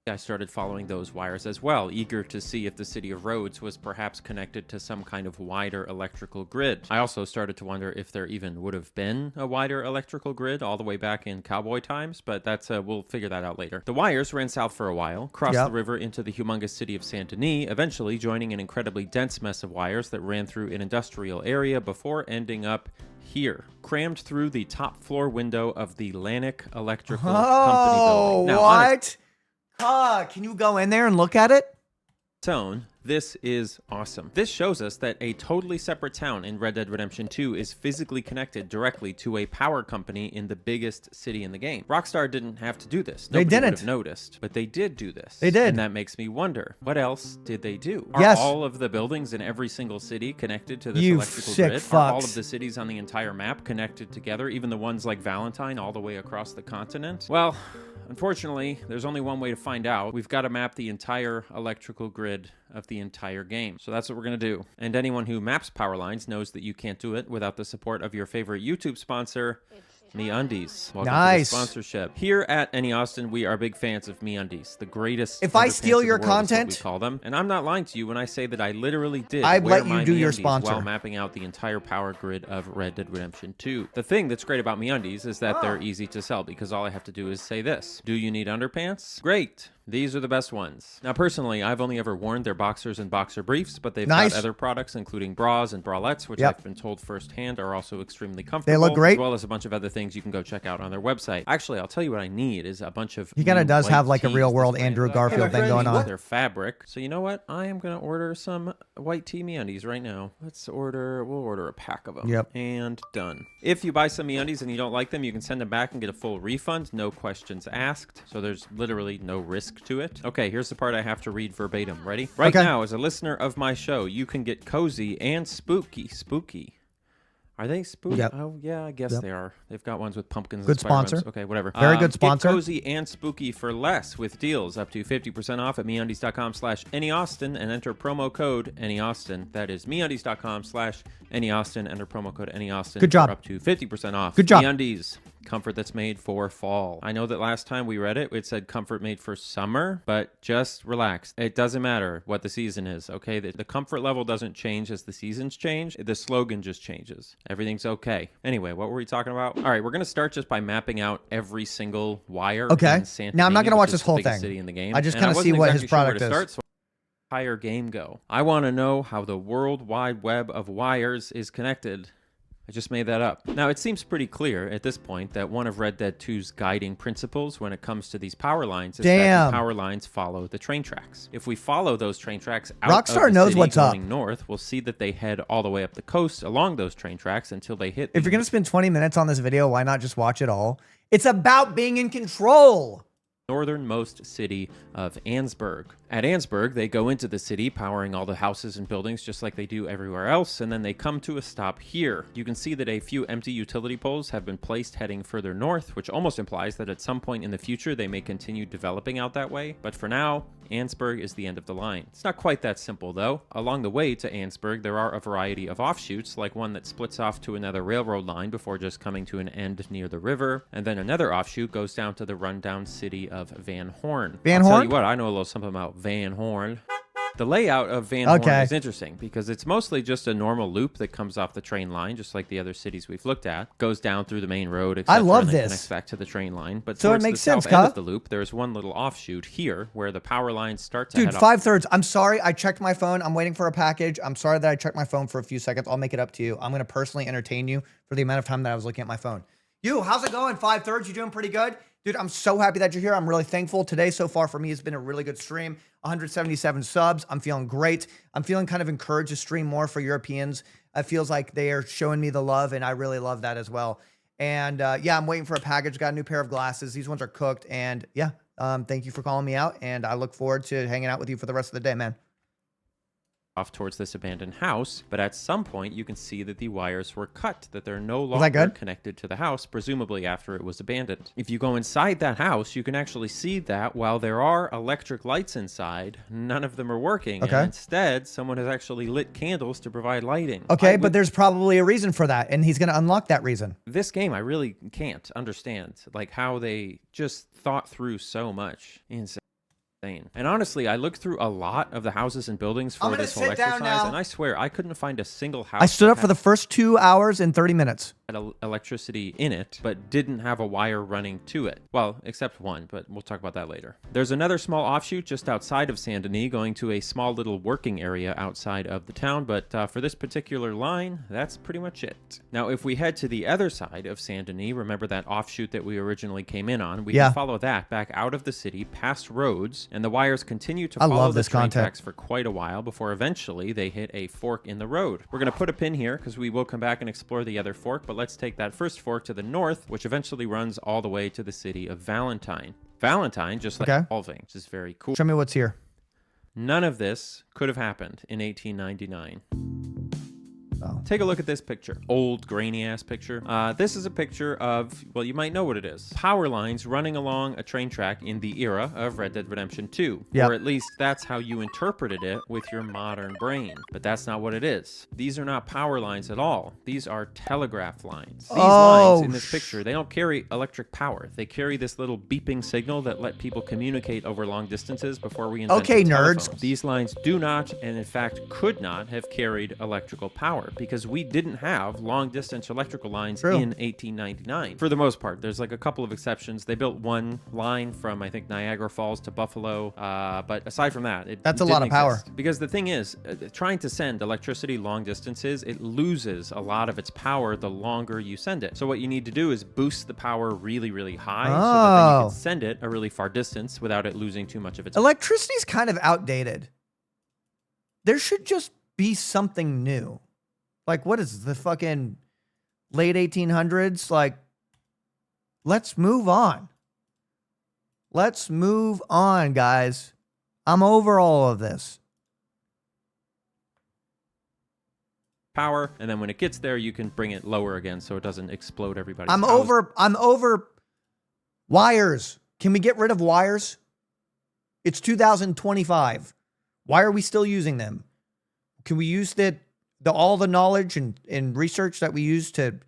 I started following those wires as well, eager to see if the city of Rhodes was perhaps connected to some kind of wider electrical grid. I also started to wonder if there even would have been a wider electrical grid all the way back in cowboy times, but that's we'll figure that out later. The wires ran south for a while, crossed the river into the humongous city of Saint Denis, eventually joining an incredibly dense mess of wires that ran through an industrial area before ending up here, crammed through the top floor window of the Lannick Electrical Company building. Now, what? Can you go in there and look at it? Tone, this is awesome. This shows us that a totally separate town in Red Dead Redemption 2 is physically connected directly to a power company in the biggest city in the game. Rockstar didn't have to do this. Nobody would have noticed, but they did do this. They did. And that makes me wonder, what else did they do? Yes. Are all of the buildings in every single city connected to this You electrical sick grid? fucks. Are all of the cities on the entire map connected together, even the ones like Valentine all the way across the continent? Well, Unfortunately, there's only one way to find out. We've got to map the entire electrical grid of the entire game. So that's what we're going to do. And anyone who maps power lines knows that you can't do it without the support of your favorite YouTube sponsor, MeUndies. Welcome to the sponsorship. Here at Any Austin, we are big fans of MeUndies, the greatest. If I steal underpants in your the world is what content, we call them. And I'm not lying to you when I say that I literally did I'd wear let you my do your MeUndies sponsor. while mapping out the entire power grid of Red Dead Redemption 2. The thing that's great about MeUndies is that they're easy to sell because all I have to do is say this. Do you need underpants? Great. These are the best ones. Now, personally, I've only ever worn their boxers and boxer briefs, but they've got other products, including bras and bralettes, which I've been told firsthand are also extremely comfortable. They look great. As well as a bunch of other things you can go check out on their website. Actually, I'll tell you what I need is a bunch of He kind of does have like a tees real world Andrew Garfield thing going on. Their fabric. So you know what? I am going to order some white tee MeUndies right now. We'll order a pack of them. Yep. And done. If you buy some MeUndies and you don't like them, you can send them back and get a full refund. No questions asked. So there's literally no risk to it. Okay, here's the part I have to read verbatim. Ready? Right now, as a listener of my show, you can get cozy and spooky. Spooky. Are they spooky? Yep. Oh, yeah, I guess they are. They've got ones with pumpkins Good and spider sponsor. webs. Okay, whatever. Very good sponsor. Get cozy and spooky for less with deals up to 50% off at MeUndies.com/AnyAustin and enter promo code AnyAustin. That is MeUndies.com/AnyAustin. Enter promo code AnyAustin. Good job. For up to 50% off. Good job. MeUndies. Comfort that's made for fall. I know that last time we read it, it said comfort made for summer, but just relax. It doesn't matter what the season is, okay? The comfort level doesn't change as the seasons change. The slogan just changes. Everything's okay. Anyway, what were we talking about? All right, we're going to start just by mapping out every single wire. Okay. In Santa Now, I'm not Fe, going to watch which this is the whole biggest thing. city in the game. I just And kind of see wasn't what his exactly sure where product to is. start, so entire game go. I want to know how the World Wide Web of wires is connected. I just made that up. Now, it seems pretty clear at this point that one of Red Dead 2's guiding principles when it comes to these power lines is that the power lines follow the train tracks. If we follow those train tracks out Rockstar of the knows city what's up. going north, we'll see that they head all the way up the coast along those train tracks until they hit If you're going to spend 20 minutes on this video, why not just watch it all? It's about being in control. northernmost city of Annesburg. At Annesburg, they go into the city, powering all the houses and buildings just like they do everywhere else, and then they come to a stop here. You can see that a few empty utility poles have been placed heading further north, which almost implies that at some point in the future they may continue developing out that way, but for now, Annesburg is the end of the line. It's not quite that simple though. Along the way to Annesburg, there are a variety of offshoots, like one that splits off to another railroad line before just coming to an end near the river, and then another offshoot goes down to the rundown city of Van Horn. Van I'll tell Horn? you what, I know a little something about Van Horn. The layout of Van Horn is interesting because it's mostly just a normal loop that comes off the train line, just like the other cities we've looked at. Goes down through the main road, etc. I love and then this. connects back to the train line. But So it towards makes the sense, south end Kyle. of the loop, there's one little offshoot here where the power lines start to Dude, head off. 5/3. I'm sorry. I checked my phone. I'm waiting for a package. I'm sorry that I checked my phone for a few seconds. I'll make it up to you. I'm going to personally entertain you for the amount of time that I was looking at my phone. You, how's it going? 5/3. You doing pretty good? Dude, I'm so happy that you're here. I'm really thankful. Today, so far for me, has been a really good stream. 177 subs. I'm feeling great. I'm feeling kind of encouraged to stream more for Europeans. It feels like they are showing me the love, and I really love that as well. And yeah, I'm waiting for a package. Got a new pair of glasses. These ones are cooked. And yeah, thank you for calling me out. And I look forward to hanging out with you for the rest of the day, man. Off towards this abandoned house, but at some point you can see that the wires were cut, that they're no that longer good? connected to the house, presumably after it was abandoned. If you go inside that house, you can actually see that while there are electric lights inside, none of them are working. Okay. And instead, someone has actually lit candles to provide lighting. Okay, but there's probably a reason for that, and he's going to unlock that reason. This game, I really can't understand, like how they just thought through so much. Insane. And honestly, I looked through a lot of the houses and buildings for this whole exercise, and I swear I couldn't find a single house. I stood that up for the first 2 hours and 30 minutes. had electricity in it, but didn't have a wire running to it. Well, except one, but we'll talk about that later. There's another small offshoot just outside of Saint Denis, going to a small little working area outside of the town, but for this particular line, that's pretty much it. Now, if we head to the other side of Saint Denis, remember that offshoot that we originally came in on, we can follow that back out of the city, past roads, and the wires continue to follow the train tracks for quite a while before eventually they hit a fork in the road. We're going to put a pin here because we will come back and explore the other fork, but let's take that first fork to the north, which eventually runs all the way to the city of Valentine. Valentine, just like Alvy, which is very cool. Show me what's here. None of this could have happened in 1899. Oh. Take a look at this picture. Old, grainy-ass picture. This is a picture of, well, you might know what it is. Power lines running along a train track in the era of Red Dead Redemption 2. Yep. Or at least that's how you interpreted it with your modern brain. But that's not what it is. These are not power lines at all. These are telegraph lines. These lines in this picture, they don't carry electric power. They carry this little beeping signal that let people communicate over long distances before we invented telephones. These lines do not, and in fact could not, have carried electrical power because we didn't have long-distance electrical lines in 1899. For the most part, there's like a couple of exceptions. They built one line from, I think, Niagara Falls to Buffalo, but aside from that, that's a lot of power. Because the thing is, trying to send electricity long distances, it loses a lot of its power the longer you send it. So what you need to do is boost the power really, really high so that then you can send it a really far distance without it losing too much of its Electricity's kind of outdated. There should just be something new. Like, what is the fucking late 1800s? Like, let's move on. Let's move on, guys. I'm over all of this. power, and then when it gets there, you can bring it lower again so it doesn't explode everybody. I'm over wires. Can we get rid of wires? It's 2025. Why are we still using them? Can we use all the knowledge and research that we use to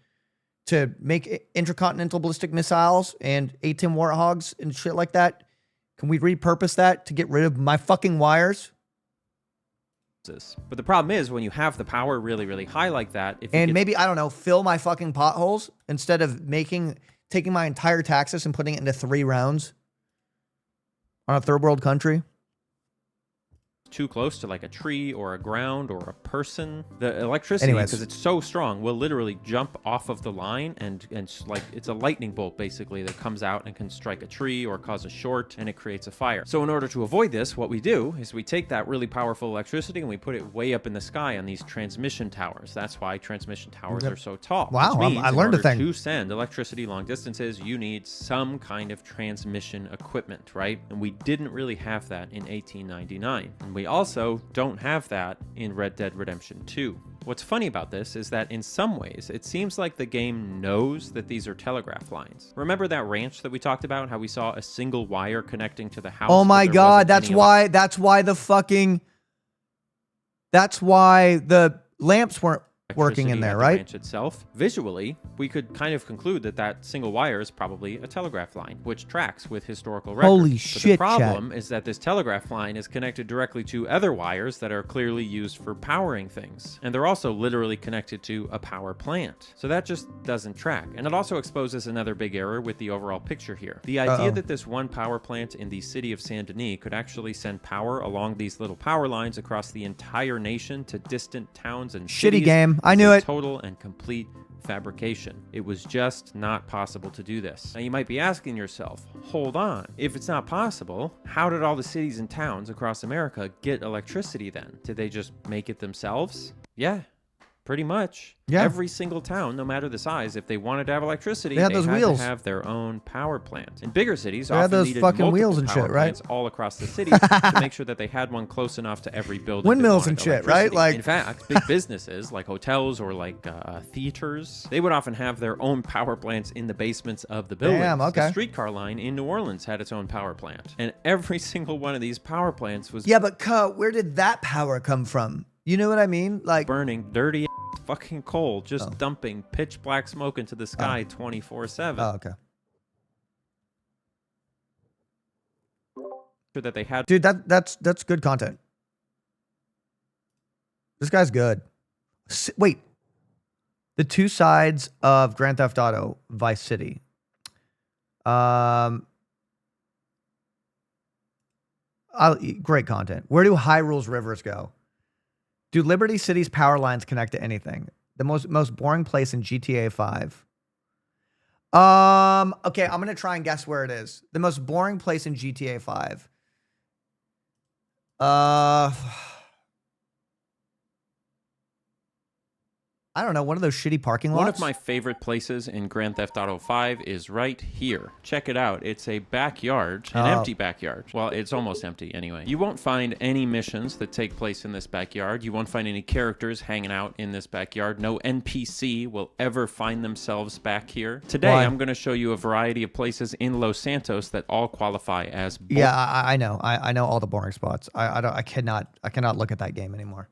make intercontinental ballistic missiles and A-10 Warthogs and shit like that? Can we repurpose that to get rid of my fucking wires? But the problem is when you have the power really, really high like that. Maybe, I don't know, fill my fucking potholes instead of taking my entire taxes and putting it into 3 rounds on a third world country. Too close to like a tree or a ground or a person, the electricity, because it's so strong, will literally jump off of the line and like it's a lightning bolt basically that comes out and can strike a tree or cause a short, and it creates a fire. So in order to avoid this, what we do is we take that really powerful electricity and we put it way up in the sky on these transmission towers. That's why transmission towers are so tall. Wow, I learned a thing. To send electricity long distances, you need some kind of transmission equipment, right? And we didn't really have that in 1899. And we also don't have that in Red Dead Redemption 2. What's funny about this is that in some ways, it seems like the game knows that these are telegraph lines. Remember that ranch that we talked about, how we saw a single wire connecting to the house? Oh my God, that's why the lamps weren't working in there, right? Ranch itself. Visually, we could kind of conclude that that single wire is probably a telegraph line, which tracks with historical records. Holy but shit, the problem is that this telegraph line is connected directly to other wires that are clearly used for powering things. And they're also literally connected to a power plant. So that just doesn't track. And it also exposes another big error with the overall picture here. The idea that this one power plant in the city of Saint Denis could actually send power along these little power lines across the entire nation to distant towns and cities. Shitty game. I knew it. Total and complete fabrication. It was just not possible to do this. Now you might be asking yourself, hold on, if it's not possible, how did all the cities and towns across America get electricity then? Did they just make it themselves? Yeah, pretty much. Yeah. Every single town, no matter the size, if they wanted to have electricity, they had to have their own power plant. In bigger cities, they had often those needed fucking multiple wheels and power shit, right? plants all across the city to make sure that they had one close enough to every building. Windmills and shit, right? Like, in fact, big businesses like hotels or like theaters, they would often have their own power plants in the basements of the buildings. Damn, okay. The streetcar line in New Orleans had its own power plant, and every single one of these power plants was where did that power come from? You know what I mean? Like burning dirty fucking coal, just dumping pitch black smoke into the sky 24/7. Oh, okay. That they had. Dude, that's good content. This guy's good. Wait. The 2 sides of Grand Theft Auto Vice City. Great content. Where do Hyrule's rivers go? Do Liberty City's power lines connect to anything? The most boring place in GTA 5. Okay, I'm gonna try and guess where it is. The most boring place in GTA 5. I don't know, one of those shitty parking lots? One of my favorite places in Grand Theft Auto 5 is right here. Check it out. It's a backyard, an empty backyard. Well, it's almost empty anyway. You won't find any missions that take place in this backyard. You won't find any characters hanging out in this backyard. No NPC will ever find themselves back here. Today, I'm going to show you a variety of places in Los Santos that all qualify as Yeah, I know. I know all the boring spots. I cannot look at that game anymore.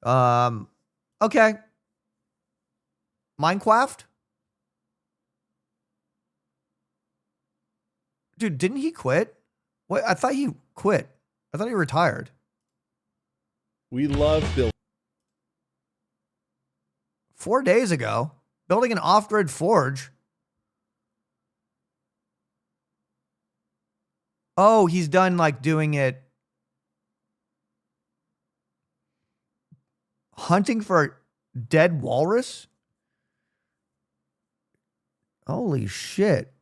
Okay. Minecraft? Dude, didn't he quit? What? I thought he quit. I thought he retired. We love building. 4 days ago, building an off-grid forge. Oh, he's done like doing it. Hunting for dead walrus? Holy shit.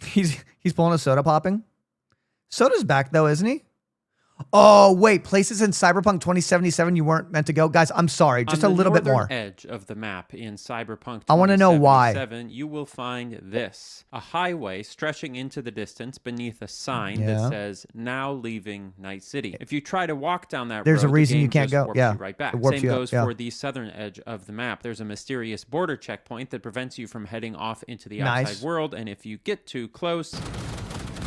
He's pulling a soda popping. Soda's back though, isn't he? Oh, wait, places in Cyberpunk 2077 you weren't meant to go? Guys, I'm sorry, just a little bit more. On the northern edge of the map in Cyberpunk 2077, I want to know why. You will find this. A highway stretching into the distance beneath a sign that says, now leaving Night City. If you try to walk down that There's road, a reason the game you can't just go. warps Yeah, you right back. it warps Same you up, goes yeah. for the southern edge of the map. There's a mysterious border checkpoint that prevents you from heading off into the outside world, and if you get too close,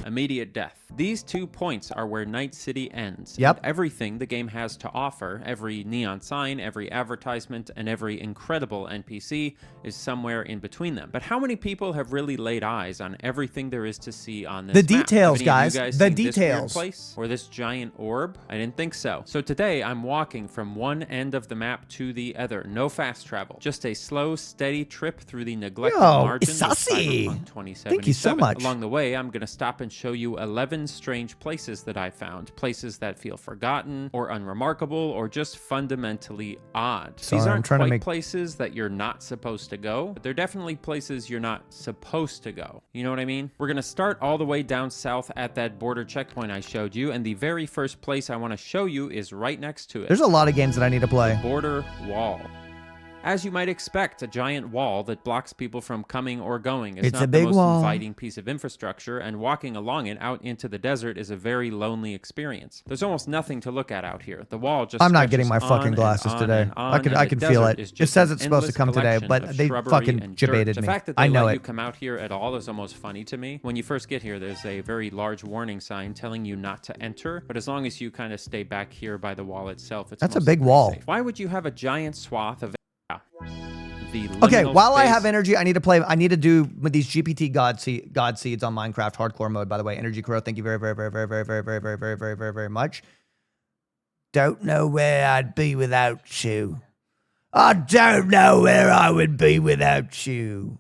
immediate death. These 2 points are where Night City ends. Yep. And everything the game has to offer, every neon sign, every advertisement, and every incredible NPC is somewhere in between them. But how many people have really laid eyes on everything there is to see on this The map? details, Have any of you guys. guys The seen this weird details. place or this giant orb? I didn't think so. So today I'm walking from one end of the map to the other. No fast travel. Just a slow, steady trip through the neglected margins of Cyberpunk 2077. Thank you so much. Along the way, I'm going to stop and show you 11 strange places that I found. Places that feel forgotten or unremarkable or just fundamentally odd. Sorry, These I'm aren't trying to quite make- places that you're not supposed to go, but they're definitely places you're not supposed to go. You know what I mean? We're going to start all the way down south at that border checkpoint I showed you, and the very first place I want to show you is right next to it. There's a lot of games that I need to play. Border wall. As you might expect, a giant wall that blocks people from coming or going is It's not a the big most wall. inviting piece of infrastructure, and walking along it out into the desert is a very lonely experience. There's almost nothing to look at out here. The wall just I'm not getting my stretches fucking on glasses and today. on I and can on, I and can the feel desert it. is It just says an it's supposed to endless come today, collection but of they shrubbery fucking and dirt. debated The me. fact that they I know let it. you come out here at all is almost funny to me. When you first get here, there's a very large warning sign telling you not to enter, but as long as you kind of stay back here by the wall itself, it's That's a mostly big pretty wall. safe. Why would you have a giant swath of the Okay, liminal while I space? have energy, I need to do with these GPT God seeds on Minecraft hardcore mode, by the way. Energy Crow, thank you very, very, very, very, very, very, very, very, very, very, very, very much. Don't know where I'd be without you. I don't know where I would be without you.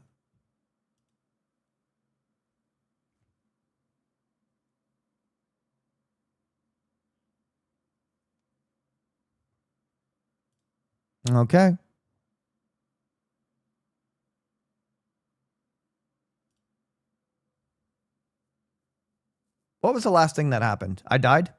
Okay. What was the last thing that happened? I died?